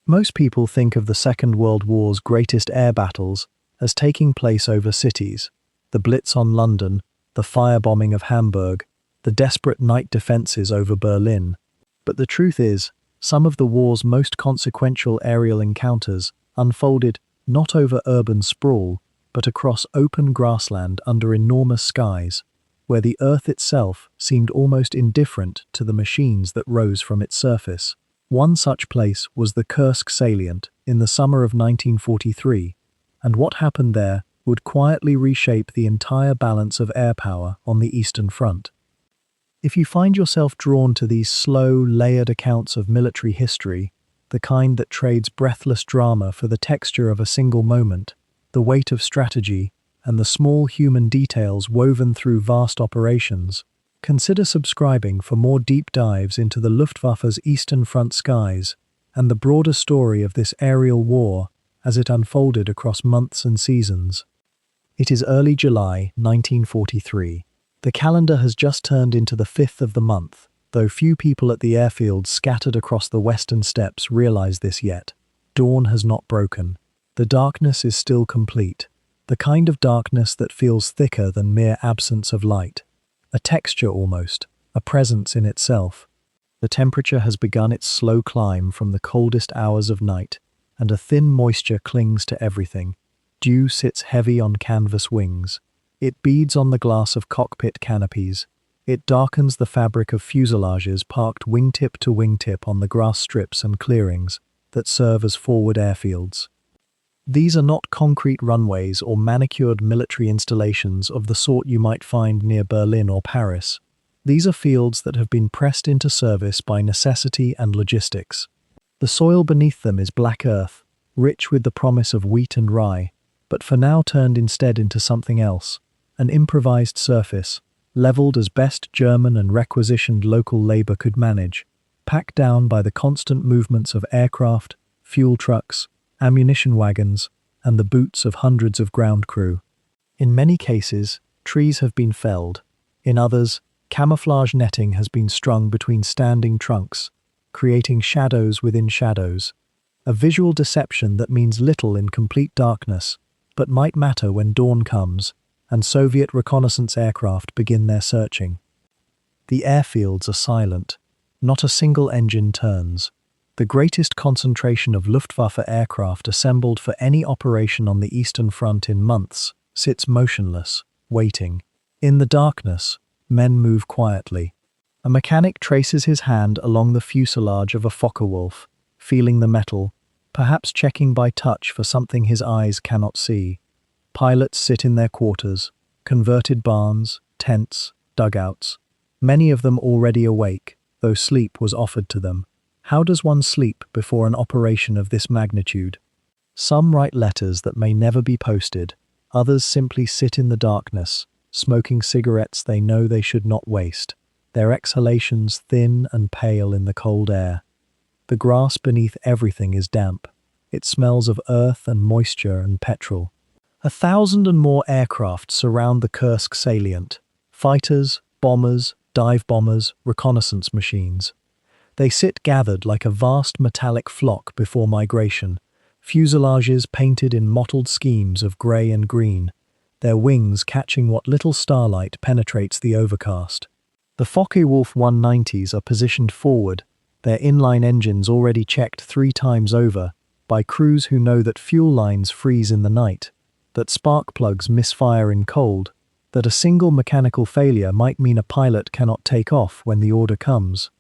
Most people think of the Second World War's greatest air battles as taking place over cities: the Blitz on London, the firebombing of Hamburg, the desperate night defences over Berlin. But the truth is, some of the war's most consequential aerial encounters unfolded not over urban sprawl, but across open grassland under enormous skies, where the earth itself seemed almost indifferent to the machines that rose from its surface. One such place was the Kursk salient in the summer of 1943, and what happened there would quietly reshape the entire balance of air power on the Eastern Front. If you find yourself drawn to these slow, layered accounts of military history, the kind that trades breathless drama for the texture of a single moment, the weight of strategy, and the small human details woven through vast operations, consider subscribing for more deep dives into the Luftwaffe's Eastern Front skies and the broader story of this aerial war as it unfolded across months and seasons. It is early July 1943. The calendar has just turned into the 5th of the month, though few people at the airfields scattered across the western steppes realize this yet. Dawn has not broken. The darkness is still complete, the kind of darkness that feels thicker than mere absence of light. A texture almost, a presence in itself. The temperature has begun its slow climb from the coldest hours of night, and a thin moisture clings to everything. Dew sits heavy on canvas wings. It beads on the glass of cockpit canopies. It darkens the fabric of fuselages parked wingtip to wingtip on the grass strips and clearings that serve as forward airfields. These are not concrete runways or manicured military installations of the sort you might find near Berlin or Paris. These are fields that have been pressed into service by necessity and logistics. The soil beneath them is black earth, rich with the promise of wheat and rye, but for now turned instead into something else, an improvised surface, leveled as best German and requisitioned local labor could manage, packed down by the constant movements of aircraft, fuel trucks, ammunition wagons, and the boots of hundreds of ground crew. In many cases, trees have been felled. In others, camouflage netting has been strung between standing trunks, creating shadows within shadows. A visual deception that means little in complete darkness, but might matter when dawn comes and Soviet reconnaissance aircraft begin their searching. The airfields are silent. Not a single engine turns. The greatest concentration of Luftwaffe aircraft assembled for any operation on the Eastern Front in months sits motionless, waiting. In the darkness, men move quietly. A mechanic traces his hand along the fuselage of a Focke-Wulf, feeling the metal, perhaps checking by touch for something his eyes cannot see. Pilots sit in their quarters, converted barns, tents, dugouts, many of them already awake, though sleep was offered to them. How does one sleep before an operation of this magnitude? Some write letters that may never be posted, others simply sit in the darkness, smoking cigarettes they know they should not waste, their exhalations thin and pale in the cold air. The grass beneath everything is damp. It smells of earth and moisture and petrol. 1,000 and more aircraft surround the Kursk salient. Fighters, bombers, dive bombers, reconnaissance machines. They sit gathered like a vast metallic flock before migration, fuselages painted in mottled schemes of grey and green, their wings catching what little starlight penetrates the overcast. The Focke-Wulf 190s are positioned forward, their inline engines already checked 3 times over by crews who know that fuel lines freeze in the night, that spark plugs misfire in cold, that a single mechanical failure might mean a pilot cannot take off when the order comes.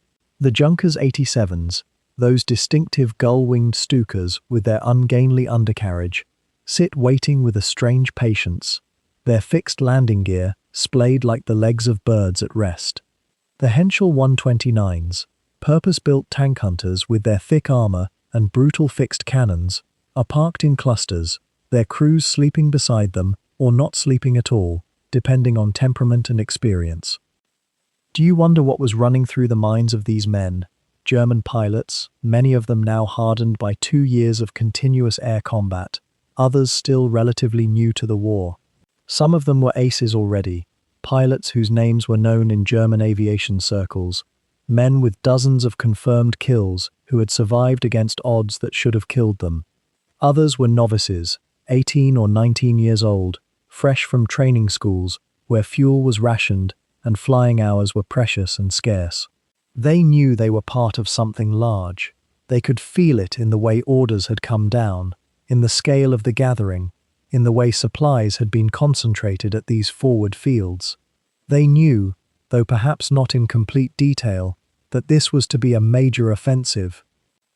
The Junkers 87s, those distinctive gull-winged Stukas with their ungainly undercarriage, sit waiting with a strange patience, their fixed landing gear splayed like the legs of birds at rest. The Henschel 129s, purpose-built tank hunters with their thick armor and brutal fixed cannons, are parked in clusters, their crews sleeping beside them or not sleeping at all, depending on temperament and experience. Do you wonder what was running through the minds of these men, German pilots, many of them now hardened by 2 years of continuous air combat, others still relatively new to the war? Some of them were aces already, pilots whose names were known in German aviation circles, men with dozens of confirmed kills who had survived against odds that should have killed them. Others were novices, 18 or 19 years old, fresh from training schools, where fuel was rationed and flying hours were precious and scarce. They knew they were part of something large. They could feel it in the way orders had come down, in the scale of the gathering, in the way supplies had been concentrated at these forward fields. They knew, though perhaps not in complete detail, that this was to be a major offensive.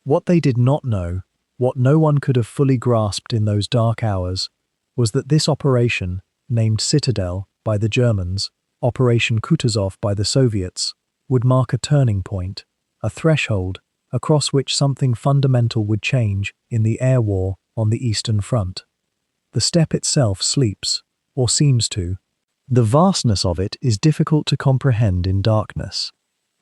What they did not know, what no one could have fully grasped in those dark hours, was that this operation, named Citadel by the Germans, Operation Citadel by the Soviets, would mark a turning point, a threshold, across which something fundamental would change in the air war on the Eastern Front. The steppe itself sleeps, or seems to. The vastness of it is difficult to comprehend in darkness.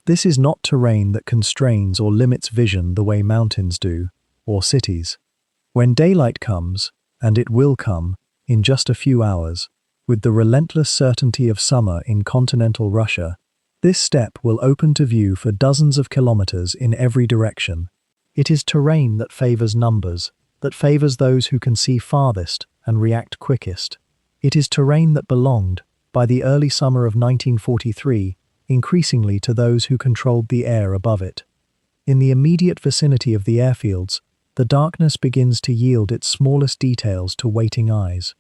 This is not terrain that constrains or limits vision the way mountains do, or cities. When daylight comes, and it will come, in just a few hours, with the relentless certainty of summer in continental Russia, this steppe will open to view for dozens of kilometers in every direction. It is terrain that favors numbers, that favors those who can see farthest and react quickest. It is terrain that belonged, by the early summer of 1943, increasingly to those who controlled the air above it. In the immediate vicinity of the airfields, the darkness begins to yield its smallest details to waiting eyes.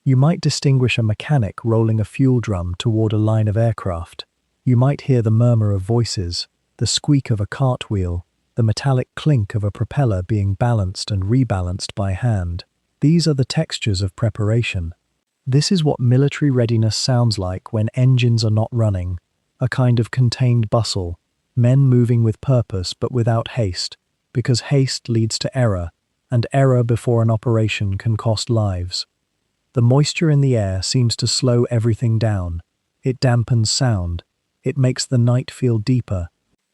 You might distinguish a mechanic rolling a fuel drum toward a line of aircraft. You might hear the murmur of voices, the squeak of a cartwheel, the metallic clink of a propeller being balanced and rebalanced by hand. These are the textures of preparation. This is what military readiness sounds like when engines are not running, a kind of contained bustle, men moving with purpose but without haste, because haste leads to error, and error before an operation can cost lives. The moisture in the air seems to slow everything down. It dampens sound. It makes the night feel deeper.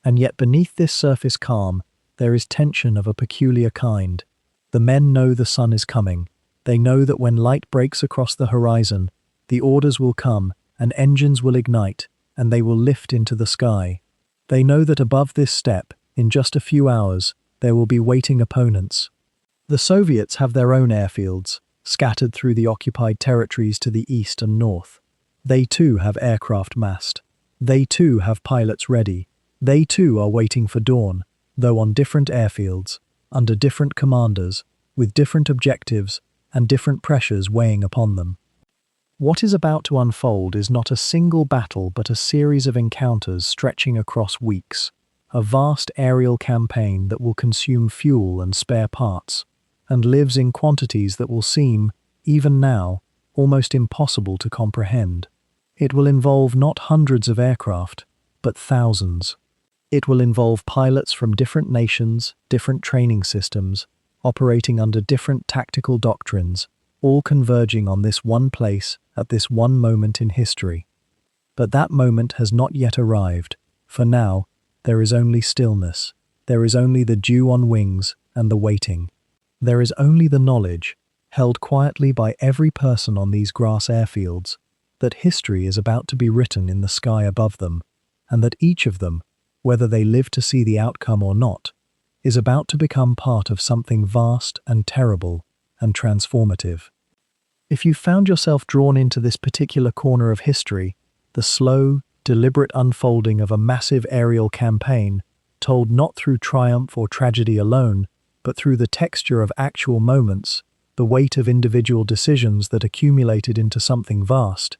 And yet beneath this surface calm, there is tension of a peculiar kind. The men know the sun is coming. They know that when light breaks across the horizon, the orders will come, and engines will ignite, and they will lift into the sky. They know that above this steppe, in just a few hours, there will be waiting opponents. The Soviets have their own airfields, scattered through the occupied territories to the east and north. They too have aircraft massed. They too have pilots ready. They too are waiting for dawn, though on different airfields, under different commanders, with different objectives and different pressures weighing upon them. What is about to unfold is not a single battle but a series of encounters stretching across weeks, a vast aerial campaign that will consume fuel and spare parts, and lives in quantities that will seem, even now, almost impossible to comprehend. It will involve not hundreds of aircraft, but thousands. It will involve pilots from different nations, different training systems, operating under different tactical doctrines, all converging on this one place at this one moment in history. But that moment has not yet arrived, for now, there is only stillness. There is only the dew on wings and the waiting. There is only the knowledge, held quietly by every person on these grass airfields, that history is about to be written in the sky above them, and that each of them, whether they live to see the outcome or not, is about to become part of something vast and terrible and transformative. If you found yourself drawn into this particular corner of history, the slow, deliberate unfolding of a massive aerial campaign, told not through triumph or tragedy alone, but through the texture of actual moments, the weight of individual decisions that accumulated into something vast,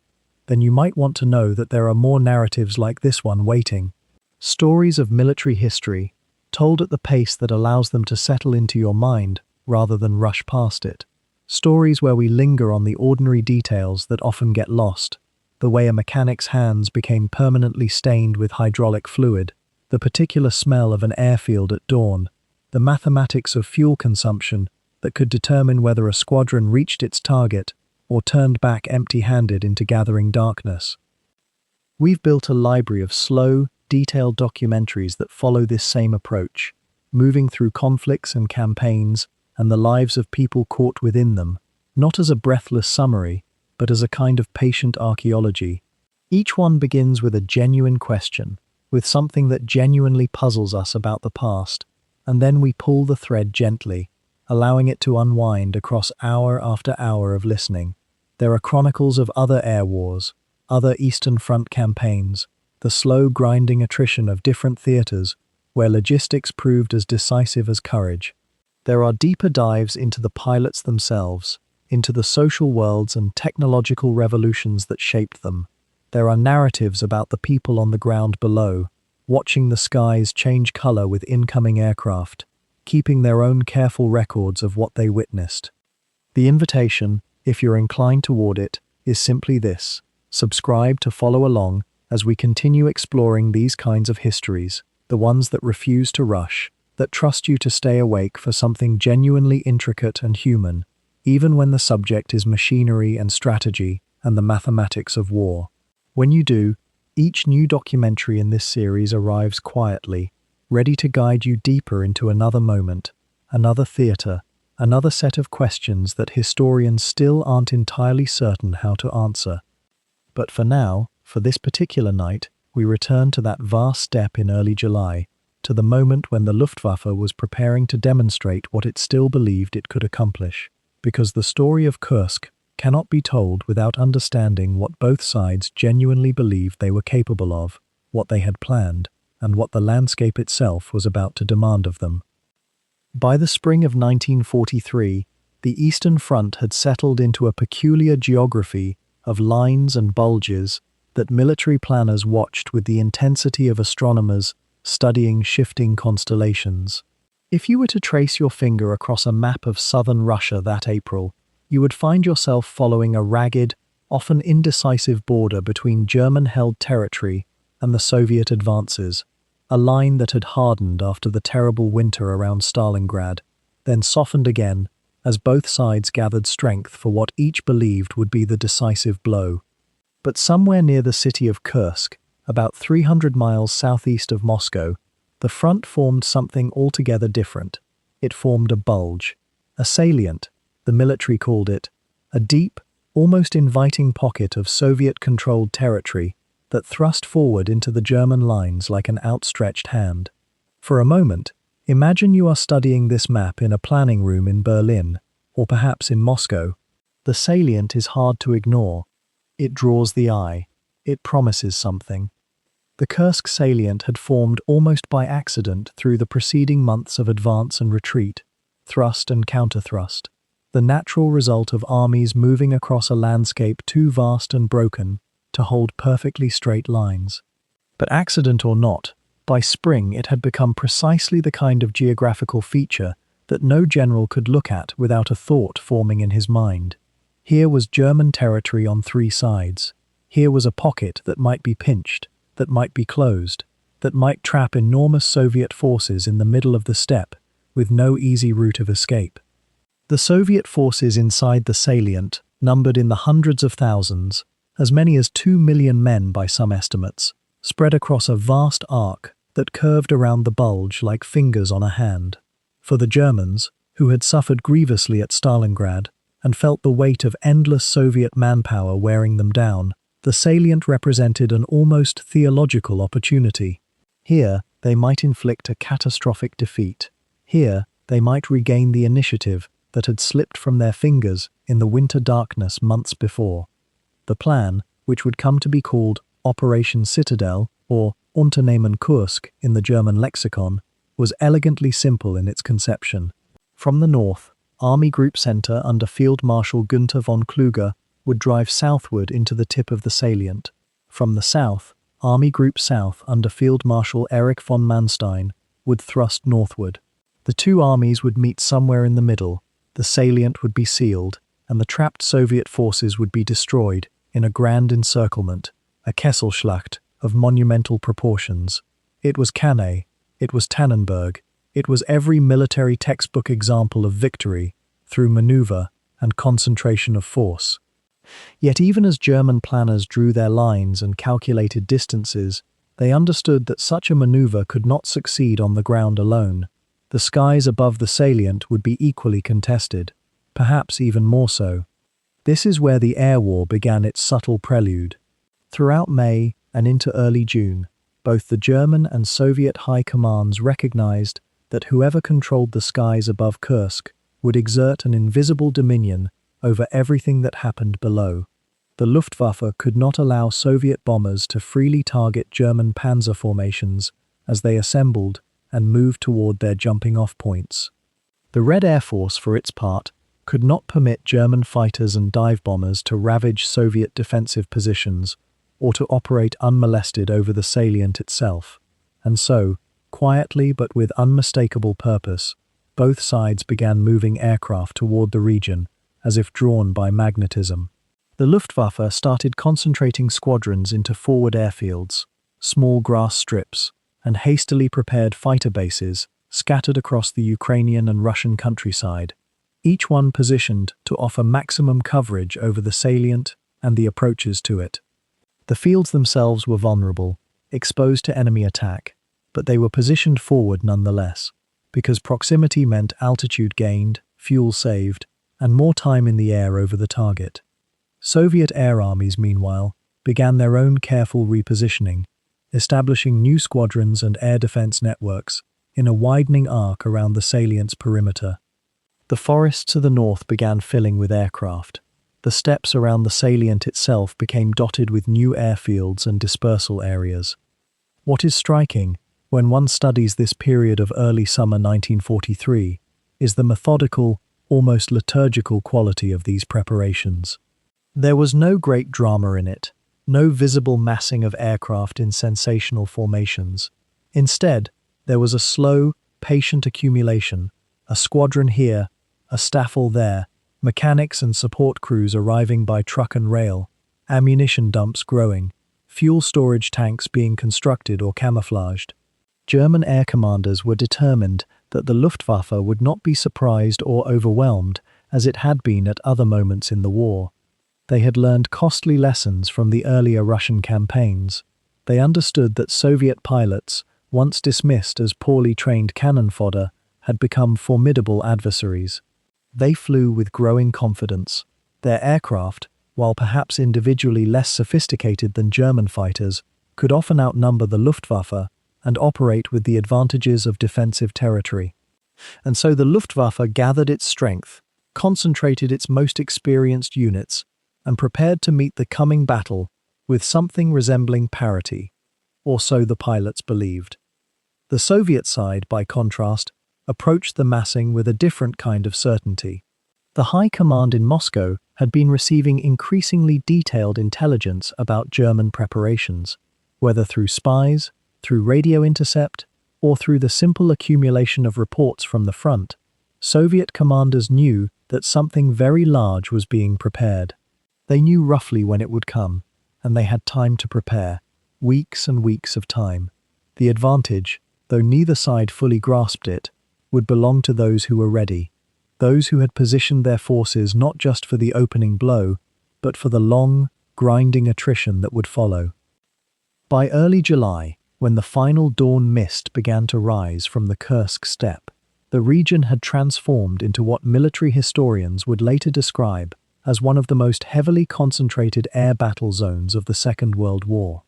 then you might want to know that there are more narratives like this one waiting. Stories of military history, told at the pace that allows them to settle into your mind rather than rush past it. Stories where we linger on the ordinary details that often get lost, the way a mechanic's hands became permanently stained with hydraulic fluid, the particular smell of an airfield at dawn, the mathematics of fuel consumption that could determine whether a squadron reached its target or turned back empty-handed into gathering darkness. We've built a library of slow, detailed documentaries that follow this same approach, moving through conflicts and campaigns and the lives of people caught within them, not as a breathless summary, but as a kind of patient archaeology. Each one begins with a genuine question, with something that genuinely puzzles us about the past, and then we pull the thread gently, allowing it to unwind across hour after hour of listening. There are chronicles of other air wars, other Eastern Front campaigns, the slow grinding attrition of different theaters where logistics proved as decisive as courage. There are deeper dives into the pilots themselves, into the social worlds and technological revolutions that shaped them. There are narratives about the people on the ground below, watching the skies change color with incoming aircraft, keeping their own careful records of what they witnessed. The invitation, if you're inclined toward it, is simply this: subscribe to follow along as we continue exploring these kinds of histories, the ones that refuse to rush, that trust you to stay awake for something genuinely intricate and human, even when the subject is machinery and strategy and the mathematics of war. When you do, each new documentary in this series arrives quietly, ready to guide you deeper into another moment, another theater, another set of questions that historians still aren't entirely certain how to answer. But for now, for this particular night, we return to that vast step in early July, to the moment when the Luftwaffe was preparing to demonstrate what it still believed it could accomplish. Because the story of Kursk cannot be told without understanding what both sides genuinely believed they were capable of, what they had planned, and what the landscape itself was about to demand of them. By the spring of 1943, the Eastern Front had settled into a peculiar geography of lines and bulges that military planners watched with the intensity of astronomers studying shifting constellations. If you were to trace your finger across a map of southern Russia that April, you would find yourself following a ragged, often indecisive border between German-held territory and the Soviet advances, a line that had hardened after the terrible winter around Stalingrad, then softened again as both sides gathered strength for what each believed would be the decisive blow. But somewhere near the city of Kursk, about 300 miles southeast of Moscow, the front formed something altogether different. It formed a bulge, a salient, the military called it, a deep, almost inviting pocket of Soviet-controlled territory that thrust forward into the German lines like an outstretched hand. For a moment, imagine you are studying this map in a planning room in Berlin, or perhaps in Moscow. The salient is hard to ignore. It draws the eye. It promises something. The Kursk salient had formed almost by accident through the preceding months of advance and retreat, thrust and counter-thrust, the natural result of armies moving across a landscape too vast and broken to hold perfectly straight lines. But accident or not, by spring it had become precisely the kind of geographical feature that no general could look at without a thought forming in his mind. Here was German territory on three sides. Here was a pocket that might be pinched, that might be closed, that might trap enormous Soviet forces in the middle of the steppe, with no easy route of escape. The Soviet forces inside the salient numbered in the hundreds of thousands, as many as 2 million men by some estimates, spread across a vast arc that curved around the bulge like fingers on a hand. For the Germans, who had suffered grievously at Stalingrad and felt the weight of endless Soviet manpower wearing them down, the salient represented an almost theological opportunity. Here, they might inflict a catastrophic defeat. Here, they might regain the initiative that had slipped from their fingers in the winter darkness months before. The plan, which would come to be called Operation Citadel, or Unternehmen Kursk in the German lexicon, was elegantly simple in its conception. From the north, Army Group Center under Field Marshal Günther von Kluge would drive southward into the tip of the salient. From the south, Army Group South under Field Marshal Erich von Manstein would thrust northward. The two armies would meet somewhere in the middle, the salient would be sealed, and the trapped Soviet forces would be destroyed in a grand encirclement, a Kesselschlacht of monumental proportions. It was Cannae, it was Tannenberg, it was every military textbook example of victory through maneuver and concentration of force. Yet even as German planners drew their lines and calculated distances, they understood that such a maneuver could not succeed on the ground alone. The skies above the salient would be equally contested, perhaps even more so. This is where the air war began its subtle prelude. Throughout May and into early June, both the German and Soviet high commands recognized that whoever controlled the skies above Kursk would exert an invisible dominion over everything that happened below. The Luftwaffe could not allow Soviet bombers to freely target German panzer formations as they assembled and moved toward their jumping-off points. The Red Air Force, for its part, could not permit German fighters and dive bombers to ravage Soviet defensive positions or to operate unmolested over the salient itself, and so, quietly but with unmistakable purpose, both sides began moving aircraft toward the region as if drawn by magnetism. The Luftwaffe started concentrating squadrons into forward airfields, small grass strips, and hastily prepared fighter bases scattered across the Ukrainian and Russian countryside, each one positioned to offer maximum coverage over the salient and the approaches to it. The fields themselves were vulnerable, exposed to enemy attack, but they were positioned forward nonetheless, because proximity meant altitude gained, fuel saved, and more time in the air over the target. Soviet air armies, meanwhile, began their own careful repositioning, establishing new squadrons and air defense networks in a widening arc around the salient's perimeter. The forests to the north began filling with aircraft. The steppes around the salient itself became dotted with new airfields and dispersal areas. What is striking, when one studies this period of early summer 1943, is the methodical, almost liturgical quality of these preparations. There was no great drama in it, no visible massing of aircraft in sensational formations. Instead, there was a slow, patient accumulation, a squadron here, a staffel there, mechanics and support crews arriving by truck and rail, ammunition dumps growing, fuel storage tanks being constructed or camouflaged. German air commanders were determined that the Luftwaffe would not be surprised or overwhelmed as it had been at other moments in the war. They had learned costly lessons from the earlier Russian campaigns. They understood that Soviet pilots, once dismissed as poorly trained cannon fodder, had become formidable adversaries. They flew with growing confidence. Their aircraft, while perhaps individually less sophisticated than German fighters, could often outnumber the Luftwaffe and operate with the advantages of defensive territory. And so the Luftwaffe gathered its strength, concentrated its most experienced units, and prepared to meet the coming battle with something resembling parity, or so the pilots believed. The Soviet side, by contrast, approached the massing with a different kind of certainty. The high command in Moscow had been receiving increasingly detailed intelligence about German preparations, whether through spies, through radio intercept, or through the simple accumulation of reports from the front. Soviet commanders knew that something very large was being prepared. They knew roughly when it would come, and they had time to prepare, weeks and weeks of time. The advantage, though neither side fully grasped it, would belong to those who were ready, those who had positioned their forces not just for the opening blow, but for the long, grinding attrition that would follow. By early July, when the final dawn mist began to rise from the Kursk steppe, the region had transformed into what military historians would later describe as one of the most heavily concentrated air battle zones of the Second World War.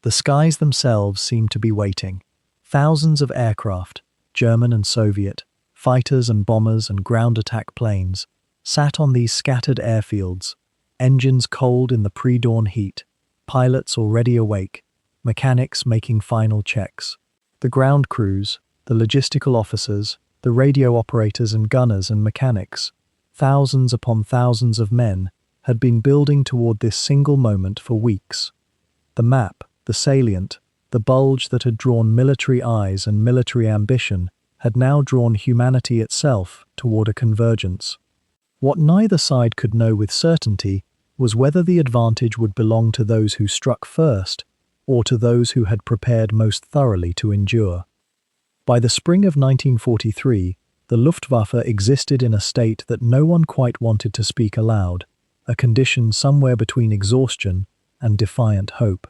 The skies themselves seemed to be waiting. Thousands of aircraft, German and Soviet, fighters and bombers and ground attack planes, sat on these scattered airfields, engines cold in the pre-dawn heat, pilots already awake, mechanics making final checks. The ground crews, the logistical officers, the radio operators and gunners and mechanics, thousands upon thousands of men, had been building toward this single moment for weeks. The map, the salient, the bulge that had drawn military eyes and military ambition had now drawn humanity itself toward a convergence. What neither side could know with certainty was whether the advantage would belong to those who struck first or to those who had prepared most thoroughly to endure. By the spring of 1943, the Luftwaffe existed in a state that no one quite wanted to speak aloud, a condition somewhere between exhaustion and defiant hope.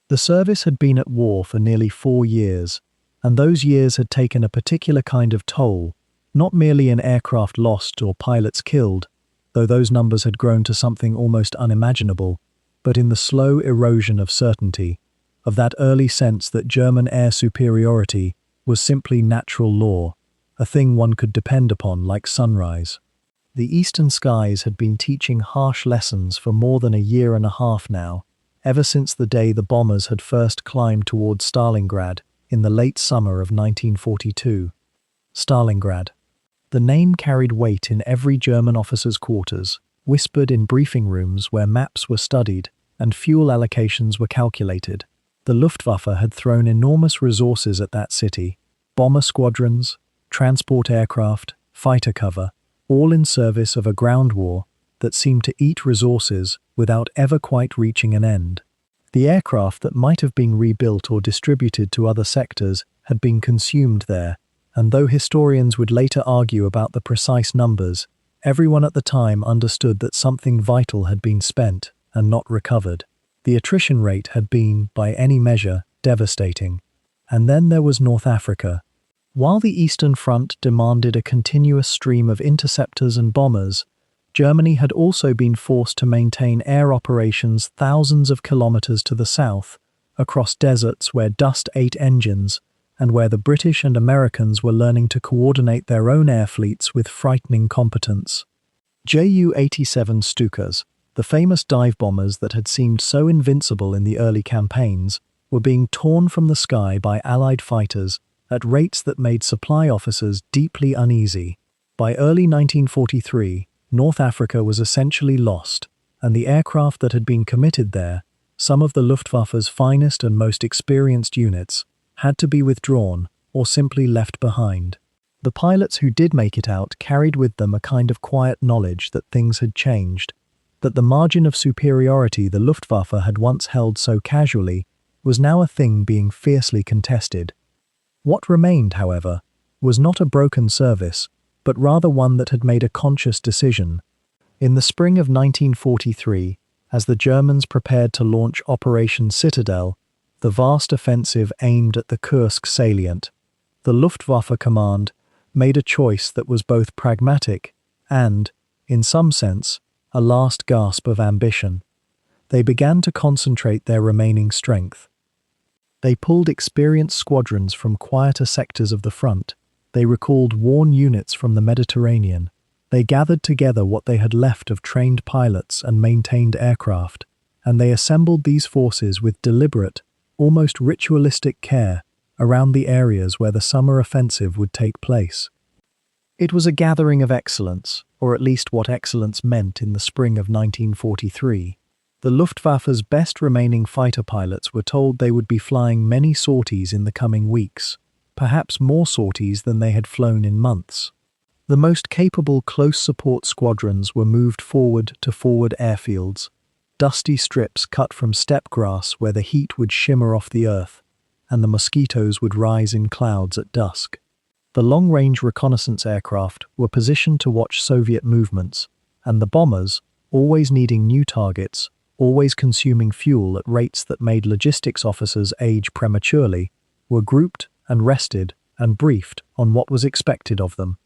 The service had been at war for nearly 4 years, and those years had taken a particular kind of toll, not merely in aircraft lost or pilots killed, though those numbers had grown to something almost unimaginable, but in the slow erosion of certainty, of that early sense that German air superiority was simply natural law, a thing one could depend upon like sunrise. The eastern skies had been teaching harsh lessons for more than a year and a half now, ever since the day the bombers had first climbed towards Stalingrad in the late summer of 1942. Stalingrad. The name carried weight in every German officer's quarters, whispered in briefing rooms where maps were studied and fuel allocations were calculated. The Luftwaffe had thrown enormous resources at that city: bomber squadrons, transport aircraft, fighter cover, all in service of a ground war that seemed to eat resources without ever quite reaching an end. The aircraft that might have been rebuilt or distributed to other sectors had been consumed there, and though historians would later argue about the precise numbers, everyone at the time understood that something vital had been spent and not recovered. The attrition rate had been, by any measure, devastating. And then there was North Africa. While the Eastern Front demanded a continuous stream of interceptors and bombers, Germany had also been forced to maintain air operations thousands of kilometers to the south, across deserts where dust ate engines, and where the British and Americans were learning to coordinate their own air fleets with frightening competence. Ju-87 Stukas, the famous dive bombers that had seemed so invincible in the early campaigns, were being torn from the sky by Allied fighters at rates that made supply officers deeply uneasy. By early 1943, North Africa was essentially lost, and the aircraft that had been committed there, some of the Luftwaffe's finest and most experienced units, had to be withdrawn or simply left behind. The pilots who did make it out carried with them a kind of quiet knowledge that things had changed, that the margin of superiority the Luftwaffe had once held so casually was now a thing being fiercely contested. What remained, however, was not a broken service, but rather one that had made a conscious decision. In the spring of 1943, as the Germans prepared to launch Operation Citadel, the vast offensive aimed at the Kursk salient, the Luftwaffe command made a choice that was both pragmatic and, in some sense, a last gasp of ambition. They began to concentrate their remaining strength. They pulled experienced squadrons from quieter sectors of the front. They recalled worn units from the Mediterranean. They gathered together what they had left of trained pilots and maintained aircraft, and they assembled these forces with deliberate, almost ritualistic care around the areas where the summer offensive would take place. It was a gathering of excellence, or at least what excellence meant in the spring of 1943. The Luftwaffe's best remaining fighter pilots were told they would be flying many sorties in the coming weeks, perhaps more sorties than they had flown in months. The most capable close support squadrons were moved forward to forward airfields, dusty strips cut from steppe grass where the heat would shimmer off the earth, and the mosquitoes would rise in clouds at dusk. The long-range reconnaissance aircraft were positioned to watch Soviet movements, and the bombers, always needing new targets, always consuming fuel at rates that made logistics officers age prematurely, were grouped and rested and briefed on what was expected of them.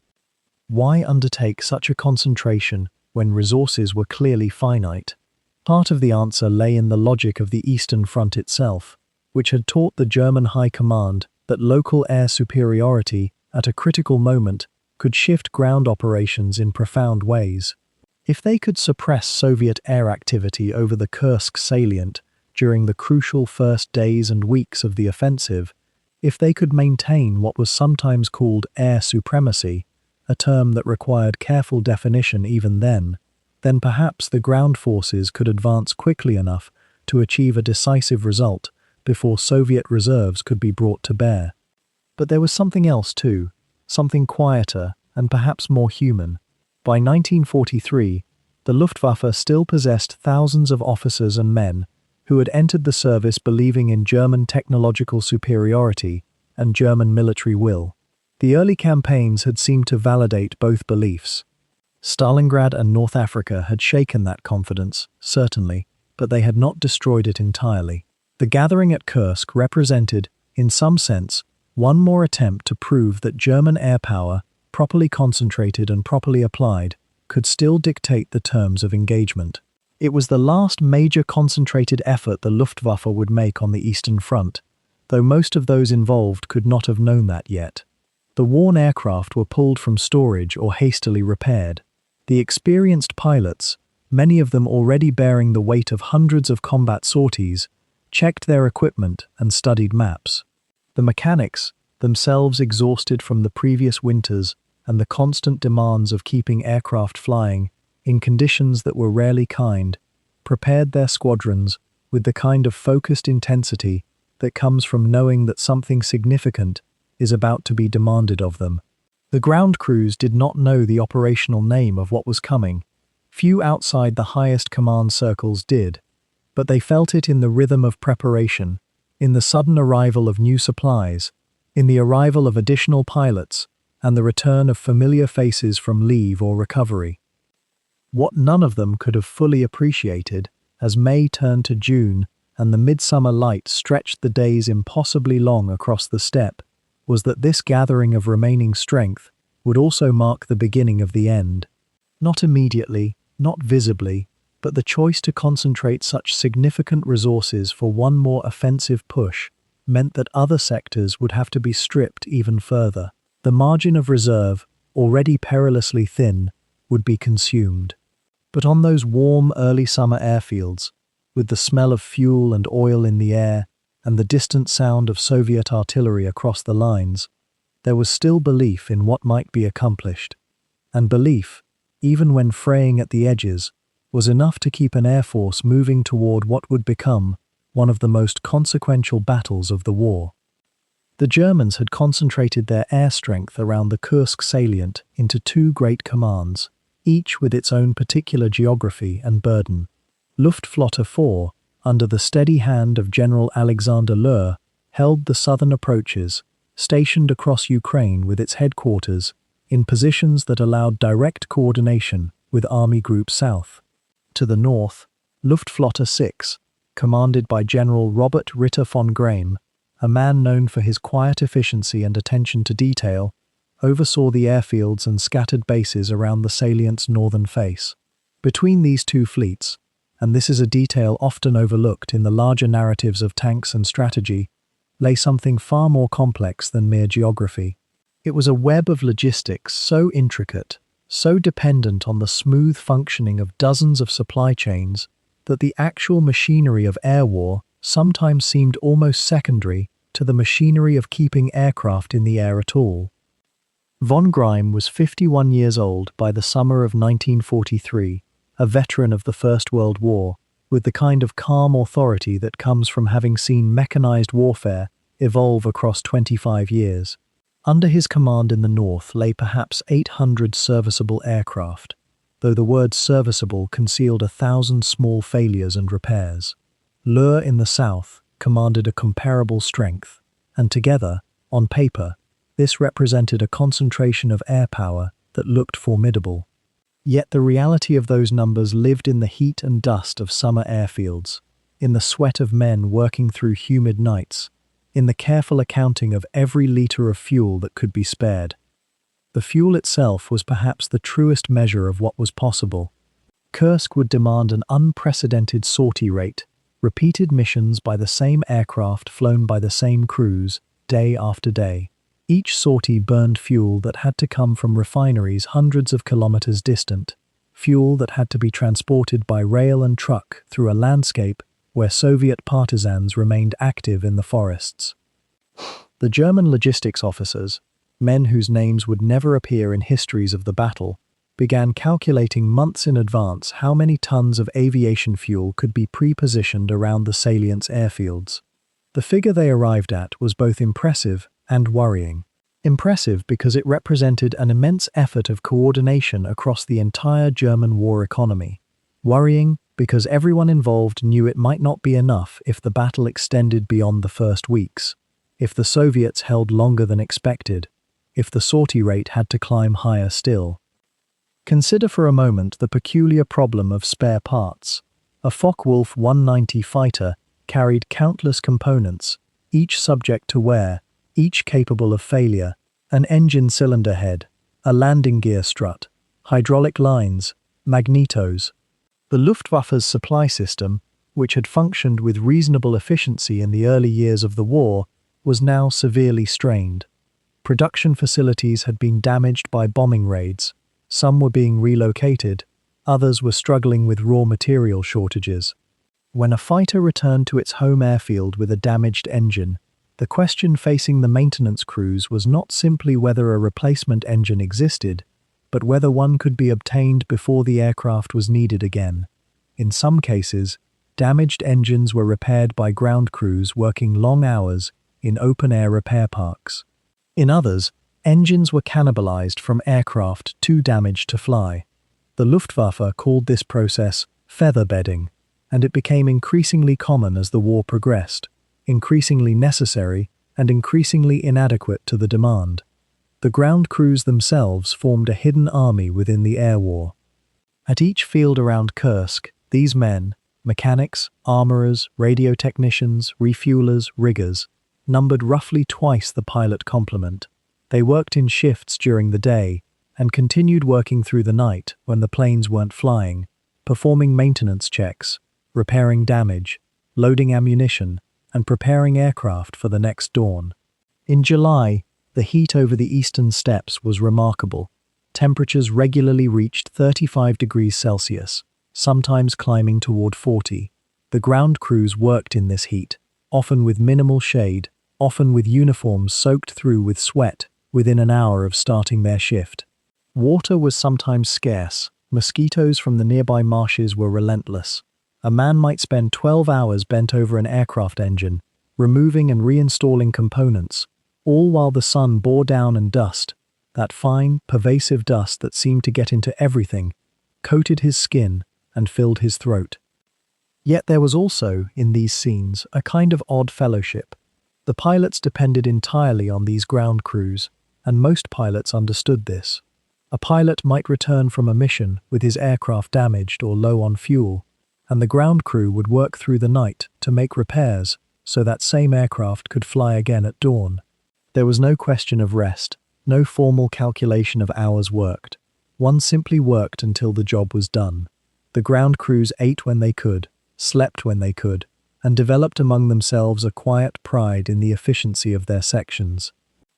Why undertake such a concentration when resources were clearly finite? Part of the answer lay in the logic of the Eastern Front itself, which had taught the German High Command that local air superiority at a critical moment could shift ground operations in profound ways. If they could suppress Soviet air activity over the Kursk salient during the crucial first days and weeks of the offensive, if they could maintain what was sometimes called air supremacy, a term that required careful definition even then perhaps the ground forces could advance quickly enough to achieve a decisive result before Soviet reserves could be brought to bear. But there was something else too, something quieter and perhaps more human. By 1943, the Luftwaffe still possessed thousands of officers and men who had entered the service believing in German technological superiority and German military will. The early campaigns had seemed to validate both beliefs. Stalingrad and North Africa had shaken that confidence, certainly, but they had not destroyed it entirely. The gathering at Kursk represented, in some sense, one more attempt to prove that German air power, properly concentrated and properly applied, could still dictate the terms of engagement. It was the last major concentrated effort the Luftwaffe would make on the Eastern Front, though most of those involved could not have known that yet. The worn aircraft were pulled from storage or hastily repaired. The experienced pilots, many of them already bearing the weight of hundreds of combat sorties, checked their equipment and studied maps. The mechanics, themselves exhausted from the previous winters and the constant demands of keeping aircraft flying in conditions that were rarely kind, prepared their squadrons with the kind of focused intensity that comes from knowing that something significant is about to be demanded of them. The ground crews did not know the operational name of what was coming. Few outside the highest command circles did, but they felt it in the rhythm of preparation, in the sudden arrival of new supplies, in the arrival of additional pilots, and the return of familiar faces from leave or recovery. What none of them could have fully appreciated, as May turned to June and the midsummer light stretched the days impossibly long across the steppe, was that this gathering of remaining strength would also mark the beginning of the end. Not immediately, not visibly, but the choice to concentrate such significant resources for one more offensive push meant that other sectors would have to be stripped even further. The margin of reserve, already perilously thin, would be consumed. But on those warm early summer airfields, with the smell of fuel and oil in the air and the distant sound of Soviet artillery across the lines, there was still belief in what might be accomplished. And belief, even when fraying at the edges, was enough to keep an air force moving toward what would become one of the most consequential battles of the war. The Germans had concentrated their air strength around the Kursk salient into two great commands, each with its own particular geography and burden. Luftwaffe 4, under the steady hand of General Alexander Löhr, held the southern approaches, stationed across Ukraine with its headquarters in positions that allowed direct coordination with Army Group South. To the north, Luftwaffe 6, commanded by General Robert Ritter von Graim, a man known for his quiet efficiency and attention to detail, oversaw the airfields and scattered bases around the salient's northern face. Between these two fleets, and this is a detail often overlooked in the larger narratives of tanks and strategy, lay something far more complex than mere geography. It was a web of logistics so intricate, so dependent on the smooth functioning of dozens of supply chains, that the actual machinery of air war sometimes seemed almost secondary to the machinery of keeping aircraft in the air at all. Von Graim was 51 years old by the summer of 1943, a veteran of the First World War, with the kind of calm authority that comes from having seen mechanized warfare evolve across 25 years. Under his command in the north lay perhaps 800 serviceable aircraft, though the word serviceable concealed 1,000 small failures and repairs. Löhr in the south commanded a comparable strength, and together, on paper, this represented a concentration of air power that looked formidable. Yet the reality of those numbers lived in the heat and dust of summer airfields, in the sweat of men working through humid nights, in the careful accounting of every liter of fuel that could be spared. The fuel itself was perhaps the truest measure of what was possible. Kursk would demand an unprecedented sortie rate, repeated missions by the same aircraft flown by the same crews, day after day. Each sortie burned fuel that had to come from refineries hundreds of kilometers distant, fuel that had to be transported by rail and truck through a landscape where Soviet partisans remained active in the forests. The German logistics officers, men whose names would never appear in histories of the battle, began calculating months in advance how many tons of aviation fuel could be pre-positioned around the salient's airfields. The figure they arrived at was both impressive and worrying. Impressive because it represented an immense effort of coordination across the entire German war economy. Worrying because everyone involved knew it might not be enough if the battle extended beyond the first weeks, if the Soviets held longer than expected, if the sortie rate had to climb higher still. Consider for a moment the peculiar problem of spare parts. A Focke-Wulf 190 fighter carried countless components, each subject to wear, each capable of failure: an engine cylinder head, a landing gear strut, hydraulic lines, magnetos. The Luftwaffe's supply system, which had functioned with reasonable efficiency in the early years of the war, was now severely strained. Production facilities had been damaged by bombing raids. Some were being relocated, others were struggling with raw material shortages. When a fighter returned to its home airfield with a damaged engine, the question facing the maintenance crews was not simply whether a replacement engine existed, but whether one could be obtained before the aircraft was needed again. In some cases, damaged engines were repaired by ground crews working long hours in open-air repair parks. In others, engines were cannibalized from aircraft too damaged to fly. The Luftwaffe called this process feather bedding, and it became increasingly common as the war progressed, increasingly necessary and increasingly inadequate to the demand. The ground crews themselves formed a hidden army within the air war. At each field around Kursk, these men, mechanics, armorers, radio technicians, refuelers, riggers, numbered roughly twice the pilot complement. They worked in shifts during the day and continued working through the night when the planes weren't flying, performing maintenance checks, repairing damage, loading ammunition, and preparing aircraft for the next dawn. In July, the heat over the eastern steppes was remarkable. Temperatures regularly reached 35 degrees Celsius, sometimes climbing toward 40. The ground crews worked in this heat, often with minimal shade, often with uniforms soaked through with sweat within an hour of starting their shift. Water was sometimes scarce. Mosquitoes from the nearby marshes were relentless. A man might spend 12 hours bent over an aircraft engine, removing and reinstalling components, all while the sun bore down and dust, that fine, pervasive dust that seemed to get into everything, coated his skin and filled his throat. Yet there was also, in these scenes, a kind of odd fellowship. The pilots depended entirely on these ground crews, and most pilots understood this. A pilot might return from a mission with his aircraft damaged or low on fuel, and the ground crew would work through the night to make repairs so that same aircraft could fly again at dawn. There was no question of rest, no formal calculation of hours worked. One simply worked until the job was done. The ground crews ate when they could, slept when they could, and developed among themselves a quiet pride in the efficiency of their sections.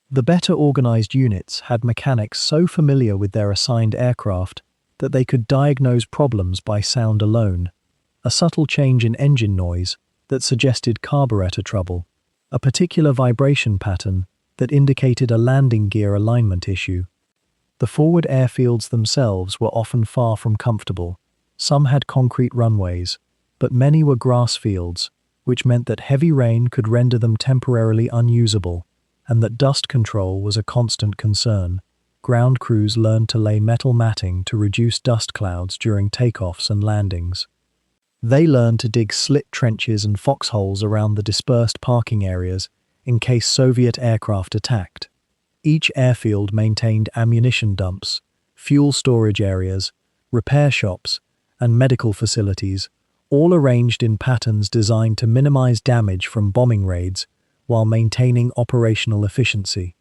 The better organized units had mechanics so familiar with their assigned aircraft that they could diagnose problems by sound alone. A subtle change in engine noise that suggested carburetor trouble, a particular vibration pattern that indicated a landing gear alignment issue. The forward airfields themselves were often far from comfortable. Some had concrete runways, but many were grass fields, which meant that heavy rain could render them temporarily unusable, and that dust control was a constant concern. Ground crews learned to lay metal matting to reduce dust clouds during takeoffs and landings. They learned to dig slit trenches and foxholes around the dispersed parking areas in case Soviet aircraft attacked. Each airfield maintained ammunition dumps, fuel storage areas, repair shops, and medical facilities, all arranged in patterns designed to minimize damage from bombing raids while maintaining operational efficiency.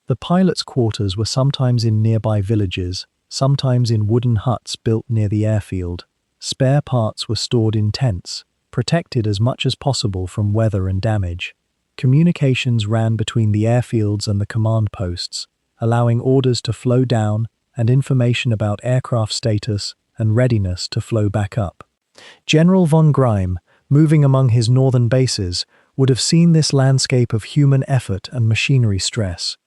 The pilots' quarters were sometimes in nearby villages, sometimes in wooden huts built near the airfield. Spare parts were stored in tents, protected as much as possible from weather and damage. Communications ran between the airfields and the command posts, allowing orders to flow down and information about aircraft status and readiness to flow back up. General von Greim, moving among his northern bases, would have seen this landscape of human effort and machinery stress.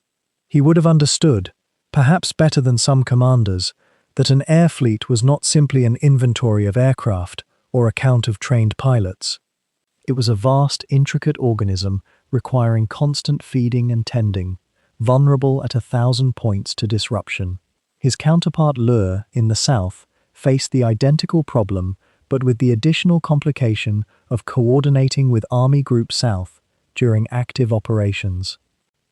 He would have understood, perhaps better than some commanders, that an air fleet was not simply an inventory of aircraft or a count of trained pilots. It was a vast, intricate organism requiring constant feeding and tending, vulnerable at 1,000 points to disruption. His counterpart Löhr in the south faced the identical problem, but with the additional complication of coordinating with Army Group South during active operations.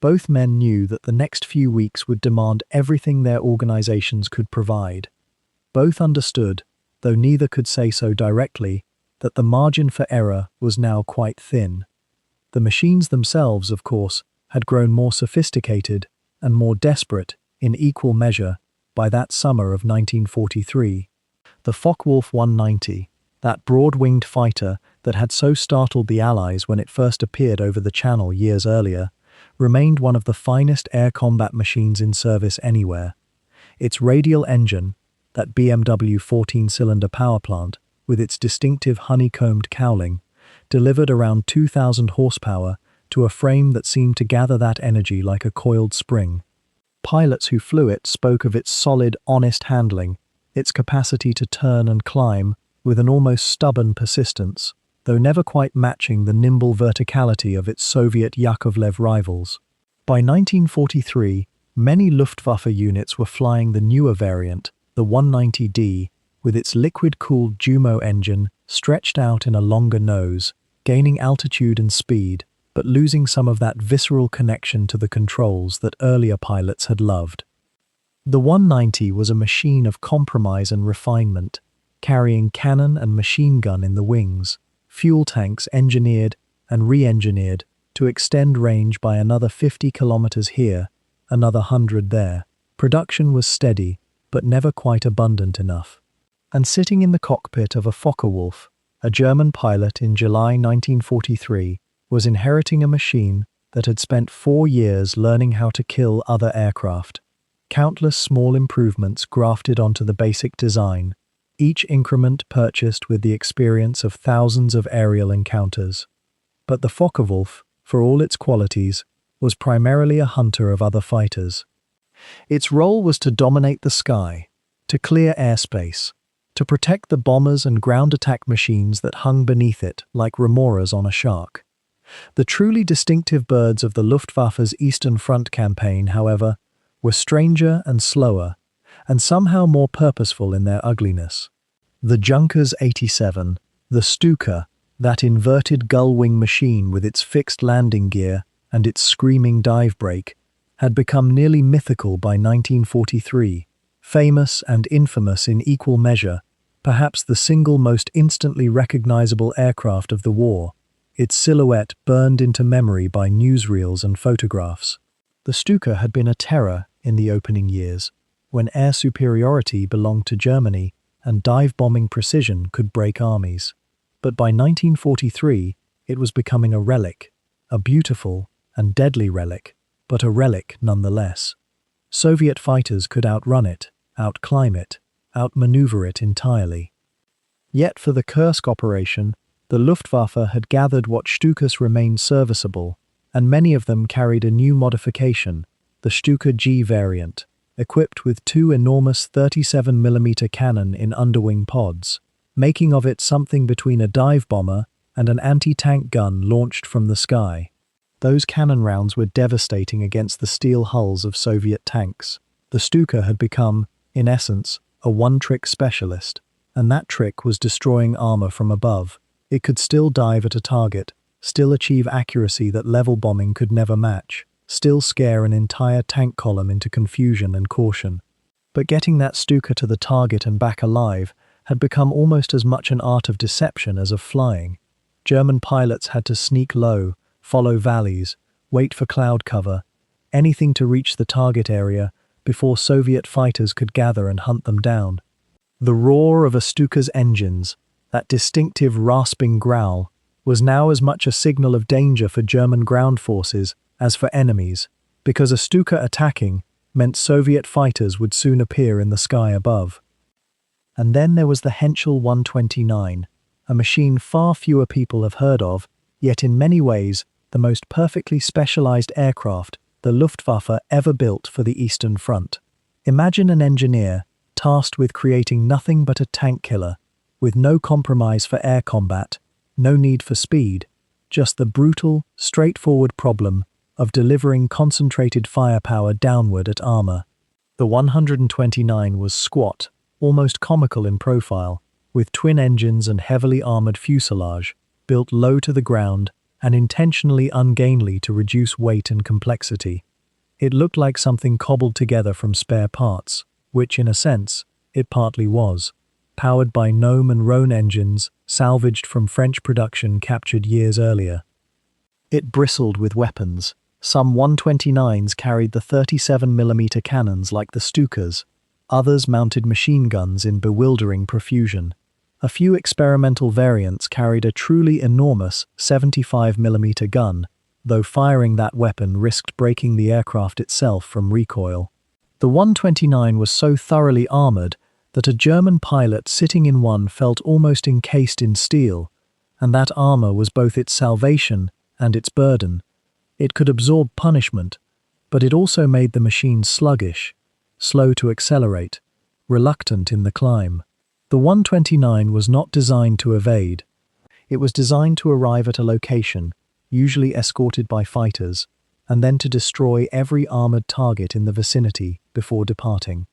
Both men knew that the next few weeks would demand everything their organizations could provide. Both understood, though neither could say so directly, that the margin for error was now quite thin. The machines themselves, of course, had grown more sophisticated and more desperate in equal measure by that summer of 1943. The Focke-Wulf 190, that broad-winged fighter that had so startled the Allies when it first appeared over the Channel years earlier, remained one of the finest air combat machines in service anywhere. Its radial engine, that BMW 14-cylinder power plant, with its distinctive honeycombed cowling, delivered around 2,000 horsepower to a frame that seemed to gather that energy like a coiled spring. Pilots who flew it spoke of its solid, honest handling, its capacity to turn and climb with an almost stubborn persistence, though never quite matching the nimble verticality of its Soviet Yakovlev rivals. By 1943, many Luftwaffe units were flying the newer variant, the 190D, with its liquid-cooled Jumo engine stretched out in a longer nose, gaining altitude and speed, but losing some of that visceral connection to the controls that earlier pilots had loved. The 190 was a machine of compromise and refinement, carrying cannon and machine gun in the wings, fuel tanks engineered and re-engineered to extend range by another 50 kilometers here, another 100 there. Production was steady, but never quite abundant enough. And sitting in the cockpit of a Focke-Wulf, a German pilot in July 1943 was inheriting a machine that had spent 4 years learning how to kill other aircraft. Countless small improvements grafted onto the basic design, each increment purchased with the experience of thousands of aerial encounters. But the Focke-Wulf, for all its qualities, was primarily a hunter of other fighters. Its role was to dominate the sky, to clear airspace, to protect the bombers and ground attack machines that hung beneath it like remoras on a shark. The truly distinctive birds of the Luftwaffe's Eastern Front campaign, however, were stranger and slower, and somehow more purposeful in their ugliness. The Junkers 87, the Stuka, that inverted gull-wing machine with its fixed landing gear and its screaming dive brake, had become nearly mythical by 1943, famous and infamous in equal measure, perhaps the single most instantly recognizable aircraft of the war, its silhouette burned into memory by newsreels and photographs. The Stuka had been a terror in the opening years, when air superiority belonged to Germany and dive-bombing precision could break armies. But by 1943, it was becoming a relic, a beautiful and deadly relic, but a relic nonetheless. Soviet fighters could outrun it, outclimb it, outmaneuver it entirely. Yet for the Kursk operation, the Luftwaffe had gathered what Stukas remained serviceable, and many of them carried a new modification, the Stuka G variant, equipped with 2 enormous 37mm cannon in underwing pods, making of it something between a dive bomber and an anti-tank gun launched from the sky. Those cannon rounds were devastating against the steel hulls of Soviet tanks. The Stuka had become, in essence, a one-trick specialist, and that trick was destroying armor from above. It could still dive at a target, still achieve accuracy that level bombing could never match, still scare an entire tank column into confusion and caution. But getting that Stuka to the target and back alive had become almost as much an art of deception as of flying. German pilots had to sneak low, follow valleys, wait for cloud cover, anything to reach the target area before Soviet fighters could gather and hunt them down. The roar of a Stuka's engines, that distinctive rasping growl, was now as much a signal of danger for German ground forces as for enemies, because a Stuka attacking meant Soviet fighters would soon appear in the sky above. And then there was the Henschel 129, a machine far fewer people have heard of, yet in many ways the most perfectly specialized aircraft the Luftwaffe ever built for the Eastern Front. Imagine an engineer tasked with creating nothing but a tank killer, with no compromise for air combat, no need for speed, just the brutal, straightforward problem of delivering concentrated firepower downward at armor. The 129 was squat, almost comical in profile, with twin engines and heavily armored fuselage, built low to the ground and intentionally ungainly to reduce weight and complexity. It looked like something cobbled together from spare parts, which, in a sense, it partly was, powered by Gnome and Rhone engines salvaged from French production captured years earlier. It bristled with weapons. Some 129s carried the 37mm cannons like the Stukas, others mounted machine guns in bewildering profusion. A few experimental variants carried a truly enormous 75mm gun, though firing that weapon risked breaking the aircraft itself from recoil. The 129 was so thoroughly armored that a German pilot sitting in one felt almost encased in steel, and that armor was both its salvation and its burden. It could absorb punishment, but it also made the machine sluggish, slow to accelerate, reluctant in the climb. The 129 was not designed to evade. It was designed to arrive at a location, usually escorted by fighters, and then to destroy every armored target in the vicinity before departing.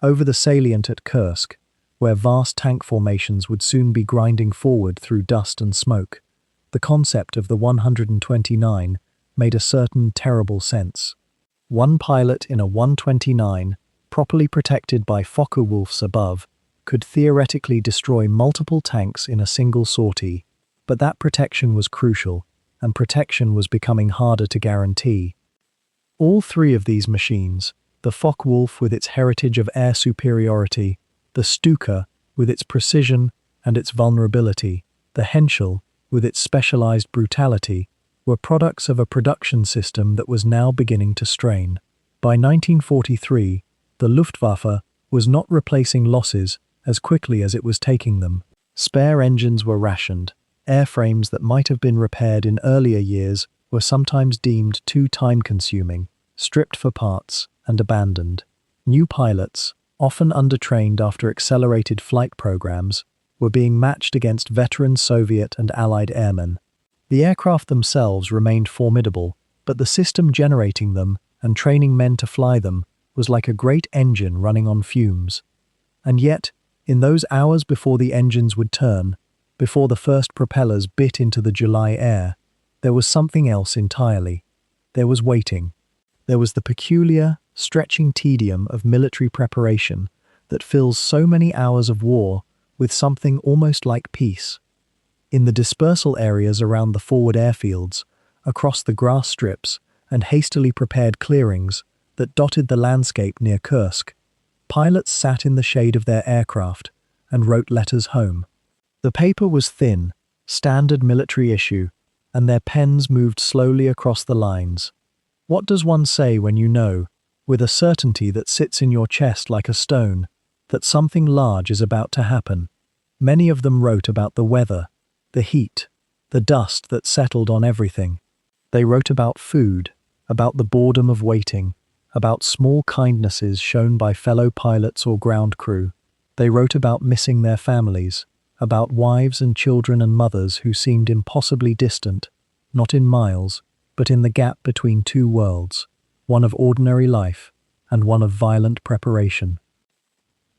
Over the salient at Kursk, where vast tank formations would soon be grinding forward through dust and smoke, the concept of the 129 made a certain terrible sense. One pilot in a 129, properly protected by Focke-Wulfs above, could theoretically destroy multiple tanks in a single sortie, but that protection was crucial, and protection was becoming harder to guarantee. All three of these machines, the Focke-Wulf with its heritage of air superiority, the Stuka with its precision and its vulnerability, the Henschel with its specialized brutality, were products of a production system that was now beginning to strain. By 1943, the Luftwaffe was not replacing losses as quickly as it was taking them. Spare engines were rationed. Airframes that might have been repaired in earlier years were sometimes deemed too time-consuming, stripped for parts, and abandoned. New pilots, often undertrained after accelerated flight programs, were being matched against veteran Soviet and Allied airmen. The aircraft themselves remained formidable, but the system generating them and training men to fly them was like a great engine running on fumes. And yet, in those hours before the engines would turn, before the first propellers bit into the July air, there was something else entirely. There was waiting. There was the peculiar, stretching tedium of military preparation that fills so many hours of war with something almost like peace. In the dispersal areas around the forward airfields, across the grass strips and hastily prepared clearings that dotted the landscape near Kursk, pilots sat in the shade of their aircraft and wrote letters home. The paper was thin, standard military issue, and their pens moved slowly across the lines. What does one say when you know, with a certainty that sits in your chest like a stone, that something large is about to happen? Many of them wrote about the weather, the heat, the dust that settled on everything. They wrote about food, about the boredom of waiting, about small kindnesses shown by fellow pilots or ground crew. They wrote about missing their families, about wives and children and mothers who seemed impossibly distant, not in miles, but in the gap between two worlds, one of ordinary life and one of violent preparation.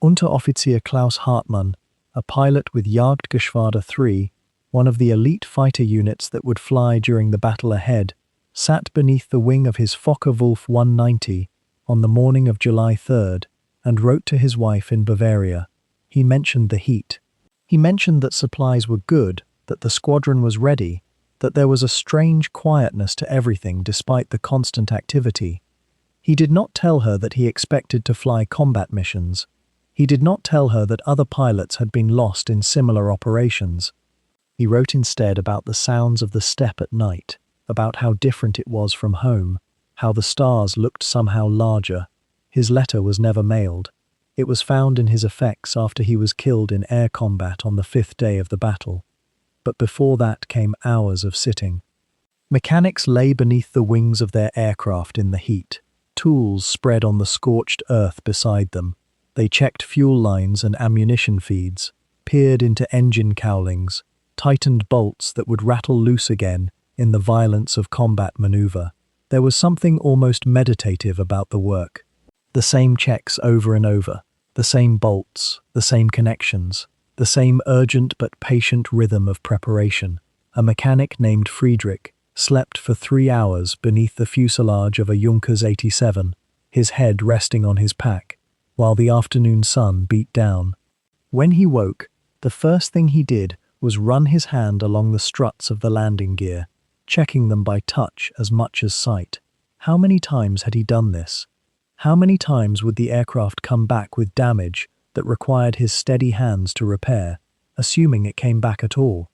Unteroffizier Klaus Hartmann, a pilot with Jagdgeschwader 3, one of the elite fighter units that would fly during the battle ahead, sat beneath the wing of his Focke-Wulf 190 on the morning of July 3rd and wrote to his wife in Bavaria. He mentioned the heat. He mentioned that supplies were good, that the squadron was ready, that there was a strange quietness to everything despite the constant activity. He did not tell her that he expected to fly combat missions. He did not tell her that other pilots had been lost in similar operations. He wrote instead about the sounds of the steppe at night, about how different it was from home, how the stars looked somehow larger. His letter was never mailed. It was found in his effects after he was killed in air combat on the 5th day of the battle. But before that came hours of sitting. Mechanics lay beneath the wings of their aircraft in the heat, tools spread on the scorched earth beside them. They checked fuel lines and ammunition feeds, peered into engine cowlings, tightened bolts that would rattle loose again in the violence of combat maneuver. There was something almost meditative about the work. The same checks over and over, the same bolts, the same connections, the same urgent but patient rhythm of preparation. A mechanic named Friedrich slept for 3 hours beneath the fuselage of a Junkers 87, his head resting on his pack, while the afternoon sun beat down. When he woke, the first thing he did was run his hand along the struts of the landing gear, checking them by touch as much as sight. How many times had he done this? How many times would the aircraft come back with damage that required his steady hands to repair, assuming it came back at all?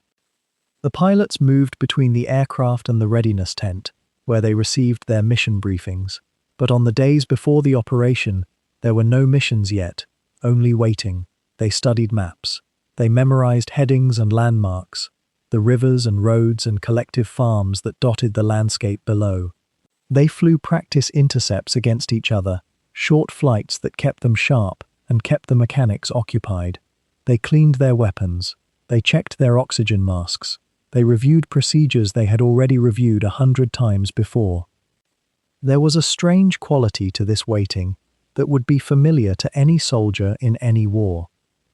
The pilots moved between the aircraft and the readiness tent, where they received their mission briefings. But on the days before the operation, there were no missions yet, only waiting. They studied maps. They memorized headings and landmarks, the rivers and roads and collective farms that dotted the landscape below. They flew practice intercepts against each other, short flights that kept them sharp and kept the mechanics occupied. They cleaned their weapons. They checked their oxygen masks. They reviewed procedures they had already reviewed 100 times before. There was a strange quality to this waiting that would be familiar to any soldier in any war.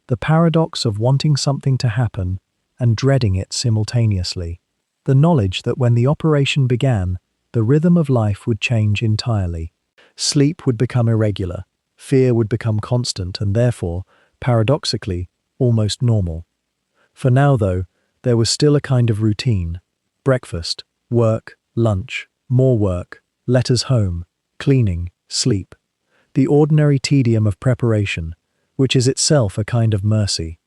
The paradox of wanting something to happen and dreading it simultaneously. The knowledge that when the operation began, the rhythm of life would change entirely. Sleep would become irregular, fear would become constant and therefore, paradoxically, almost normal. For now, though, there was still a kind of routine. Breakfast, work, lunch, more work, letters home, cleaning, sleep. The ordinary tedium of preparation, which is itself a kind of mercy.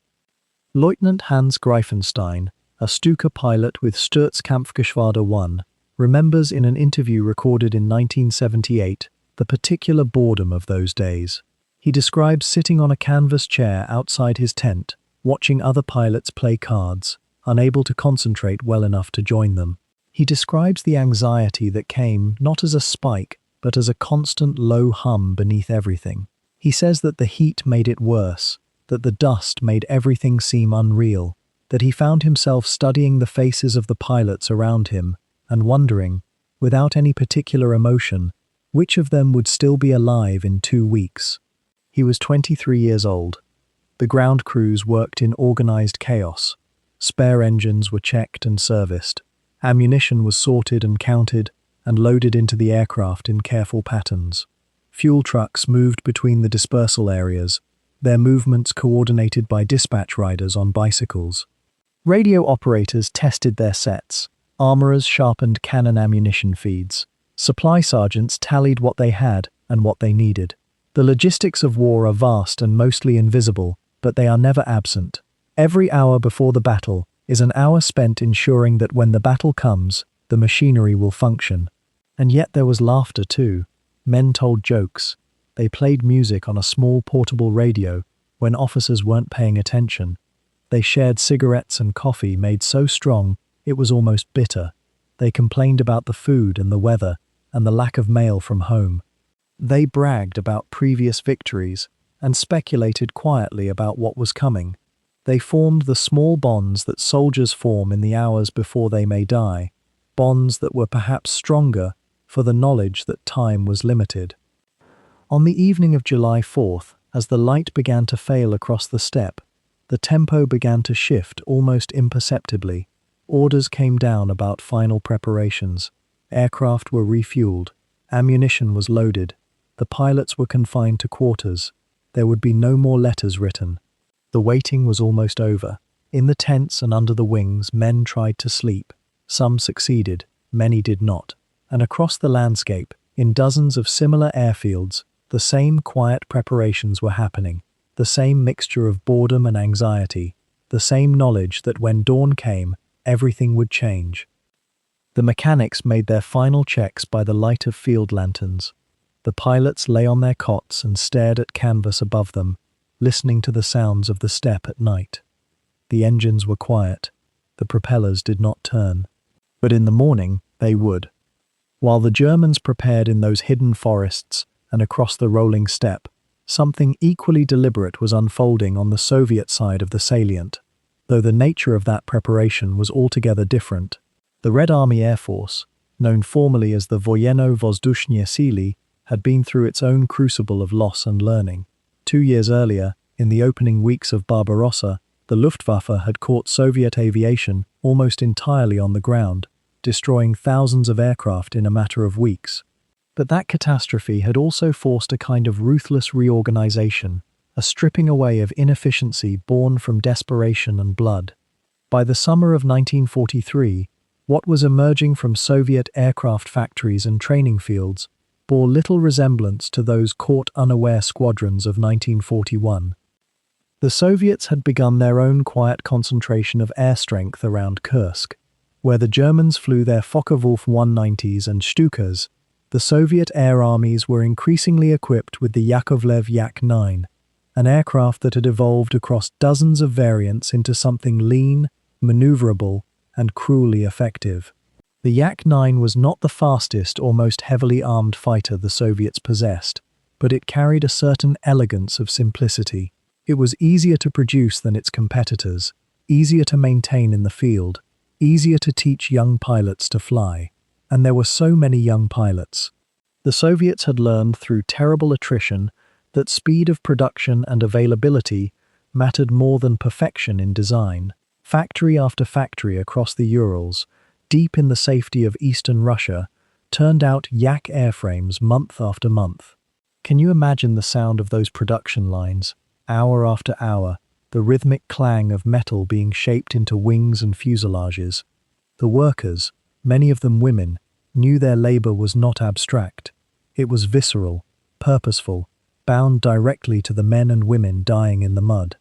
Lieutenant Hans Greifenstein, a Stuka pilot with Sturzkampfgeschwader 1, remembers in an interview recorded in 1978 the particular boredom of those days. He describes sitting on a canvas chair outside his tent, watching other pilots play cards, unable to concentrate well enough to join them. He describes the anxiety that came not as a spike, but as a constant low hum beneath everything. He says that the heat made it worse, that the dust made everything seem unreal, that he found himself studying the faces of the pilots around him and wondering, without any particular emotion, which of them would still be alive in 2 weeks. He was 23 years old. The ground crews worked in organized chaos. Spare engines were checked and serviced. Ammunition was sorted and counted and loaded into the aircraft in careful patterns. Fuel trucks moved between the dispersal areas, their movements coordinated by dispatch riders on bicycles. Radio operators tested their sets. Armorers sharpened cannon ammunition feeds. Supply sergeants tallied what they had and what they needed. The logistics of war are vast and mostly invisible, but they are never absent. Every hour before the battle is an hour spent ensuring that when the battle comes, the machinery will function. And yet there was laughter too. Men told jokes. They played music on a small portable radio when officers weren't paying attention. They shared cigarettes and coffee made so strong it was almost bitter. They complained about the food and the weather and the lack of mail from home. They bragged about previous victories and speculated quietly about what was coming. They formed the small bonds that soldiers form in the hours before they may die, bonds that were perhaps stronger for the knowledge that time was limited. On the evening of July 4th, as the light began to fail across the steppe, the tempo began to shift almost imperceptibly. Orders came down about final preparations. Aircraft were refueled. Ammunition was loaded. The pilots were confined to quarters. There would be no more letters written. The waiting was almost over. In the tents and under the wings, men tried to sleep. Some succeeded, many did not. And across the landscape, in dozens of similar airfields, the same quiet preparations were happening, the same mixture of boredom and anxiety, the same knowledge that when dawn came, everything would change. The mechanics made their final checks by the light of field lanterns. The pilots lay on their cots and stared at canvas above them, listening to the sounds of the steppe at night. The engines were quiet. The propellers did not turn. But in the morning, they would. While the Germans prepared in those hidden forests and across the rolling steppe, something equally deliberate was unfolding on the Soviet side of the salient, though the nature of that preparation was altogether different. The Red Army Air Force, known formally as the Wojenno-Vzduszne Sily, had been through its own crucible of loss and learning. 2 years earlier, in the opening weeks of Barbarossa, the Luftwaffe had caught Soviet aviation almost entirely on the ground, destroying thousands of aircraft in a matter of weeks. But that catastrophe had also forced a kind of ruthless reorganization, a stripping away of inefficiency born from desperation and blood. By the summer of 1943, what was emerging from Soviet aircraft factories and training fields bore little resemblance to those caught unaware squadrons of 1941. The Soviets had begun their own quiet concentration of air strength around Kursk. Where the Germans flew their Focke-Wulf 190s and Stukas, the Soviet air armies were increasingly equipped with the Yakovlev Yak-9, an aircraft that had evolved across dozens of variants into something lean, maneuverable, and cruelly effective. The Yak-9 was not the fastest or most heavily armed fighter the Soviets possessed, but it carried a certain elegance of simplicity. It was easier to produce than its competitors, easier to maintain in the field, easier to teach young pilots to fly, and there were so many young pilots. The Soviets had learned through terrible attrition that speed of production and availability mattered more than perfection in design. Factory after factory across the Urals, deep in the safety of eastern Russia, turned out Yak airframes month after month. Can you imagine the sound of those production lines, hour after hour, the rhythmic clang of metal being shaped into wings and fuselages? The workers, many of them women, knew their labor was not abstract. It was visceral, purposeful, bound directly to the men and women dying in the mud.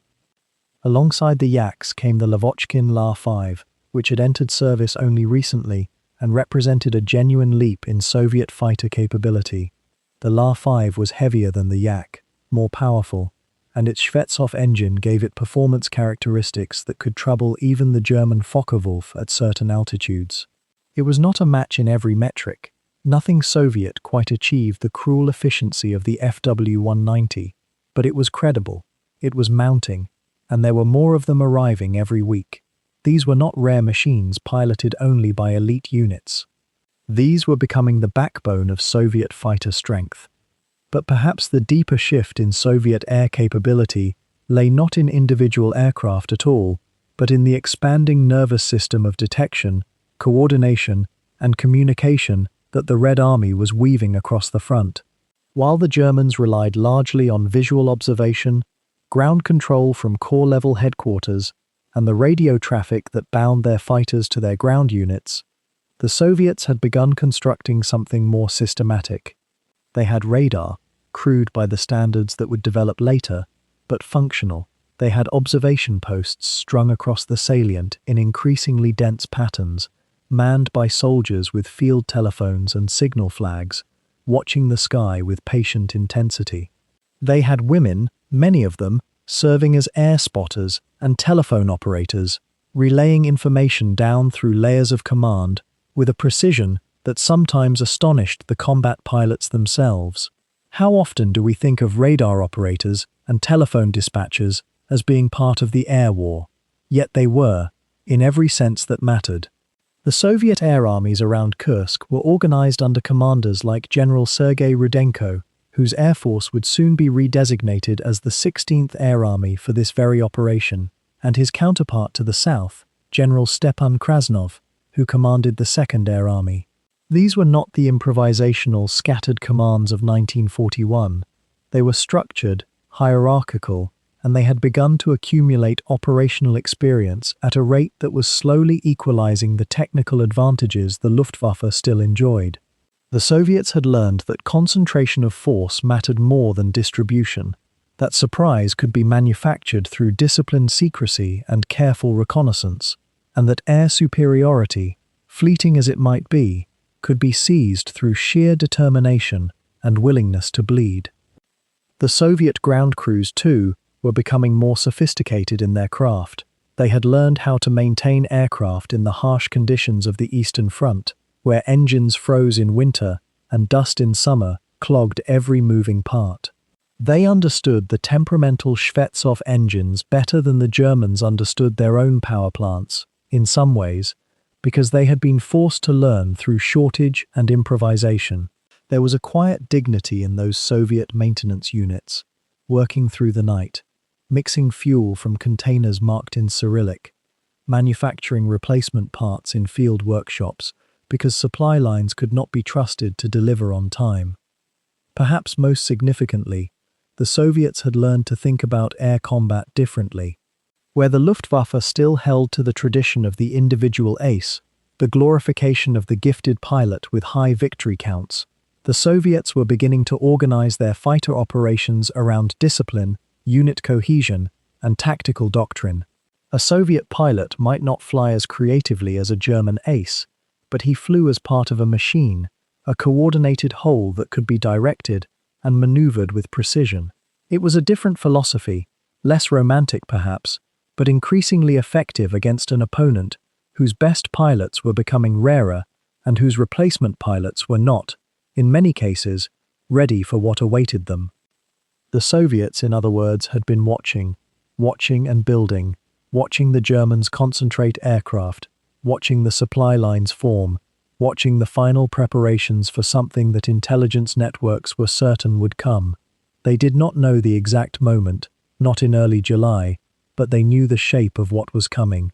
Alongside the Yaks came the Lavochkin La-5, which had entered service only recently and represented a genuine leap in Soviet fighter capability. The La-5 was heavier than the Yak, more powerful, and its Shvetsov engine gave it performance characteristics that could trouble even the German Focke-Wulf at certain altitudes. It was not a match in every metric. Nothing Soviet quite achieved the cruel efficiency of the WW190, but it was credible, it was mounting, and there were more of them arriving every week. These were not rare machines piloted only by elite units. These were becoming the backbone of Soviet fighter strength. But perhaps the deeper shift in Soviet air capability lay not in individual aircraft at all, but in the expanding nervous system of detection, coordination, and communication that the Red Army was weaving across the front. While the Germans relied largely on visual observation, ground control from corps-level headquarters, and the radio traffic that bound their fighters to their ground units, the Soviets had begun constructing something more systematic. They had radar, crude by the standards that would develop later, but functional. They had observation posts strung across the salient in increasingly dense patterns, manned by soldiers with field telephones and signal flags, watching the sky with patient intensity. They had women, many of them, serving as air spotters and telephone operators, relaying information down through layers of command with a precision that sometimes astonished the combat pilots themselves. How often do we think of radar operators and telephone dispatchers as being part of the air war? Yet they were, in every sense that mattered. The Soviet air armies around Kursk were organized under commanders like General Sergei Rudenko, whose air force would soon be redesignated as the 16th Air Army for this very operation, and his counterpart to the south, General Stepan Krasnov, who commanded the 2nd Air Army. These were not the improvisational, scattered commands of 1941. They were structured, hierarchical, and they had begun to accumulate operational experience at a rate that was slowly equalizing the technical advantages the Luftwaffe still enjoyed. The Soviets had learned that concentration of force mattered more than distribution, that surprise could be manufactured through disciplined secrecy and careful reconnaissance, and that air superiority, fleeting as it might be, could be seized through sheer determination and willingness to bleed. The Soviet ground crews, too, were becoming more sophisticated in their craft. They had learned how to maintain aircraft in the harsh conditions of the Eastern Front, where engines froze in winter and dust in summer clogged every moving part. They understood the temperamental Shvetsov engines better than the Germans understood their own power plants, in some ways, because they had been forced to learn through shortage and improvisation. There was a quiet dignity in those Soviet maintenance units, working through the night, mixing fuel from containers marked in Cyrillic, manufacturing replacement parts in field workshops because supply lines could not be trusted to deliver on time. Perhaps most significantly, the Soviets had learned to think about air combat differently. Where the Luftwaffe still held to the tradition of the individual ace, the glorification of the gifted pilot with high victory counts, the Soviets were beginning to organize their fighter operations around discipline, unit cohesion, and tactical doctrine. A Soviet pilot might not fly as creatively as a German ace, but he flew as part of a machine, a coordinated whole that could be directed and maneuvered with precision. It was a different philosophy, less romantic perhaps, but increasingly effective against an opponent whose best pilots were becoming rarer and whose replacement pilots were not, in many cases, ready for what awaited them. The Soviets, in other words, had been watching and building, watching the Germans concentrate aircraft, watching the supply lines form, watching the final preparations for something that intelligence networks were certain would come. They did not know the exact moment, not in early July, but they knew the shape of what was coming,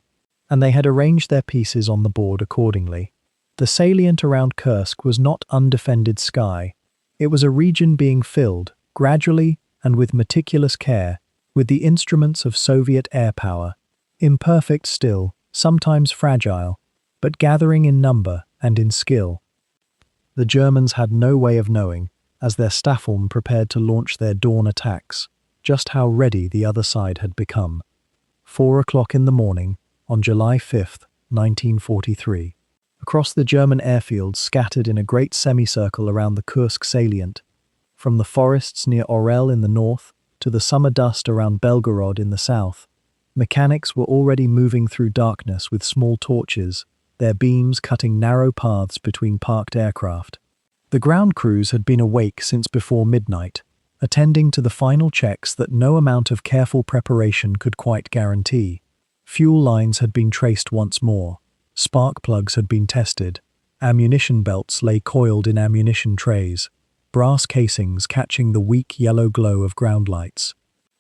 and they had arranged their pieces on the board accordingly. The salient around Kursk was not undefended sky. It was a region being filled, gradually and with meticulous care, with the instruments of Soviet air power, imperfect still, sometimes fragile, but gathering in number and in skill. The Germans had no way of knowing, as their Staffeln prepared to launch their dawn attacks, just how ready the other side had become. 4 o'clock in the morning, on July 5th, 1943. Across the German airfields scattered in a great semicircle around the Kursk salient, from the forests near Orel in the north to the summer dust around Belgorod in the south, mechanics were already moving through darkness with small torches, their beams cutting narrow paths between parked aircraft. The ground crews had been awake since before midnight, attending to the final checks that no amount of careful preparation could quite guarantee. Fuel lines had been traced once more, spark plugs had been tested, ammunition belts lay coiled in ammunition trays, brass casings catching the weak yellow glow of ground lights.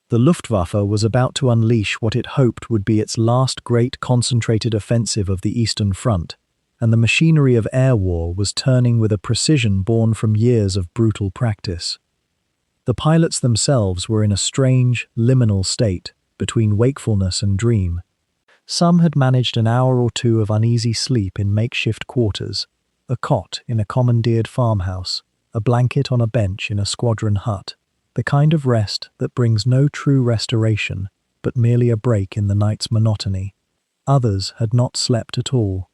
The Luftwaffe was about to unleash what it hoped would be its last great concentrated offensive of the Eastern Front, and the machinery of air war was turning with a precision born from years of brutal practice. The pilots themselves were in a strange, liminal state between wakefulness and dream. Some had managed an hour or two of uneasy sleep in makeshift quarters, a cot in a commandeered farmhouse, a blanket on a bench in a squadron hut, the kind of rest that brings no true restoration, but merely a break in the night's monotony. Others had not slept at all.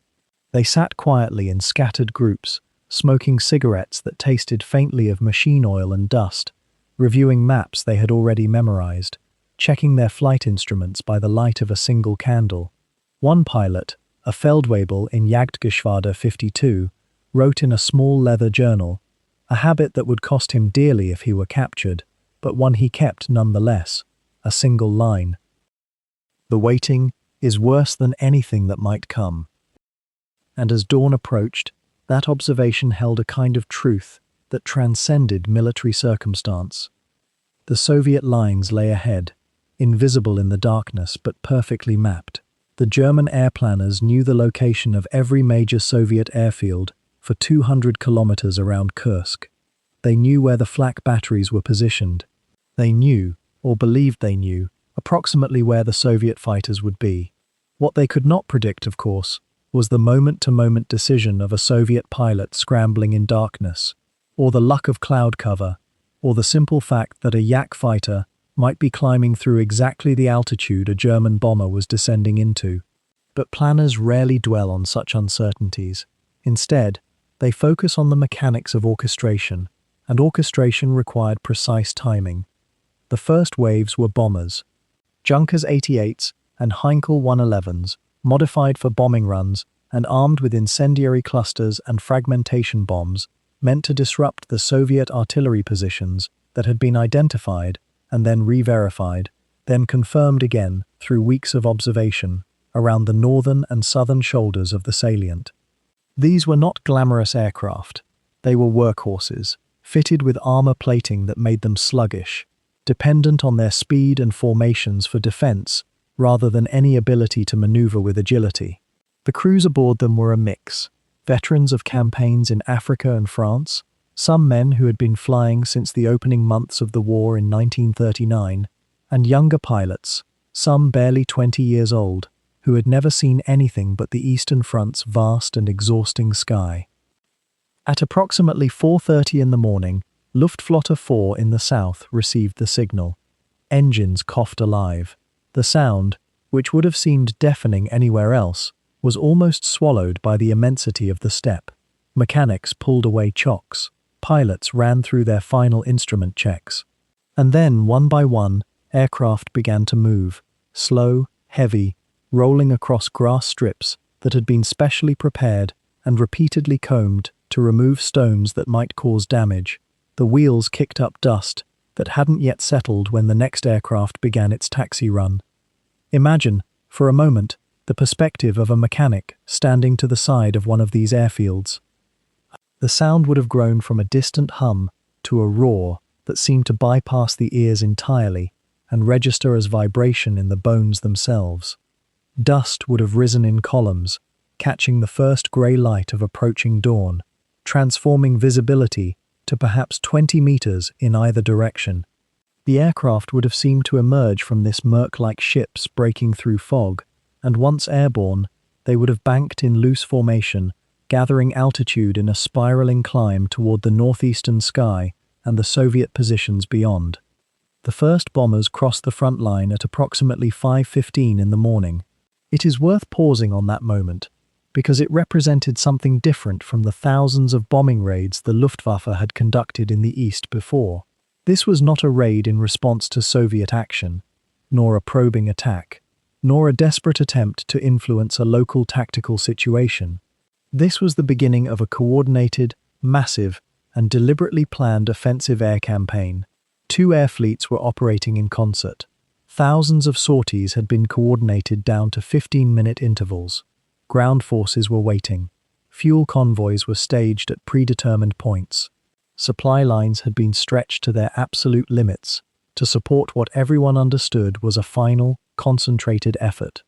They sat quietly in scattered groups, smoking cigarettes that tasted faintly of machine oil and dust, reviewing maps they had already memorized, checking their flight instruments by the light of a single candle. One pilot, a Feldwebel in Jagdgeschwader 52, wrote in a small leather journal, a habit that would cost him dearly if he were captured, but one he kept nonetheless, a single line. The waiting is worse than anything that might come. And as dawn approached, that observation held a kind of truth that transcended military circumstance. The Soviet lines lay ahead, invisible in the darkness but perfectly mapped. The German air planners knew the location of every major Soviet airfield for 200 kilometers around Kursk. They knew where the flak batteries were positioned. They knew, or believed they knew, approximately where the Soviet fighters would be. What they could not predict, of course, was the moment-to-moment decision of a Soviet pilot scrambling in darkness, or the luck of cloud cover, or the simple fact that a Yak fighter might be climbing through exactly the altitude a German bomber was descending into. But planners rarely dwell on such uncertainties. Instead, they focus on the mechanics of orchestration, and orchestration required precise timing. The first waves were bombers, Junkers 88s and Heinkel 111s, modified for bombing runs and armed with incendiary clusters and fragmentation bombs, meant to disrupt the Soviet artillery positions that had been identified and then re-verified, then confirmed again through weeks of observation around the northern and southern shoulders of the salient. These were not glamorous aircraft. They were workhorses, fitted with armor plating that made them sluggish, dependent on their speed and formations for defense rather than any ability to maneuver with agility. The crews aboard them were a mix, veterans of campaigns in Africa and France, some men who had been flying since the opening months of the war in 1939, and younger pilots, some barely 20 years old, who had never seen anything but the Eastern Front's vast and exhausting sky. At approximately 4:30 in the morning, Luftwaffe 4 in the south received the signal. Engines coughed alive. The sound, which would have seemed deafening anywhere else, was almost swallowed by the immensity of the steppe. Mechanics pulled away chocks. Pilots ran through their final instrument checks. And then, one by one, aircraft began to move, slow, heavy, rolling across grass strips that had been specially prepared and repeatedly combed to remove stones that might cause damage. The wheels kicked up dust that hadn't yet settled when the next aircraft began its taxi run. Imagine, for a moment, the perspective of a mechanic standing to the side of one of these airfields. The sound would have grown from a distant hum to a roar that seemed to bypass the ears entirely and register as vibration in the bones themselves. Dust would have risen in columns, catching the first grey light of approaching dawn, transforming visibility to perhaps 20 meters in either direction. The aircraft would have seemed to emerge from this murk like ships breaking through fog, and once airborne, they would have banked in loose formation, gathering altitude in a spiraling climb toward the northeastern sky and the Soviet positions beyond. The first bombers crossed the front line at approximately 5:15 in the morning. It is worth pausing on that moment, because it represented something different from the thousands of bombing raids the Luftwaffe had conducted in the east before. This was not a raid in response to Soviet action, nor a probing attack, nor a desperate attempt to influence a local tactical situation. This was the beginning of a coordinated, massive, and deliberately planned offensive air campaign. 2 air fleets were operating in concert. Thousands of sorties had been coordinated down to 15-minute intervals. Ground forces were waiting. Fuel convoys were staged at predetermined points. Supply lines had been stretched to their absolute limits to support what everyone understood was a final, concentrated effort.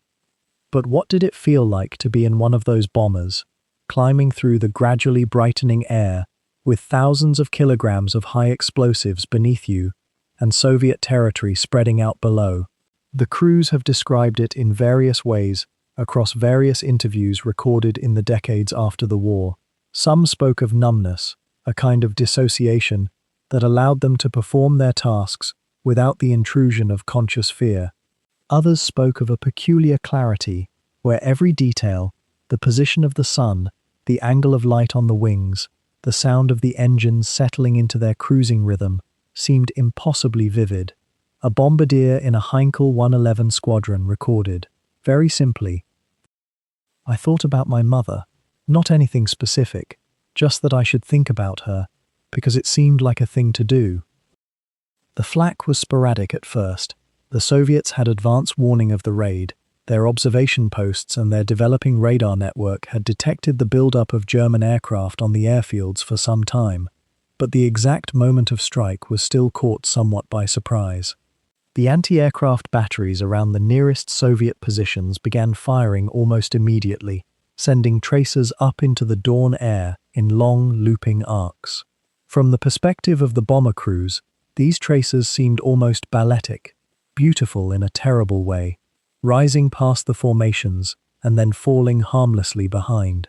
But what did it feel like to be in one of those bombers, climbing through the gradually brightening air with thousands of kilograms of high explosives beneath you and Soviet territory spreading out below? The crews have described it in various ways across various interviews recorded in the decades after the war. Some spoke of numbness, a kind of dissociation that allowed them to perform their tasks without the intrusion of conscious fear. Others spoke of a peculiar clarity where every detail, the position of the sun, the angle of light on the wings, the sound of the engines settling into their cruising rhythm, seemed impossibly vivid. A bombardier in a Heinkel 111 squadron recorded, very simply, "I thought about my mother, not anything specific, just that I should think about her, because it seemed like a thing to do." The flak was sporadic at first. The Soviets had advance warning of the raid. Their observation posts and their developing radar network had detected the buildup of German aircraft on the airfields for some time, but the exact moment of strike was still caught somewhat by surprise. The anti-aircraft batteries around the nearest Soviet positions began firing almost immediately, sending tracers up into the dawn air in long, looping arcs. From the perspective of the bomber crews, these tracers seemed almost balletic, beautiful in a terrible way, rising past the formations and then falling harmlessly behind.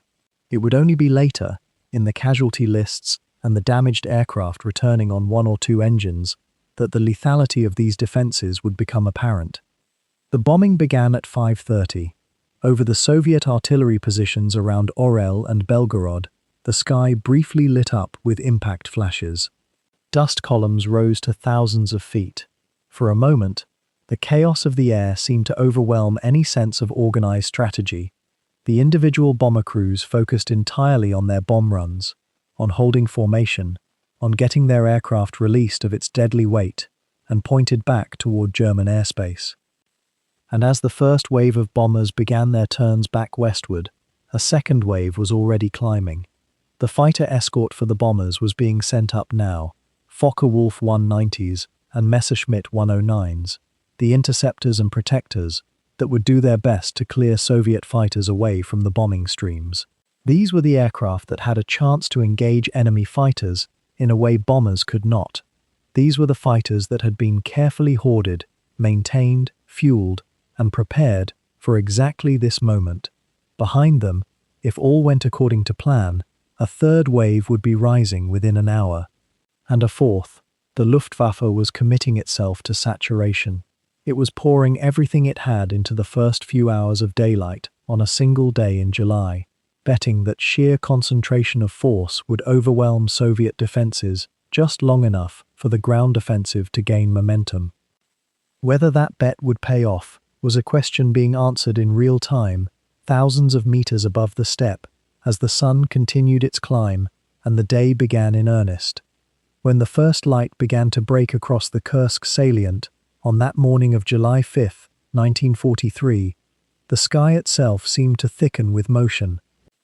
It would only be later, in the casualty lists and the damaged aircraft returning on 1 or 2 engines, that the lethality of these defenses would become apparent. The bombing began at 5:30. Over the Soviet artillery positions around Orel and Belgorod, the sky briefly lit up with impact flashes. Dust columns rose to thousands of feet. For a moment, the chaos of the air seemed to overwhelm any sense of organized strategy. The individual bomber crews focused entirely on their bomb runs, on holding formation, on getting their aircraft released of its deadly weight and pointed back toward German airspace. And as the first wave of bombers began their turns back westward, a second wave was already climbing. The fighter escort for the bombers was being sent up now, Focke-Wulf 190s and Messerschmitt 109s, the interceptors and protectors that would do their best to clear Soviet fighters away from the bombing streams. These were the aircraft that had a chance to engage enemy fighters in a way bombers could not. These were the fighters that had been carefully hoarded, maintained, fueled, and prepared for exactly this moment. Behind them, if all went according to plan, a third wave would be rising within an hour. And a fourth. The Luftwaffe was committing itself to saturation. It was pouring everything it had into the first few hours of daylight on a single day in July, betting that sheer concentration of force would overwhelm Soviet defenses just long enough for the ground offensive to gain momentum. Whether that bet would pay off was a question being answered in real time, thousands of meters above the steppe, as the sun continued its climb and the day began in earnest. When the first light began to break across the Kursk salient on that morning of July 5, 1943, the sky itself seemed to thicken with motion.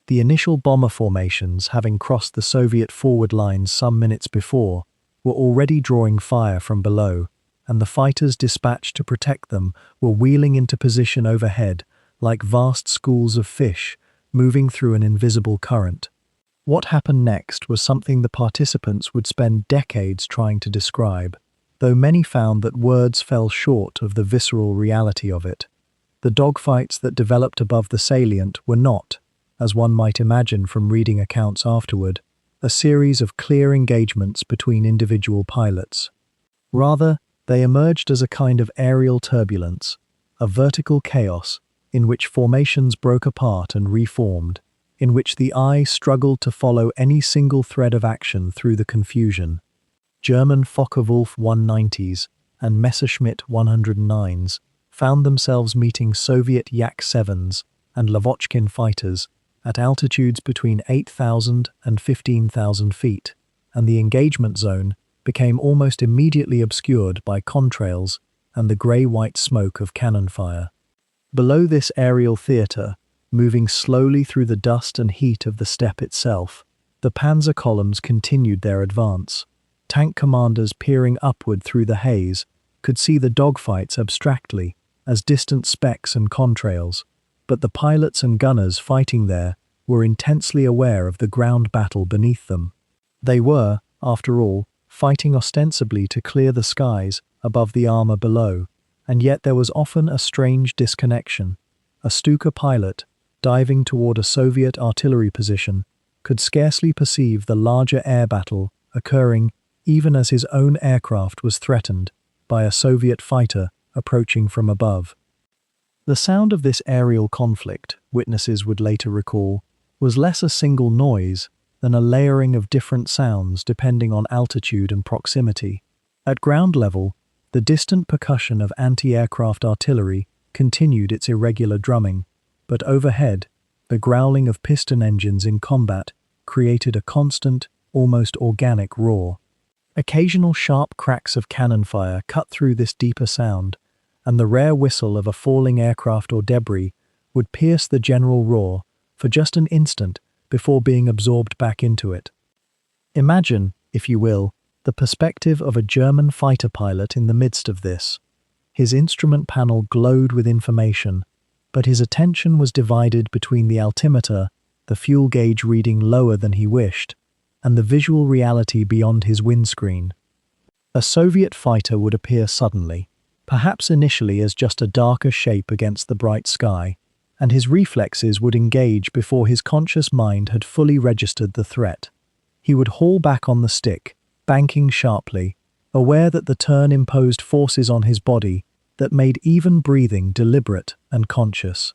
The initial bomber formations, having crossed the Soviet forward lines some minutes before, were already drawing fire from below, and the fighters dispatched to protect them were wheeling into position overhead like vast schools of fish moving through an invisible current. What happened next was something the participants would spend decades trying to describe, though many found that words fell short of the visceral reality of it. The dogfights that developed above the salient were not, as one might imagine from reading accounts afterward, a series of clear engagements between individual pilots. Rather, they emerged as a kind of aerial turbulence, a vertical chaos in which formations broke apart and reformed, in which the eye struggled to follow any single thread of action through the confusion. German Focke-Wulf 190s and Messerschmitt 109s found themselves meeting Soviet Yak-7s and Lavochkin fighters at altitudes between 8,000 and 15,000 feet, and the engagement zone became almost immediately obscured by contrails and the grey-white smoke of cannon fire. Below this aerial theatre, moving slowly through the dust and heat of the steppe itself, the panzer columns continued their advance. Tank commanders peering upward through the haze could see the dogfights abstractly as distant specks and contrails, but the pilots and gunners fighting there were intensely aware of the ground battle beneath them. They were, after all, fighting ostensibly to clear the skies above the armor below, and yet there was often a strange disconnection. A Stuka pilot, diving toward a Soviet artillery position, could scarcely perceive the larger air battle occurring even as his own aircraft was threatened by a Soviet fighter approaching from above. The sound of this aerial conflict, witnesses would later recall, was less a single noise than a layering of different sounds depending on altitude and proximity. At ground level, the distant percussion of anti-aircraft artillery continued its irregular drumming, but overhead, the growling of piston engines in combat created a constant, almost organic roar. Occasional sharp cracks of cannon fire cut through this deeper sound, and the rare whistle of a falling aircraft or debris would pierce the general roar for just an instant before being absorbed back into it. Imagine, if you will, the perspective of a German fighter pilot in the midst of this. His instrument panel glowed with information, but his attention was divided between the altimeter, the fuel gauge reading lower than he wished, and the visual reality beyond his windscreen. A Soviet fighter would appear suddenly, perhaps initially as just a darker shape against the bright sky, and his reflexes would engage before his conscious mind had fully registered the threat. He would haul back on the stick, banking sharply, aware that the turn imposed forces on his body that made even breathing deliberate and conscious.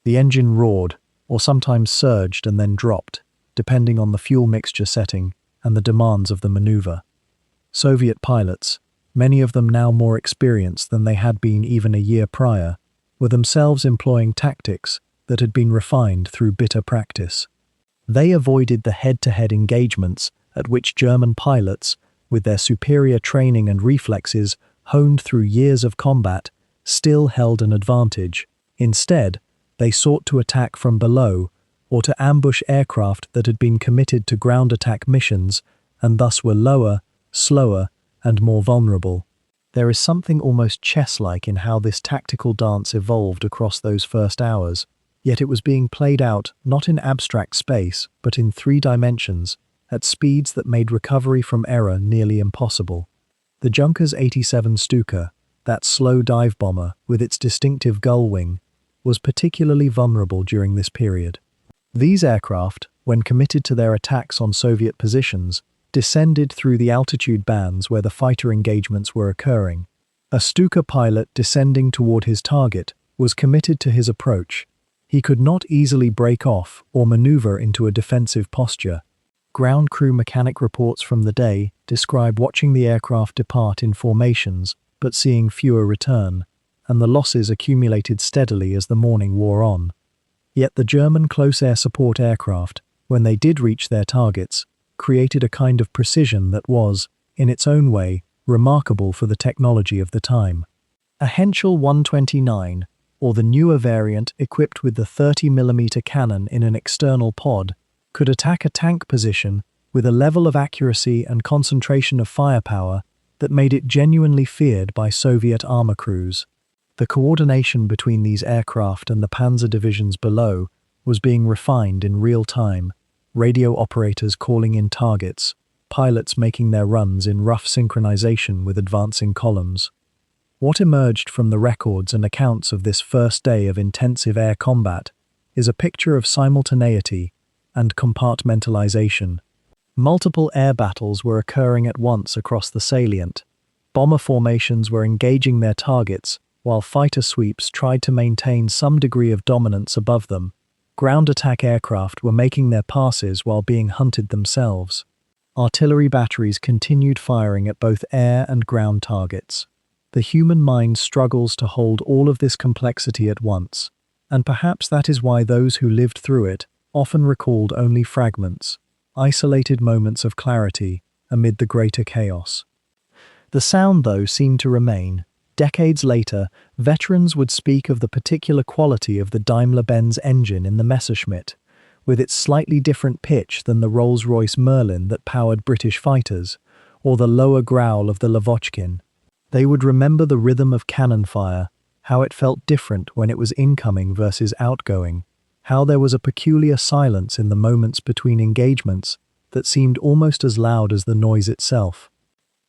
The engine roared, or sometimes surged and then dropped, depending on the fuel mixture setting and the demands of the maneuver. Soviet pilots, many of them now more experienced than they had been even a year prior, were themselves employing tactics that had been refined through bitter practice. They avoided the head-to-head engagements at which German pilots, with their superior training and reflexes honed through years of combat, still held an advantage. Instead, they sought to attack from below or to ambush aircraft that had been committed to ground attack missions and thus were lower, slower, and more vulnerable. There is something almost chess-like in how this tactical dance evolved across those first hours, yet it was being played out not in abstract space, but in 3 dimensions, at speeds that made recovery from error nearly impossible. The Junkers 87 Stuka, that slow dive bomber with its distinctive gull wing, was particularly vulnerable during this period. These aircraft, when committed to their attacks on Soviet positions, descended through the altitude bands where the fighter engagements were occurring. A Stuka pilot descending toward his target was committed to his approach. He could not easily break off or maneuver into a defensive posture. Ground crew mechanic reports from the day describe watching the aircraft depart in formations, but seeing fewer return, and the losses accumulated steadily as the morning wore on. Yet the German close air support aircraft, when they did reach their targets, created a kind of precision that was, in its own way, remarkable for the technology of the time. A Henschel 129, or the newer variant equipped with the 30mm cannon in an external pod, could attack a tank position with a level of accuracy and concentration of firepower that made it genuinely feared by Soviet armor crews. The coordination between these aircraft and the panzer divisions below was being refined in real time, radio operators calling in targets, pilots making their runs in rough synchronization with advancing columns. What emerged from the records and accounts of this first day of intensive air combat is a picture of simultaneity and compartmentalization. Multiple air battles were occurring at once across the salient. Bomber formations were engaging their targets, while fighter sweeps tried to maintain some degree of dominance above them. Ground attack aircraft were making their passes while being hunted themselves. Artillery batteries continued firing at both air and ground targets. The human mind struggles to hold all of this complexity at once, and perhaps that is why those who lived through it often recalled only fragments, isolated moments of clarity amid the greater chaos. The sound, though, seemed to remain. Decades later, veterans would speak of the particular quality of the Daimler-Benz engine in the Messerschmitt, with its slightly different pitch than the Rolls-Royce Merlin that powered British fighters, or the lower growl of the Lavochkin. They would remember the rhythm of cannon fire, how it felt different when it was incoming versus outgoing, how there was a peculiar silence in the moments between engagements that seemed almost as loud as the noise itself.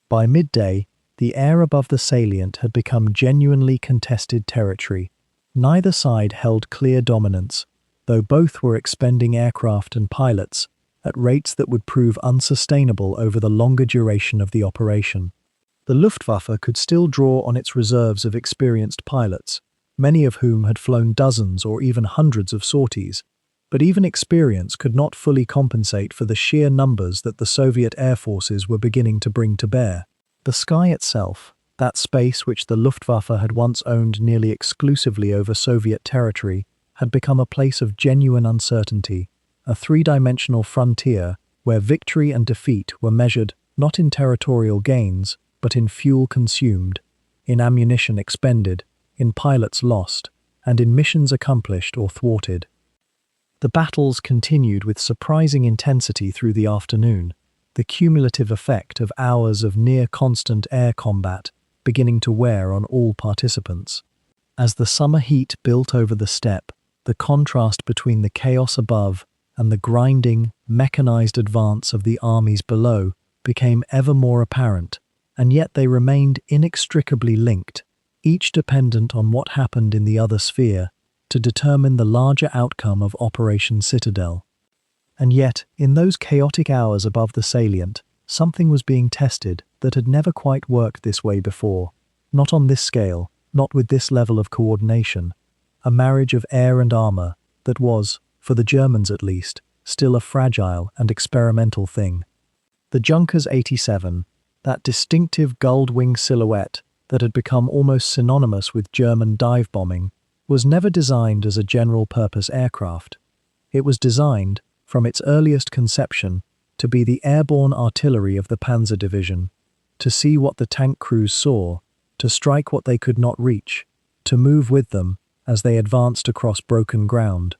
By midday, the air above the salient had become genuinely contested territory. Neither side held clear dominance, though both were expending aircraft and pilots at rates that would prove unsustainable over the longer duration of the operation. The Luftwaffe could still draw on its reserves of experienced pilots, many of whom had flown dozens or even hundreds of sorties, but even experience could not fully compensate for the sheer numbers that the Soviet air forces were beginning to bring to bear. The sky itself, that space which the Luftwaffe had once owned nearly exclusively over Soviet territory, had become a place of genuine uncertainty, a three-dimensional frontier where victory and defeat were measured not in territorial gains, but in fuel consumed, in ammunition expended, in pilots lost, and in missions accomplished or thwarted. The battles continued with surprising intensity through the afternoon, the cumulative effect of hours of near-constant air combat beginning to wear on all participants. As the summer heat built over the steppe, the contrast between the chaos above and the grinding, mechanized advance of the armies below became ever more apparent, and yet they remained inextricably linked, each dependent on what happened in the other sphere to determine the larger outcome of Operation Citadel. And yet, in those chaotic hours above the salient, something was being tested that had never quite worked this way before, not on this scale, not with this level of coordination, a marriage of air and armor that was, for the Germans at least, still a fragile and experimental thing. The Junkers 87, that distinctive gulled-wing silhouette that had become almost synonymous with German dive bombing, was never designed as a general-purpose aircraft. It was designed, from its earliest conception, to be the airborne artillery of the Panzer Division, to see what the tank crews saw, to strike what they could not reach, to move with them as they advanced across broken ground.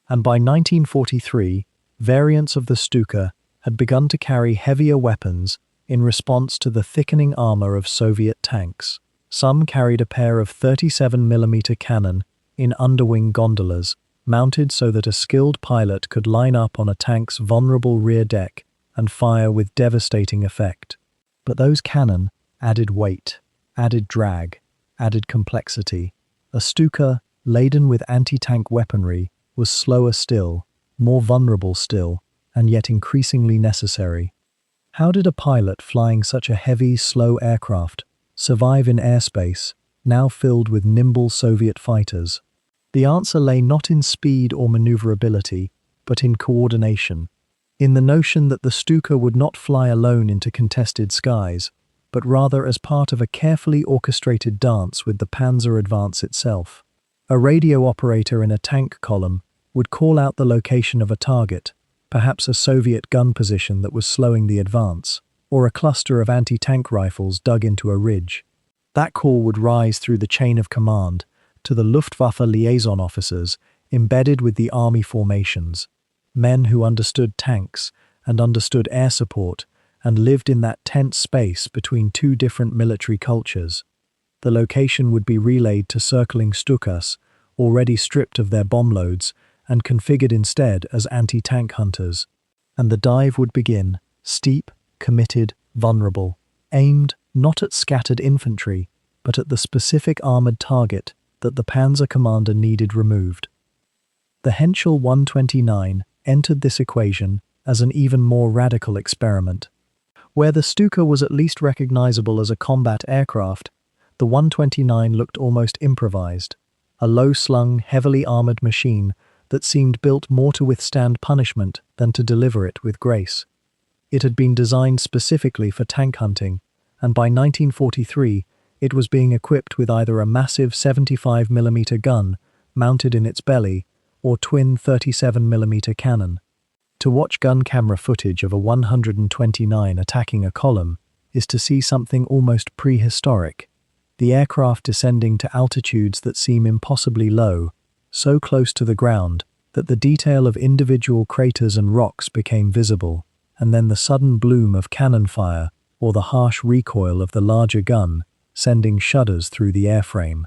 And by 1943, variants of the Stuka had begun to carry heavier weapons in response to the thickening armor of Soviet tanks. Some carried a pair of 37mm cannon in underwing gondolas, mounted so that a skilled pilot could line up on a tank's vulnerable rear deck and fire with devastating effect. But those cannon added weight, added drag, added complexity. A Stuka, laden with anti-tank weaponry, was slower still, more vulnerable still, and yet increasingly necessary. How did a pilot flying such a heavy, slow aircraft survive in airspace, now filled with nimble Soviet fighters? The answer lay not in speed or maneuverability, but in coordination, in the notion that the Stuka would not fly alone into contested skies, but rather as part of a carefully orchestrated dance with the panzer advance itself. A radio operator in a tank column would call out the location of a target, perhaps a Soviet gun position that was slowing the advance, or a cluster of anti-tank rifles dug into a ridge. That call would rise through the chain of command to the Luftwaffe liaison officers embedded with the army formations, men who understood tanks and understood air support and lived in that tense space between two different military cultures. The location would be relayed to circling Stukas, already stripped of their bomb loads and configured instead as anti-tank hunters. And the dive would begin, steep, committed, vulnerable, aimed not at scattered infantry, but at the specific armored target that the panzer commander needed removed. The Henschel 129 entered this equation as an even more radical experiment. Where the Stuka was at least recognizable as a combat aircraft, the 129 looked almost improvised, a low-slung, heavily armored machine that seemed built more to withstand punishment than to deliver it with grace. It had been designed specifically for tank hunting, and by 1943 it was being equipped with either a massive 75mm gun mounted in its belly or twin 37mm cannon. To watch gun camera footage of a 129 attacking a column is to see something almost prehistoric, the aircraft descending to altitudes that seem impossibly low, so close to the ground that the detail of individual craters and rocks became visible, and then the sudden bloom of cannon fire or the harsh recoil of the larger gun sending shudders through the airframe.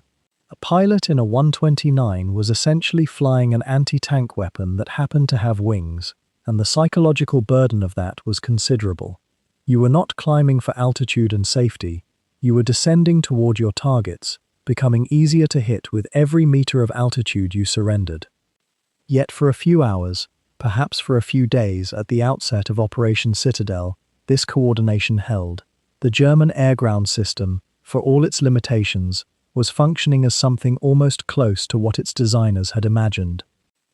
A pilot in a 129 was essentially flying an anti-tank weapon that happened to have wings, and the psychological burden of that was considerable. You were not climbing for altitude and safety, you were descending toward your targets, becoming easier to hit with every meter of altitude you surrendered. Yet for a few hours, perhaps for a few days at the outset of Operation Citadel, this coordination held. The German air-ground system, for all its limitations, was functioning as something almost close to what its designers had imagined.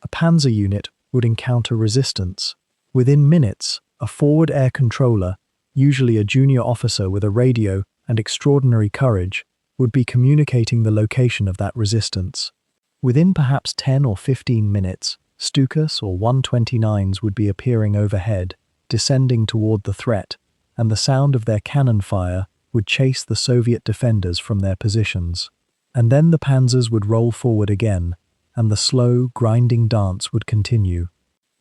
A panzer unit would encounter resistance. Within minutes, a forward air controller, usually a junior officer with a radio and extraordinary courage, would be communicating the location of that resistance. Within perhaps 10 or 15 minutes, Stukas or 129s would be appearing overhead, descending toward the threat, and the sound of their cannon fire would chase the Soviet defenders from their positions. And then the panzers would roll forward again, and the slow, grinding dance would continue.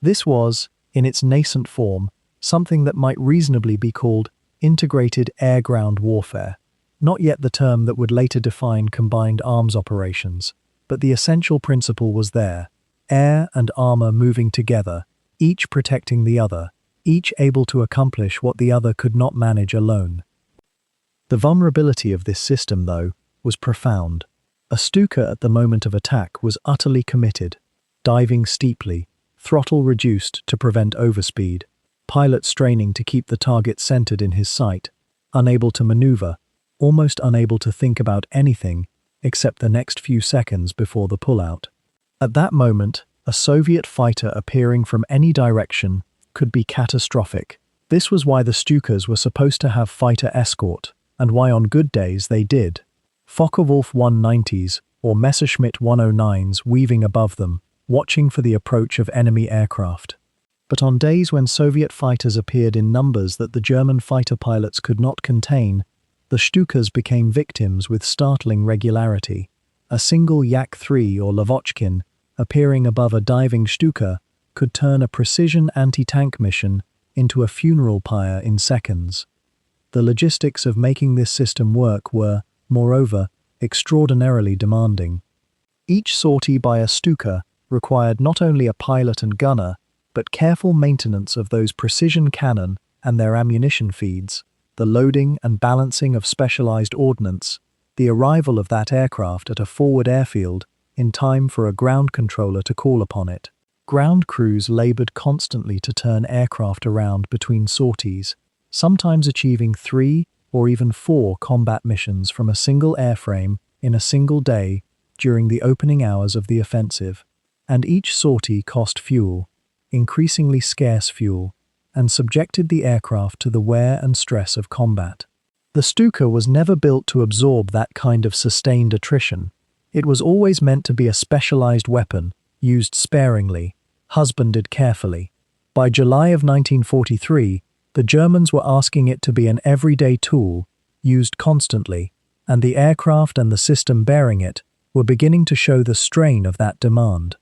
This was, in its nascent form, something that might reasonably be called integrated air-ground warfare, not yet the term that would later define combined arms operations, but the essential principle was there, air and armor moving together, each protecting the other, each able to accomplish what the other could not manage alone. The vulnerability of this system, though, was profound. A Stuka at the moment of attack was utterly committed, diving steeply, throttle reduced to prevent overspeed, pilot straining to keep the target centered in his sight, unable to maneuver, almost unable to think about anything except the next few seconds before the pullout. At that moment, a Soviet fighter appearing from any direction could be catastrophic. This was why the Stukas were supposed to have fighter escort, and why on good days they did. Focke-Wulf 190s or Messerschmitt 109s weaving above them, watching for the approach of enemy aircraft. But on days when Soviet fighters appeared in numbers that the German fighter pilots could not contain, the Stukas became victims with startling regularity. A single Yak-3 or Lavochkin appearing above a diving Stuka could turn a precision anti-tank mission into a funeral pyre in seconds. The logistics of making this system work were, moreover, extraordinarily demanding. Each sortie by a Stuka required not only a pilot and gunner, but careful maintenance of those precision cannon and their ammunition feeds, the loading and balancing of specialized ordnance, the arrival of that aircraft at a forward airfield in time for a ground controller to call upon it. Ground crews labored constantly to turn aircraft around between sorties, sometimes achieving 3, or even 4 combat missions from a single airframe in a single day during the opening hours of the offensive. And each sortie cost fuel, increasingly scarce fuel, and subjected the aircraft to the wear and stress of combat. The Stuka was never built to absorb that kind of sustained attrition. It was always meant to be a specialized weapon, used sparingly, husbanded carefully. By July of 1943, the Germans were asking it to be an everyday tool, used constantly, and the aircraft and the system bearing it were beginning to show the strain of that demand.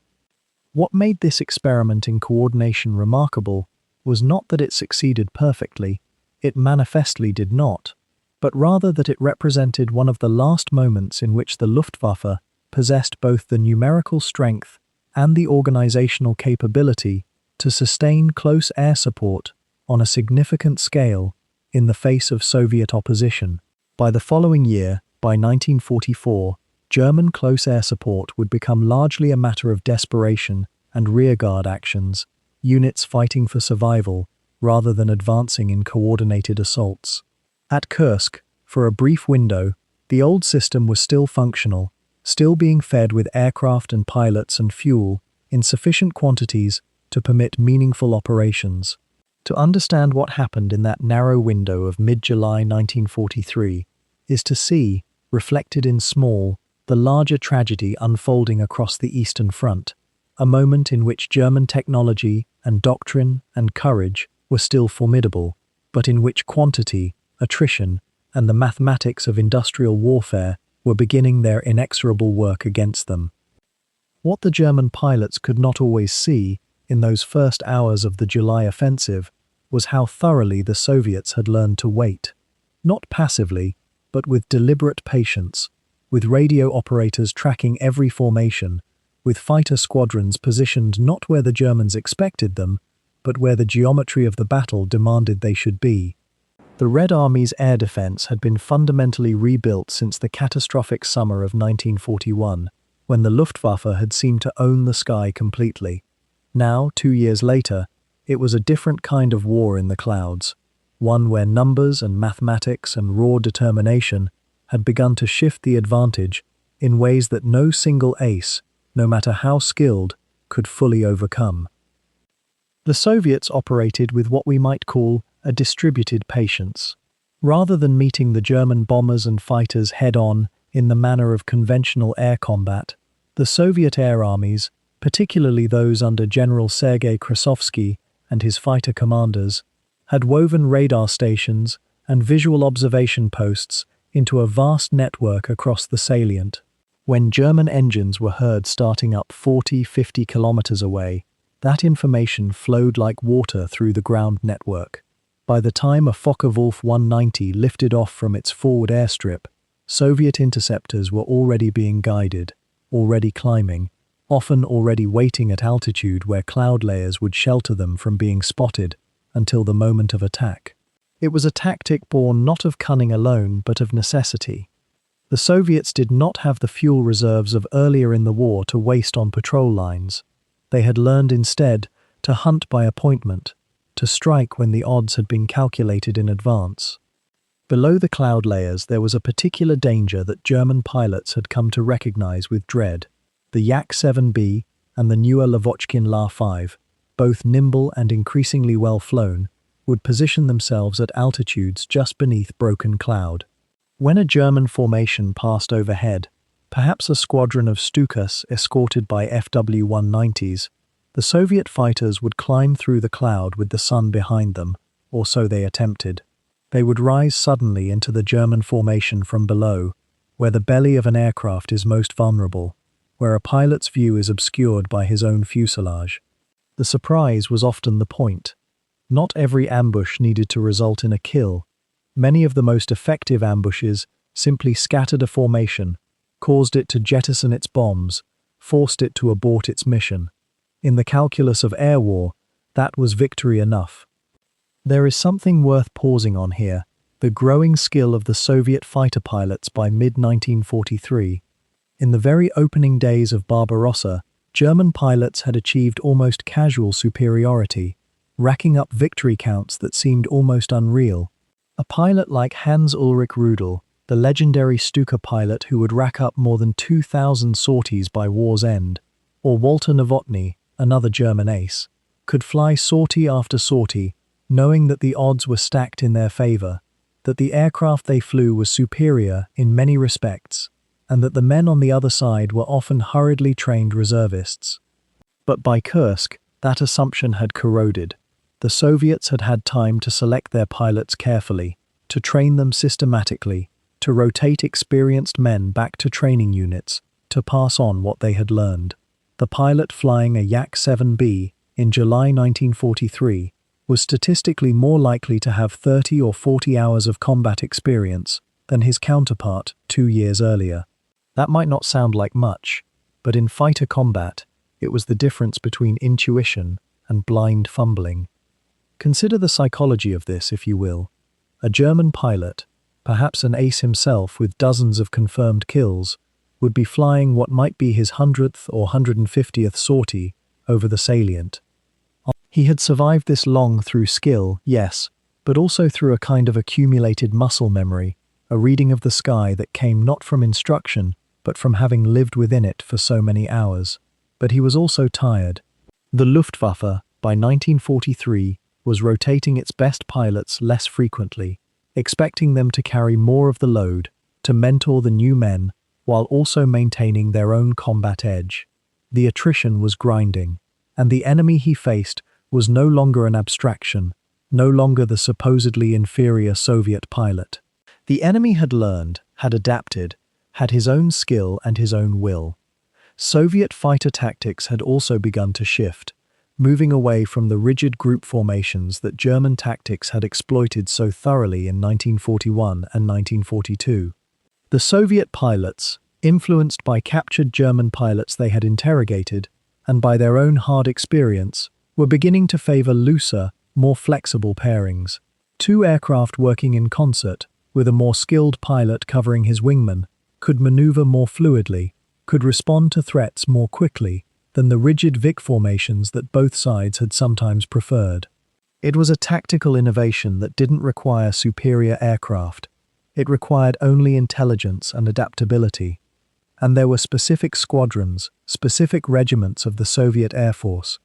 What made this experiment in coordination remarkable was not that it succeeded perfectly, it manifestly did not, but rather that it represented one of the last moments in which the Luftwaffe possessed both the numerical strength and the organizational capability to sustain close air support on a significant scale in the face of Soviet opposition. By the following year, by 1944, German close air support would become largely a matter of desperation and rearguard actions, units fighting for survival rather than advancing in coordinated assaults. At Kursk, for a brief window, the old system was still functional, still being fed with aircraft and pilots and fuel in sufficient quantities to permit meaningful operations. To understand what happened in that narrow window of mid-July 1943 is to see, reflected in small, the larger tragedy unfolding across the Eastern Front, a moment in which German technology and doctrine and courage were still formidable, but in which quantity, attrition, and the mathematics of industrial warfare were beginning their inexorable work against them. What the German pilots could not always see in those first hours of the July offensive was how thoroughly the Soviets had learned to wait, not passively, but with deliberate patience, with radio operators tracking every formation, with fighter squadrons positioned not where the Germans expected them, but where the geometry of the battle demanded they should be. The Red Army's air defense had been fundamentally rebuilt since the catastrophic summer of 1941, when the Luftwaffe had seemed to own the sky completely. Now, 2 years later, it was a different kind of war in the clouds, one where numbers and mathematics and raw determination had begun to shift the advantage in ways that no single ace, no matter how skilled, could fully overcome. The Soviets operated with what we might call a distributed patience. Rather than meeting the German bombers and fighters head-on in the manner of conventional air combat, the Soviet air armies, particularly those under General Sergei Krasovsky and his fighter commanders, had woven radar stations and visual observation posts into a vast network across the salient. When German engines were heard starting up 40-50 kilometers away, that information flowed like water through the ground network. By the time a Focke-Wulf 190 lifted off from its forward airstrip, Soviet interceptors were already being guided, already climbing, often already waiting at altitude where cloud layers would shelter them from being spotted until the moment of attack. It was a tactic born not of cunning alone, but of necessity. The Soviets did not have the fuel reserves of earlier in the war to waste on patrol lines. They had learned instead to hunt by appointment, to strike when the odds had been calculated in advance. Below the cloud layers there was a particular danger that German pilots had come to recognize with dread. The Yak-7B and the newer Lavochkin La-5, both nimble and increasingly well flown, would position themselves at altitudes just beneath broken cloud. When a German formation passed overhead, perhaps a squadron of Stukas escorted by FW-190s, the Soviet fighters would climb through the cloud with the sun behind them, or so they attempted. They would rise suddenly into the German formation from below, where the belly of an aircraft is most vulnerable, where a pilot's view is obscured by his own fuselage. The surprise was often the point. Not every ambush needed to result in a kill. Many of the most effective ambushes simply scattered a formation, caused it to jettison its bombs, forced it to abort its mission. In the calculus of air war, that was victory enough. There is something worth pausing on here, the growing skill of the Soviet fighter pilots by mid-1943. In the very opening days of Barbarossa, German pilots had achieved almost casual superiority, racking up victory counts that seemed almost unreal. A pilot like Hans-Ulrich Rudel, the legendary Stuka pilot who would rack up more than 2,000 sorties by war's end, or Walter Novotny, another German ace, could fly sortie after sortie, knowing that the odds were stacked in their favor, that the aircraft they flew was superior in many respects, and that the men on the other side were often hurriedly trained reservists. But by Kursk, that assumption had corroded. The Soviets had had time to select their pilots carefully, to train them systematically, to rotate experienced men back to training units, to pass on what they had learned. The pilot flying a Yak-7B in July 1943 was statistically more likely to have 30 or 40 hours of combat experience than his counterpart 2 years earlier. That might not sound like much, but in fighter combat, it was the difference between intuition and blind fumbling. Consider the psychology of this, if you will. A German pilot, perhaps an ace himself with dozens of confirmed kills, would be flying what might be his 100th or 150th sortie over the salient. He had survived this long through skill, yes, but also through a kind of accumulated muscle memory, a reading of the sky that came not from instruction, but from having lived within it for so many hours. But he was also tired. The Luftwaffe, by 1943, was rotating its best pilots less frequently, expecting them to carry more of the load, to mentor the new men, while also maintaining their own combat edge. The attrition was grinding, and the enemy he faced was no longer an abstraction, no longer the supposedly inferior Soviet pilot. The enemy had learned, had adapted, had his own skill and his own will. Soviet fighter tactics had also begun to shift, moving away from the rigid group formations that German tactics had exploited so thoroughly in 1941 and 1942. The Soviet pilots, influenced by captured German pilots they had interrogated, and by their own hard experience, were beginning to favor looser, more flexible pairings. Two aircraft working in concert, with a more skilled pilot covering his wingman, could maneuver more fluidly, could respond to threats more quickly than the rigid Vic formations that both sides had sometimes preferred. It was a tactical innovation that didn't require superior aircraft. It required only intelligence and adaptability. And there were specific squadrons, specific regiments of the Soviet Air Force,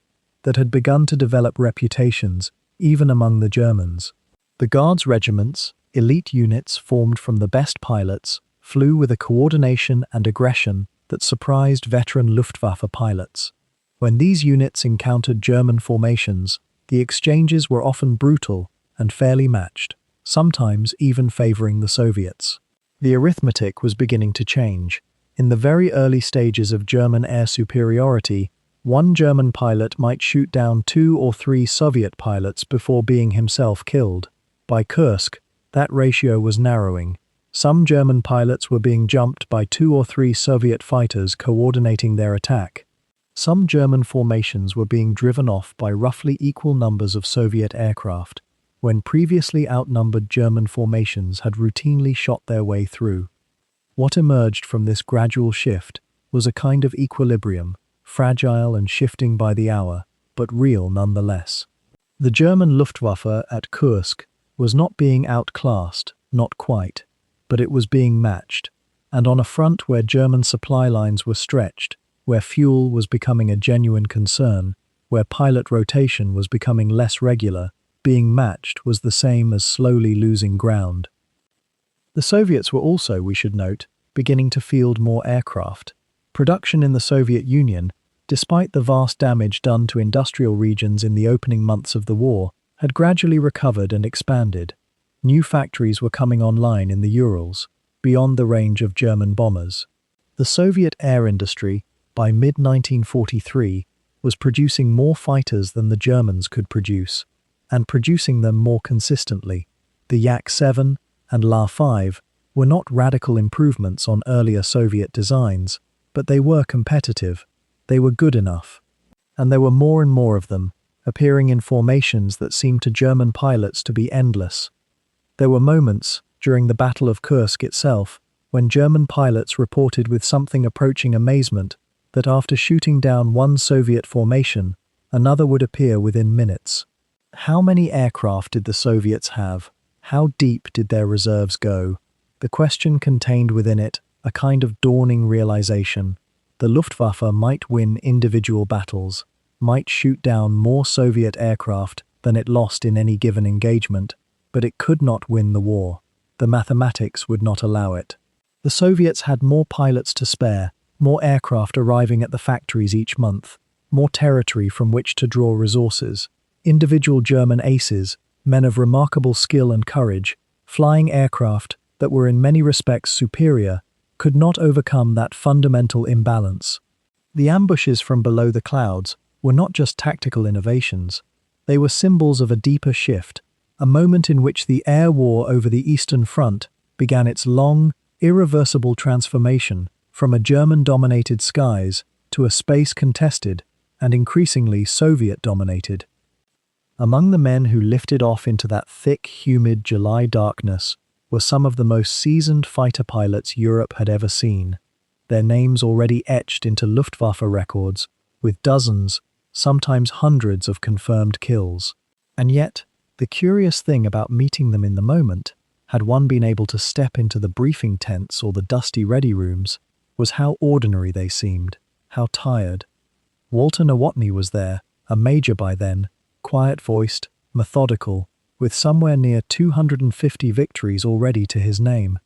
that had begun to develop reputations, even among the Germans. The Guards regiments, elite units formed from the best pilots, flew with a coordination and aggression that surprised veteran Luftwaffe pilots. When these units encountered German formations, the exchanges were often brutal and fairly matched, sometimes even favoring the Soviets. The arithmetic was beginning to change. In the very early stages of German air superiority, one German pilot might shoot down 2 or 3 Soviet pilots before being himself killed. By Kursk, that ratio was narrowing. Some German pilots were being jumped by 2 or 3 Soviet fighters coordinating their attack. Some German formations were being driven off by roughly equal numbers of Soviet aircraft, when previously outnumbered German formations had routinely shot their way through. What emerged from this gradual shift was a kind of equilibrium, fragile and shifting by the hour, but real nonetheless. The German Luftwaffe at Kursk was not being outclassed, not quite, but it was being matched, and on a front where German supply lines were stretched, where fuel was becoming a genuine concern, where pilot rotation was becoming less regular, being matched was the same as slowly losing ground. The Soviets were also, we should note, beginning to field more aircraft. Production in the Soviet Union, despite the vast damage done to industrial regions in the opening months of the war, had gradually recovered and expanded. New factories were coming online in the Urals, beyond the range of German bombers. The Soviet air industry, by mid-1943, was producing more fighters than the Germans could produce, and producing them more consistently. The Yak-7 and La-5 were not radical improvements on earlier Soviet designs, but they were competitive. They were good enough. And there were more and more of them, appearing in formations that seemed to German pilots to be endless. There were moments, during the Battle of Kursk itself, when German pilots reported with something approaching amazement that after shooting down one Soviet formation, another would appear within minutes. How many aircraft did the Soviets have? How deep did their reserves go? The question contained within it a kind of dawning realization. The Luftwaffe might win individual battles, might shoot down more Soviet aircraft than it lost in any given engagement, but it could not win the war. The mathematics would not allow it. The Soviets had more pilots to spare, more aircraft arriving at the factories each month, more territory from which to draw resources. Individual German aces, men of remarkable skill and courage, flying aircraft that were in many respects superior, could not overcome that fundamental imbalance. The ambushes from below the clouds were not just tactical innovations. They were symbols of a deeper shift, a moment in which the air war over the Eastern Front began its long, irreversible transformation from a German-dominated skies to a space contested and increasingly Soviet-dominated. Among the men who lifted off into that thick, humid July darkness were some of the most seasoned fighter pilots Europe had ever seen, their names already etched into Luftwaffe records, with dozens, sometimes hundreds of confirmed kills. And yet, the curious thing about meeting them in the moment, had one been able to step into the briefing tents or the dusty ready rooms, was how ordinary they seemed, how tired. Walter Nowotny was there, a major by then, quiet-voiced, methodical, with somewhere near 250 victories already to his name.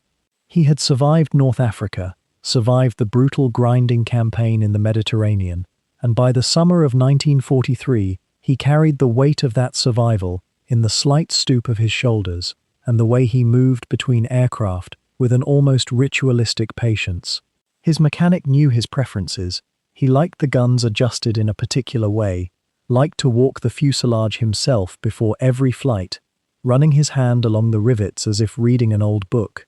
He had survived North Africa, survived the brutal grinding campaign in the Mediterranean, and by the summer of 1943 he carried the weight of that survival in the slight stoop of his shoulders and the way he moved between aircraft with an almost ritualistic patience. His mechanic knew his preferences. He liked the guns adjusted in a particular way, liked to walk the fuselage himself before every flight, running his hand along the rivets as if reading an old book.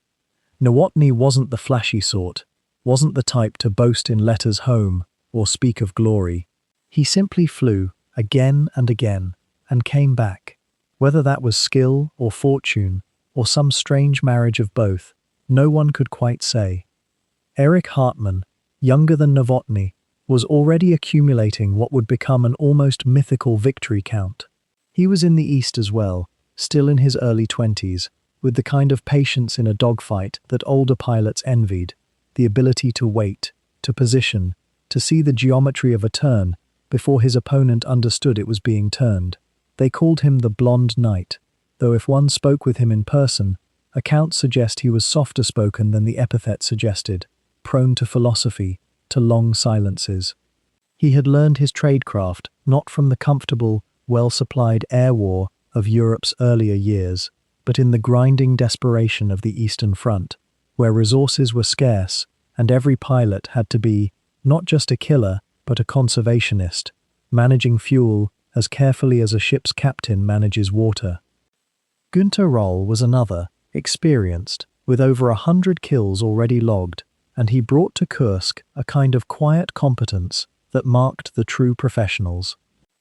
Nowotny wasn't the flashy sort, wasn't the type to boast in letters home or speak of glory. He simply flew, again and again, and came back. Whether that was skill or fortune, or some strange marriage of both, no one could quite say. Erich Hartmann, younger than Nowotny, was already accumulating what would become an almost mythical victory count. He was in the East as well, still in his early 20s, with the kind of patience in a dogfight that older pilots envied, the ability to wait, to position, to see the geometry of a turn before his opponent understood it was being turned. They called him the Blonde Knight, though if one spoke with him in person, accounts suggest he was softer spoken than the epithet suggested, prone to philosophy, to long silences. He had learned his tradecraft not from the comfortable, well-supplied air war of Europe's earlier years, but in the grinding desperation of the Eastern Front, where resources were scarce and every pilot had to be not just a killer, but a conservationist, managing fuel as carefully as a ship's captain manages water. Günter Roll was another, experienced, with over 100 kills already logged, and he brought to Kursk a kind of quiet competence that marked the true professionals.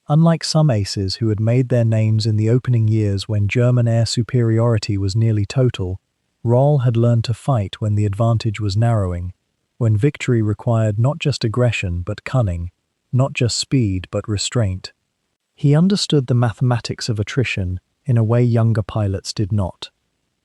Unlike some aces who had made their names in the opening years when German air superiority was nearly total, Roll had learned to fight when the advantage was narrowing, when victory required not just aggression but cunning, not just speed but restraint. He understood the mathematics of attrition in a way younger pilots did not.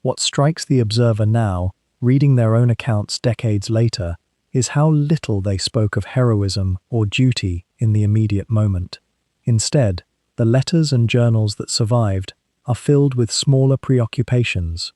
What strikes the observer now, reading their own accounts decades later, is how little they spoke of heroism or duty in the immediate moment. Instead, the letters and journals that survived are filled with smaller preoccupations.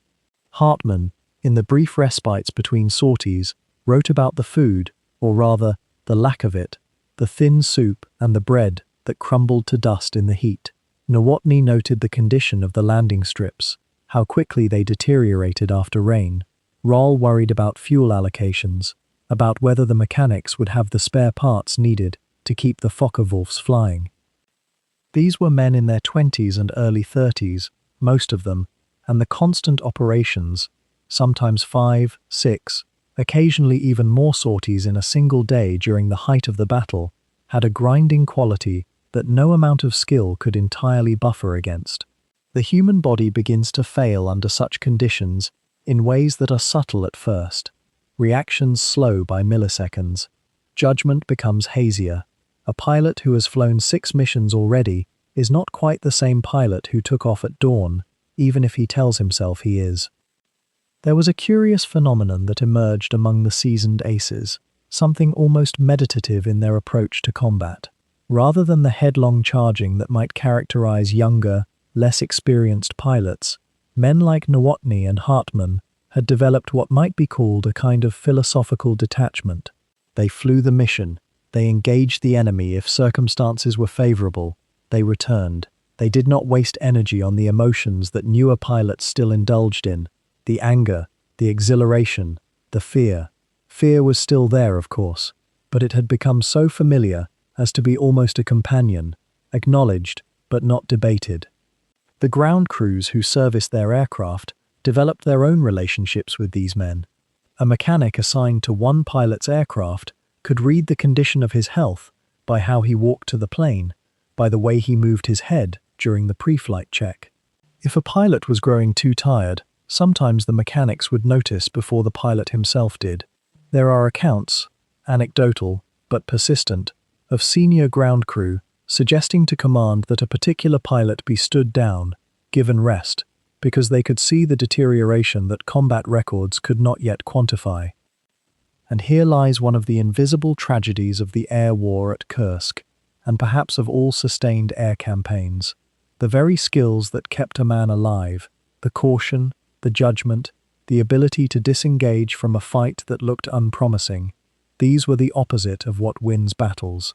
Hartmann, in the brief respites between sorties, wrote about the food, or rather, the lack of it, the thin soup and the bread that crumbled to dust in the heat. Nowotny noted the condition of the landing strips, how quickly they deteriorated after rain. Roll worried about fuel allocations, about whether the mechanics would have the spare parts needed to keep the Focke-Wulfs flying. These were men in their 20s and early 30s, most of them, and the constant operations, sometimes 5, 6, occasionally even more sorties in a single day during the height of the battle, had a grinding quality that no amount of skill could entirely buffer against. The human body begins to fail under such conditions in ways that are subtle at first, reactions slow by milliseconds, judgment becomes hazier. A pilot who has flown 6 missions already is not quite the same pilot who took off at dawn, even if he tells himself he is. There was a curious phenomenon that emerged among the seasoned aces, something almost meditative in their approach to combat. Rather than the headlong charging that might characterize younger, less experienced pilots, men like Nowotny and Hartmann had developed what might be called a kind of philosophical detachment. They flew the mission, they engaged the enemy if circumstances were favorable, they returned. They did not waste energy on the emotions that newer pilots still indulged in, the anger, the exhilaration, the fear. Fear was still there, of course, but it had become so familiar as to be almost a companion, acknowledged but not debated. The ground crews who serviced their aircraft developed their own relationships with these men. A mechanic assigned to one pilot's aircraft could read the condition of his health by how he walked to the plane, by the way he moved his head during the pre-flight check. If a pilot was growing too tired, sometimes the mechanics would notice before the pilot himself did. There are accounts, anecdotal but persistent, of senior ground crew suggesting to command that a particular pilot be stood down, given rest, because they could see the deterioration that combat records could not yet quantify. And here lies one of the invisible tragedies of the air war at Kursk, and perhaps of all sustained air campaigns. The very skills that kept a man alive, the caution, the judgment, the ability to disengage from a fight that looked unpromising, these were the opposite of what wins battles.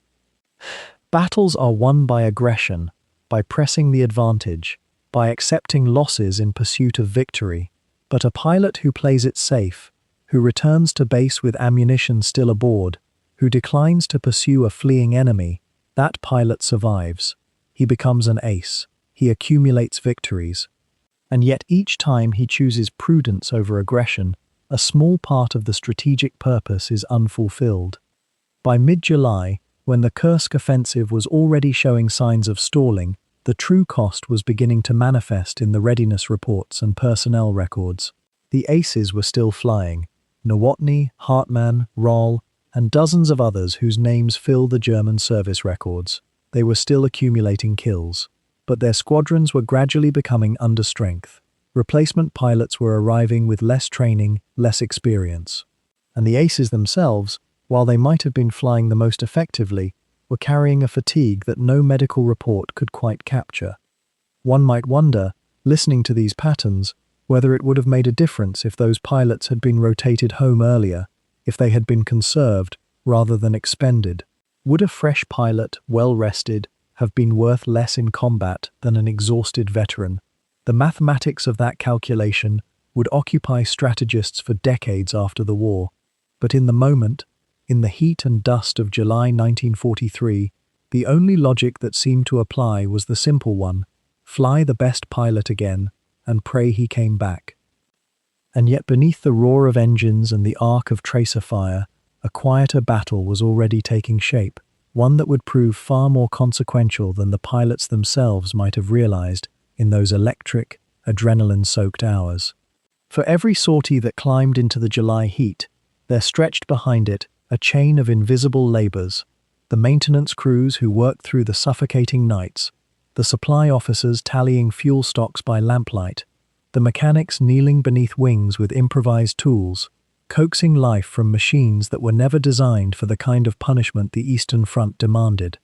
Battles are won by aggression, by pressing the advantage, by accepting losses in pursuit of victory. But a pilot who plays it safe, who returns to base with ammunition still aboard, who declines to pursue a fleeing enemy, that pilot survives. He becomes an ace. He accumulates victories. And yet each time he chooses prudence over aggression, a small part of the strategic purpose is unfulfilled. By mid-July, when the Kursk offensive was already showing signs of stalling, the true cost was beginning to manifest in the readiness reports and personnel records. The aces were still flying. Nowotny, Hartmann, Roll, and dozens of others whose names fill the German service records. They were still accumulating kills. But their squadrons were gradually becoming under strength. Replacement pilots were arriving with less training, less experience. And the aces themselves, while they might have been flying the most effectively, were carrying a fatigue that no medical report could quite capture. One might wonder, listening to these patterns, whether it would have made a difference if those pilots had been rotated home earlier, if they had been conserved rather than expended. Would a fresh pilot, well rested, have been worth less in combat than an exhausted veteran? The mathematics of that calculation would occupy strategists for decades after the war. But in the moment, in the heat and dust of July 1943, the only logic that seemed to apply was the simple one: fly the best pilot again and pray he came back. And yet beneath the roar of engines and the arc of tracer fire, a quieter battle was already taking shape, one that would prove far more consequential than the pilots themselves might have realized in those electric, adrenaline-soaked hours. For every sortie that climbed into the July heat, there stretched behind it a chain of invisible labors: the maintenance crews who worked through the suffocating nights, the supply officers tallying fuel stocks by lamplight, the mechanics kneeling beneath wings with improvised tools, coaxing life from machines that were never designed for the kind of punishment the Eastern Front demanded.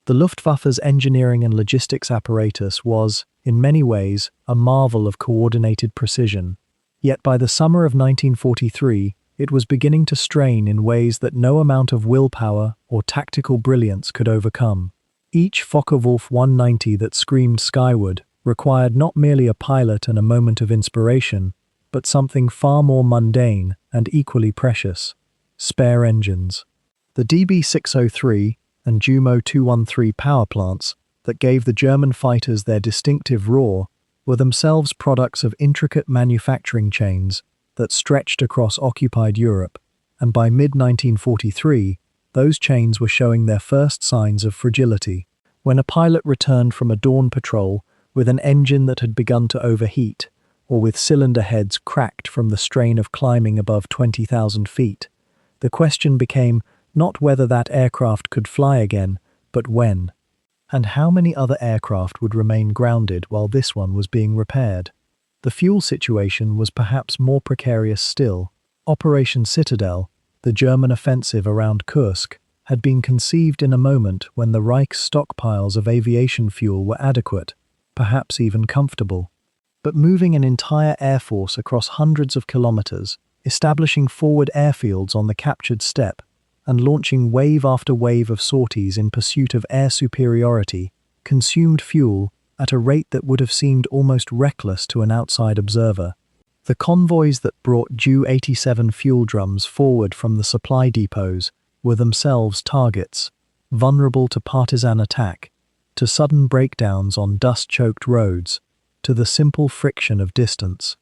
The Luftwaffe's engineering and logistics apparatus was, in many ways, a marvel of coordinated precision. Yet by the summer of 1943, it was beginning to strain in ways that no amount of willpower or tactical brilliance could overcome. Each Focke-Wulf 190 that screamed skyward required not merely a pilot and a moment of inspiration, but something far more mundane and equally precious: spare engines. The DB603 and Jumo 213 power plants that gave the German fighters their distinctive roar were themselves products of intricate manufacturing chains that stretched across occupied Europe, and by mid-1943, those chains were showing their first signs of fragility. When a pilot returned from a dawn patrol with an engine that had begun to overheat, or with cylinder heads cracked from the strain of climbing above 20,000 feet, the question became not whether that aircraft could fly again, but when. And how many other aircraft would remain grounded while this one was being repaired? The fuel situation was perhaps more precarious still. Operation Citadel, the German offensive around Kursk, had been conceived in a moment when the Reich's stockpiles of aviation fuel were adequate, perhaps even comfortable. But moving an entire air force across hundreds of kilometers, establishing forward airfields on the captured steppe, and launching wave after wave of sorties in pursuit of air superiority, consumed fuel at a rate that would have seemed almost reckless to an outside observer. The convoys that brought WW2 fuel drums forward from the supply depots were themselves targets, vulnerable to partisan attack, to sudden breakdowns on dust-choked roads, to the simple friction of distance.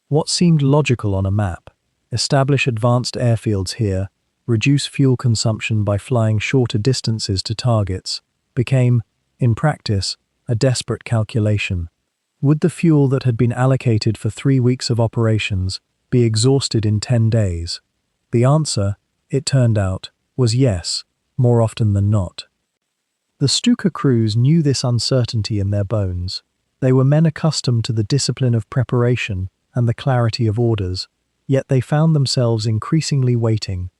What seemed logical on a map, establish advanced airfields here, reduce fuel consumption by flying shorter distances to targets, became, in practice, a desperate calculation. Would the fuel that had been allocated for 3 weeks of operations be exhausted in 10 days? The answer, it turned out, was yes, more often than not. The Stuka crews knew this uncertainty in their bones. They were men accustomed to the discipline of preparation and the clarity of orders, yet they found themselves increasingly waiting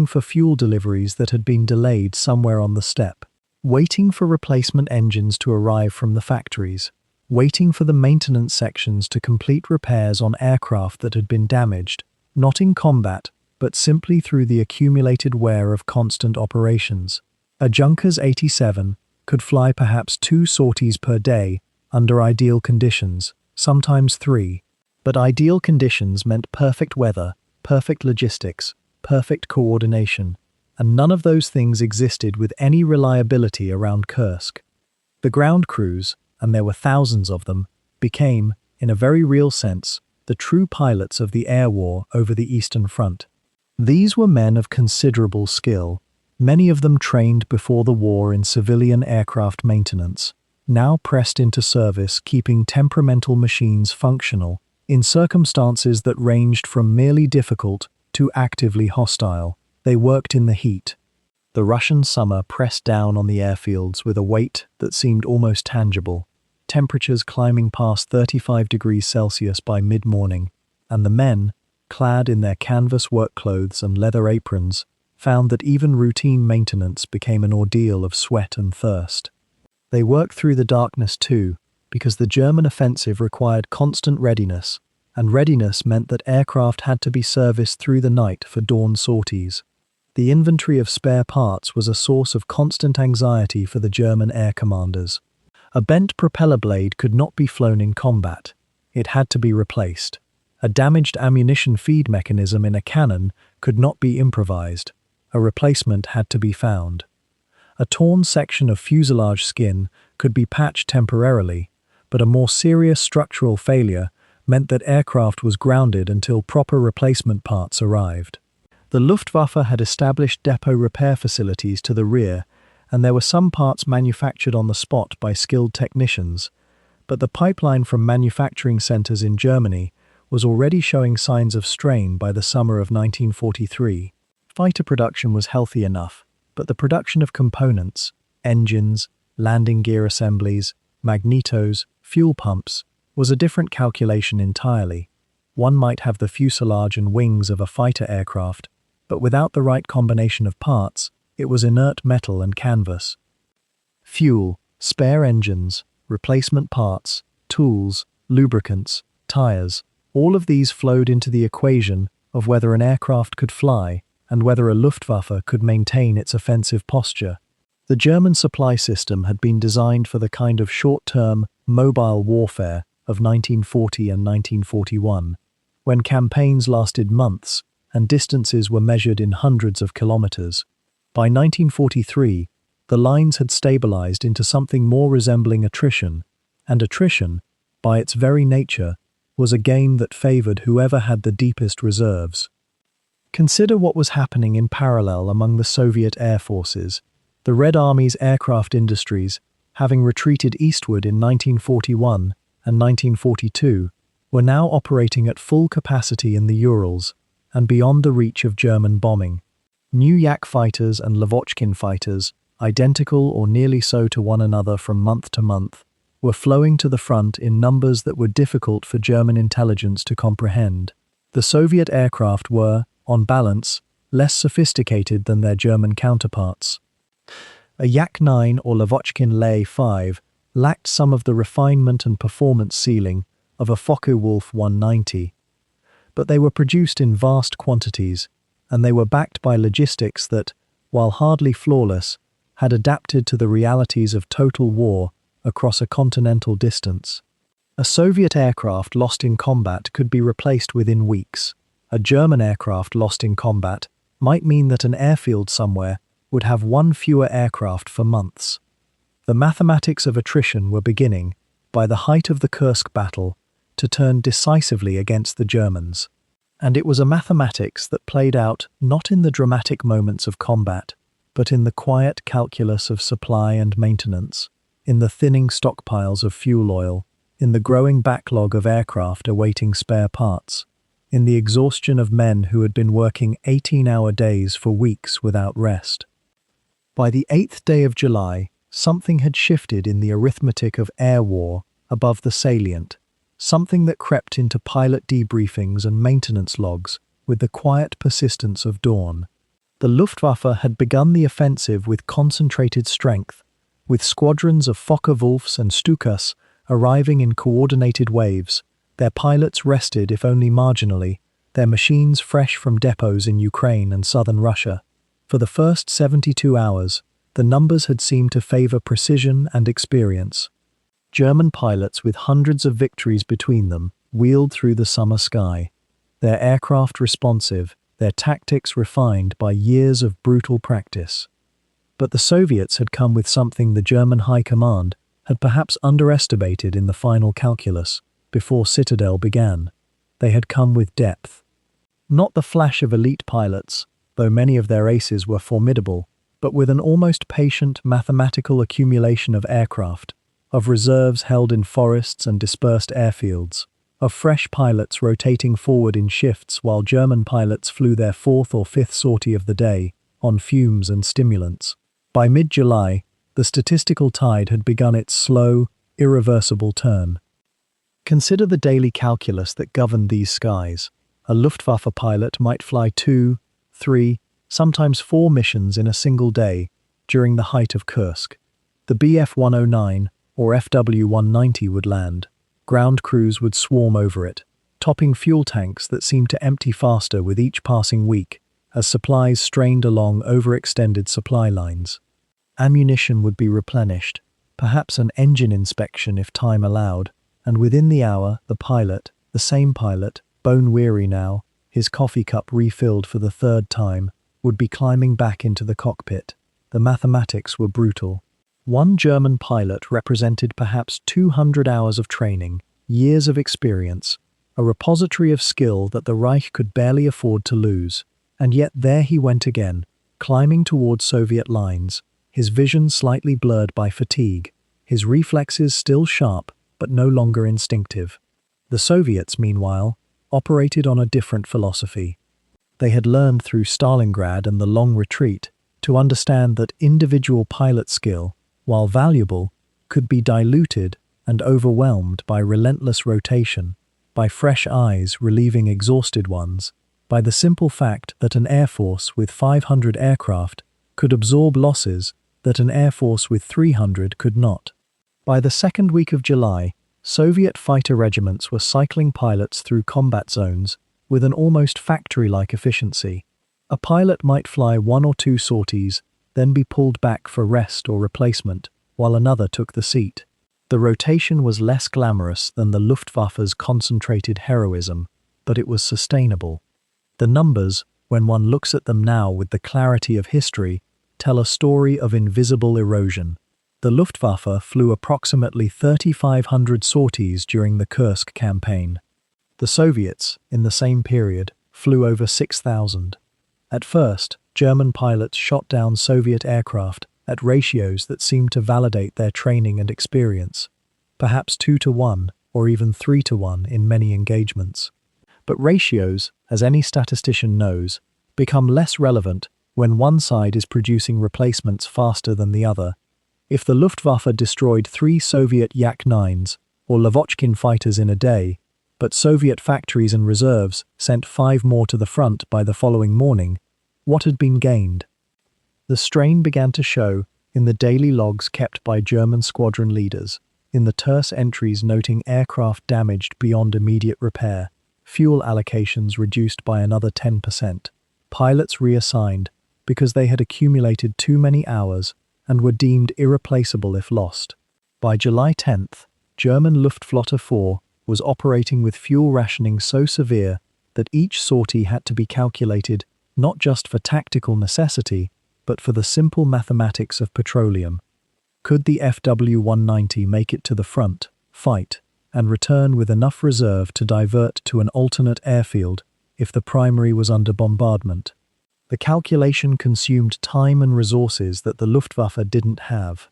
for fuel deliveries that had been delayed somewhere on the steppe, waiting for replacement engines to arrive from the factories, waiting for the maintenance sections to complete repairs on aircraft that had been damaged, not in combat, but simply through the accumulated wear of constant operations. A Junkers 87 could fly perhaps 2 sorties per day under ideal conditions, sometimes 3. But ideal conditions meant perfect weather, perfect logistics, perfect coordination, and none of those things existed with any reliability around Kursk. The ground crews, and there were thousands of them, became, in a very real sense, the true pilots of the air war over the Eastern Front. These were men of considerable skill, many of them trained before the war in civilian aircraft maintenance, now pressed into service keeping temperamental machines functional in circumstances that ranged from merely difficult to actively hostile. They worked in the heat. The Russian summer pressed down on the airfields with a weight that seemed almost tangible, temperatures climbing past 35 degrees Celsius by mid-morning, and the men, clad in their canvas work clothes and leather aprons, found that even routine maintenance became an ordeal of sweat and thirst. They worked through the darkness too, because the German offensive required constant readiness, and readiness meant that aircraft had to be serviced through the night for dawn sorties. The inventory of spare parts was a source of constant anxiety for the German air commanders. A bent propeller blade could not be flown in combat. It had to be replaced. A damaged ammunition feed mechanism in a cannon could not be improvised. A replacement had to be found. A torn section of fuselage skin could be patched temporarily, but a more serious structural failure meant that aircraft was grounded until proper replacement parts arrived. The Luftwaffe had established depot repair facilities to the rear, and there were some parts manufactured on the spot by skilled technicians, but the pipeline from manufacturing centers in Germany was already showing signs of strain by the summer of 1943. Fighter production was healthy enough, but the production of components, engines, landing gear assemblies, magnetos, fuel pumps, was a different calculation entirely. One might have the fuselage and wings of a fighter aircraft, but without the right combination of parts, it was inert metal and canvas. Fuel, spare engines, replacement parts, tools, lubricants, tires, all of these flowed into the equation of whether an aircraft could fly and whether a Luftwaffe could maintain its offensive posture. The German supply system had been designed for the kind of short-term, mobile warfare of 1940 and 1941, when campaigns lasted months and distances were measured in hundreds of kilometers. By 1943, the lines had stabilized into something more resembling attrition, and attrition, by its very nature, was a game that favored whoever had the deepest reserves. Consider what was happening in parallel among the Soviet air forces. The Red Army's aircraft industries, having retreated eastward in 1941 and 1942, were now operating at full capacity in the Urals and beyond the reach of German bombing. New Yak fighters and Lavochkin fighters, identical or nearly so to one another from month to month, were flowing to the front in numbers that were difficult for German intelligence to comprehend. The Soviet aircraft were, on balance, less sophisticated than their German counterparts. A Yak-9 or Lavochkin Lay-5 lacked some of the refinement and performance ceiling of a Focke-Wulf 190. But they were produced in vast quantities, and they were backed by logistics that, while hardly flawless, had adapted to the realities of total war across a continental distance. A Soviet aircraft lost in combat could be replaced within weeks. A German aircraft lost in combat might mean that an airfield somewhere would have one fewer aircraft for months. The mathematics of attrition were beginning, by the height of the Kursk battle, to turn decisively against the Germans. And it was a mathematics that played out not in the dramatic moments of combat, but in the quiet calculus of supply and maintenance, in the thinning stockpiles of fuel oil, in the growing backlog of aircraft awaiting spare parts, in the exhaustion of men who had been working 18-hour days for weeks without rest. By the 8th day of July, something had shifted in the arithmetic of air war above the salient, something that crept into pilot debriefings and maintenance logs with the quiet persistence of dawn. The Luftwaffe had begun the offensive with concentrated strength, with squadrons of Focke-Wulfs and Stukas arriving in coordinated waves, their pilots rested if only marginally, their machines fresh from depots in Ukraine and southern Russia. For the first 72 hours, the numbers had seemed to favor precision and experience. German pilots with hundreds of victories between them wheeled through the summer sky, their aircraft responsive, their tactics refined by years of brutal practice. But the Soviets had come with something the German High Command had perhaps underestimated in the final calculus before Citadel began. They had come with depth. Not the flash of elite pilots, though many of their aces were formidable, but with an almost patient mathematical accumulation of aircraft, of reserves held in forests and dispersed airfields, of fresh pilots rotating forward in shifts while German pilots flew their fourth or fifth sortie of the day, on fumes and stimulants. By mid-July, the statistical tide had begun its slow, irreversible turn. Consider the daily calculus that governed these skies. A Luftwaffe pilot might fly 2, 3, sometimes 4 missions in a single day during the height of Kursk. The Bf-109 or FW-190 would land. Ground crews would swarm over it, topping fuel tanks that seemed to empty faster with each passing week as supplies strained along overextended supply lines. Ammunition would be replenished, perhaps an engine inspection if time allowed, and within the hour the pilot, the same pilot, bone-weary now, his coffee cup refilled for the 3rd time, would be climbing back into the cockpit. The mathematics were brutal. One German pilot represented perhaps 200 hours of training, years of experience, a repository of skill that the Reich could barely afford to lose. And yet there he went again, climbing toward Soviet lines, his vision slightly blurred by fatigue, his reflexes still sharp but no longer instinctive. The Soviets, meanwhile, operated on a different philosophy. They had learned through Stalingrad and the long retreat to understand that individual pilot skill, while valuable, could be diluted and overwhelmed by relentless rotation, by fresh eyes relieving exhausted ones, by the simple fact that an air force with 500 aircraft could absorb losses that an air force with 300 could not. By the 2nd week of July, Soviet fighter regiments were cycling pilots through combat zones with an almost factory-like efficiency. A pilot might fly 1 or 2 sorties, then be pulled back for rest or replacement, while another took the seat. The rotation was less glamorous than the Luftwaffe's concentrated heroism, but it was sustainable. The numbers, when one looks at them now with the clarity of history, tell a story of invisible erosion. The Luftwaffe flew approximately 3,500 sorties during the Kursk campaign. The Soviets, in the same period, flew over 6,000. At first, German pilots shot down Soviet aircraft at ratios that seemed to validate their training and experience, perhaps 2-to-1 or even 3-to-1 in many engagements. But ratios, as any statistician knows, become less relevant when one side is producing replacements faster than the other. If the Luftwaffe destroyed 3 Soviet Yak-9s or Lavochkin fighters in a day, but Soviet factories and reserves sent 5 more to the front by the following morning, what had been gained? The strain began to show in the daily logs kept by German squadron leaders, in the terse entries noting aircraft damaged beyond immediate repair, fuel allocations reduced by another 10%, pilots reassigned because they had accumulated too many hours and were deemed irreplaceable if lost. By July 10th, German Luftwaffe 4 was operating with fuel rationing so severe that each sortie had to be calculated not just for tactical necessity, but for the simple mathematics of petroleum. Could the FW-190 make it to the front, fight, and return with enough reserve to divert to an alternate airfield if the primary was under bombardment? The calculation consumed time and resources that the Luftwaffe didn't have.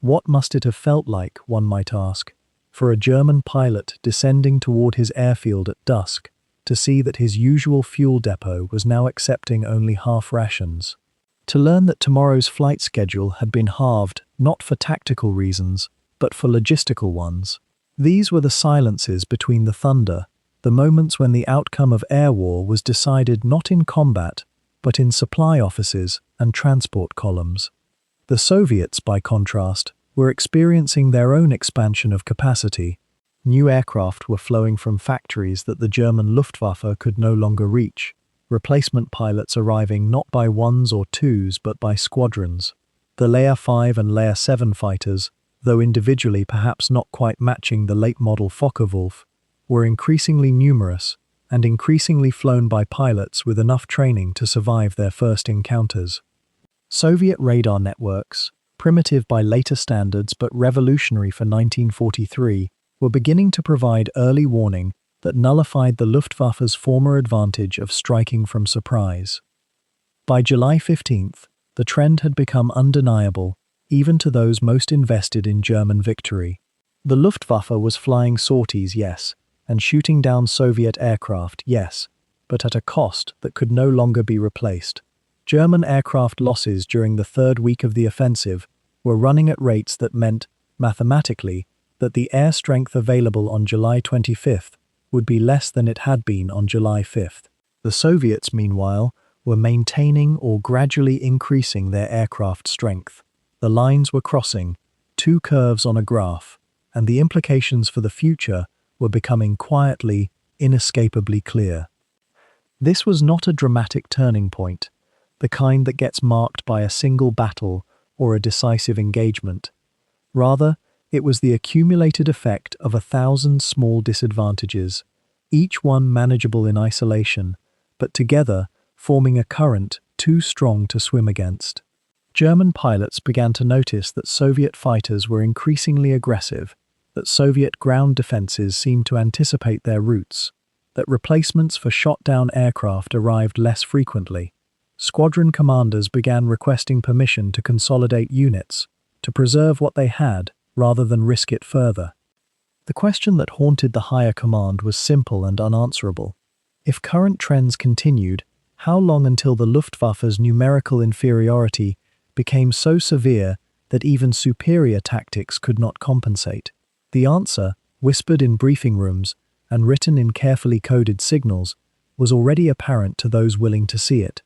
What must it have felt like, one might ask, for a German pilot descending toward his airfield at dusk to see that his usual fuel depot was now accepting only half rations? To learn that tomorrow's flight schedule had been halved not for tactical reasons, but for logistical ones. These were the silences between the thunder, the moments when the outcome of air war was decided not in combat, but in supply offices and transport columns. The Soviets, by contrast, were experiencing their own expansion of capacity. New aircraft were flowing from factories that the German Luftwaffe could no longer reach, replacement pilots arriving not by 1s or 2s but by squadrons. The Lear 5 and Lear 7 fighters, though individually perhaps not quite matching the late-model Focke-Wulf, were increasingly numerous and increasingly flown by pilots with enough training to survive their first encounters. Soviet radar networks, primitive by later standards but revolutionary for 1943, were beginning to provide early warning that nullified the Luftwaffe's former advantage of striking from surprise. By July 15th, the trend had become undeniable, even to those most invested in German victory. The Luftwaffe was flying sorties, yes, and shooting down Soviet aircraft, yes, but at a cost that could no longer be replaced. German aircraft losses during the 3rd week of the offensive were running at rates that meant, mathematically, that the air strength available on July 25th would be less than it had been on July 5th. The Soviets, meanwhile, were maintaining or gradually increasing their aircraft strength. The lines were crossing, 2 curves on a graph, and the implications for the future were becoming quietly, inescapably clear. This was not a dramatic turning point, the kind that gets marked by a single battle or a decisive engagement. Rather, it was the accumulated effect of 1,000 small disadvantages, each one manageable in isolation, but together forming a current too strong to swim against. German pilots began to notice that Soviet fighters were increasingly aggressive, that Soviet ground defenses seemed to anticipate their routes, that replacements for shot-down aircraft arrived less frequently. Squadron commanders began requesting permission to consolidate units, to preserve what they had, rather than risk it further. The question that haunted the higher command was simple and unanswerable. If current trends continued, how long until the Luftwaffe's numerical inferiority became so severe that even superior tactics could not compensate? The answer, whispered in briefing rooms and written in carefully coded signals, was already apparent to those willing to see it.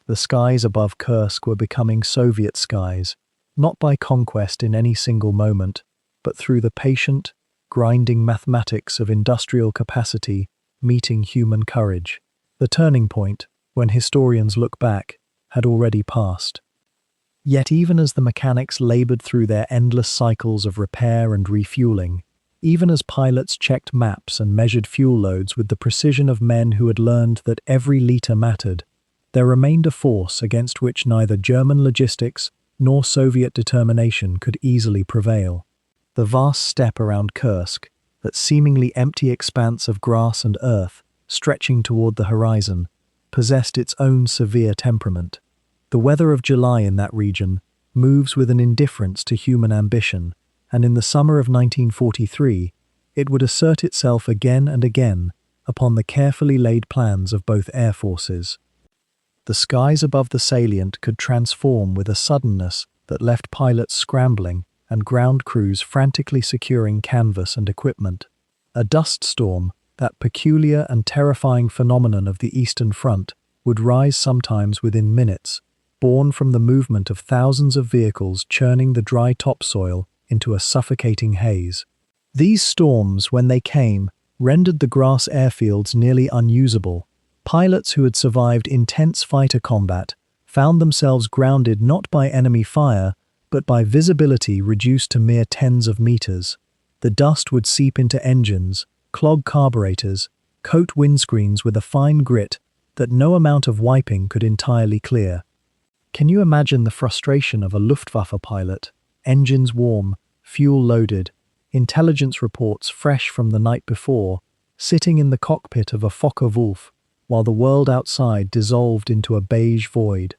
The skies above Kursk were becoming Soviet skies, not by conquest in any single moment, but through the patient, grinding mathematics of industrial capacity meeting human courage. The turning point, when historians look back, had already passed. Yet even as the mechanics labored through their endless cycles of repair and refueling, even as pilots checked maps and measured fuel loads with the precision of men who had learned that every litre mattered, there remained a force against which neither German logistics nor Soviet determination could easily prevail. The vast steppe around Kursk, that seemingly empty expanse of grass and earth stretching toward the horizon, possessed its own severe temperament. The weather of July in that region moves with an indifference to human ambition, and in the summer of 1943, it would assert itself again and again upon the carefully laid plans of both air forces. The skies above the salient could transform with a suddenness that left pilots scrambling and ground crews frantically securing canvas and equipment. A dust storm, that peculiar and terrifying phenomenon of the Eastern Front, would rise sometimes within minutes, born from the movement of thousands of vehicles churning the dry topsoil into a suffocating haze. These storms, when they came, rendered the grass airfields nearly unusable. Pilots who had survived intense fighter combat found themselves grounded not by enemy fire, but by visibility reduced to mere tens of meters. The dust would seep into engines, clog carburetors, coat windscreens with a fine grit that no amount of wiping could entirely clear. Can you imagine the frustration of a Luftwaffe pilot? Engines warm, fuel loaded, intelligence reports fresh from the night before, sitting in the cockpit of a Focke-Wulf, while the world outside dissolved into a beige void.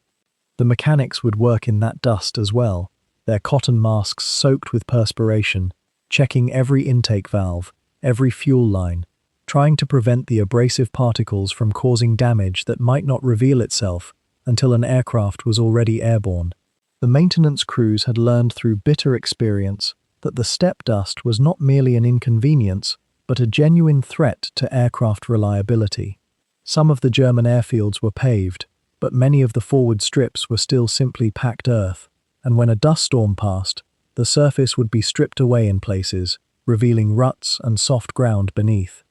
The mechanics would work in that dust as well, their cotton masks soaked with perspiration, checking every intake valve, every fuel line, trying to prevent the abrasive particles from causing damage that might not reveal itself until an aircraft was already airborne. The maintenance crews had learned through bitter experience that the steppe dust was not merely an inconvenience, but a genuine threat to aircraft reliability. Some of the German airfields were paved, but many of the forward strips were still simply packed earth, and when a dust storm passed, the surface would be stripped away in places, revealing ruts and soft ground beneath.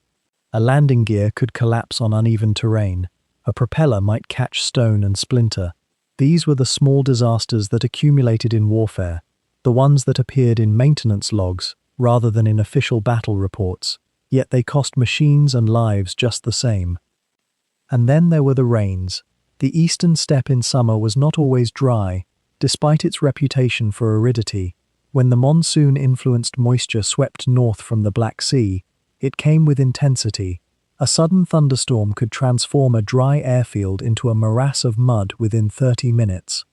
A landing gear could collapse on uneven terrain. A propeller might catch stone and splinter. These were the small disasters that accumulated in warfare, the ones that appeared in maintenance logs rather than in official battle reports, yet they cost machines and lives just the same. And then there were the rains. The eastern steppe in summer was not always dry, despite its reputation for aridity. When the monsoon-influenced moisture swept north from the Black Sea, it came with intensity. A sudden thunderstorm could transform a dry airfield into a morass of mud within 30 minutes.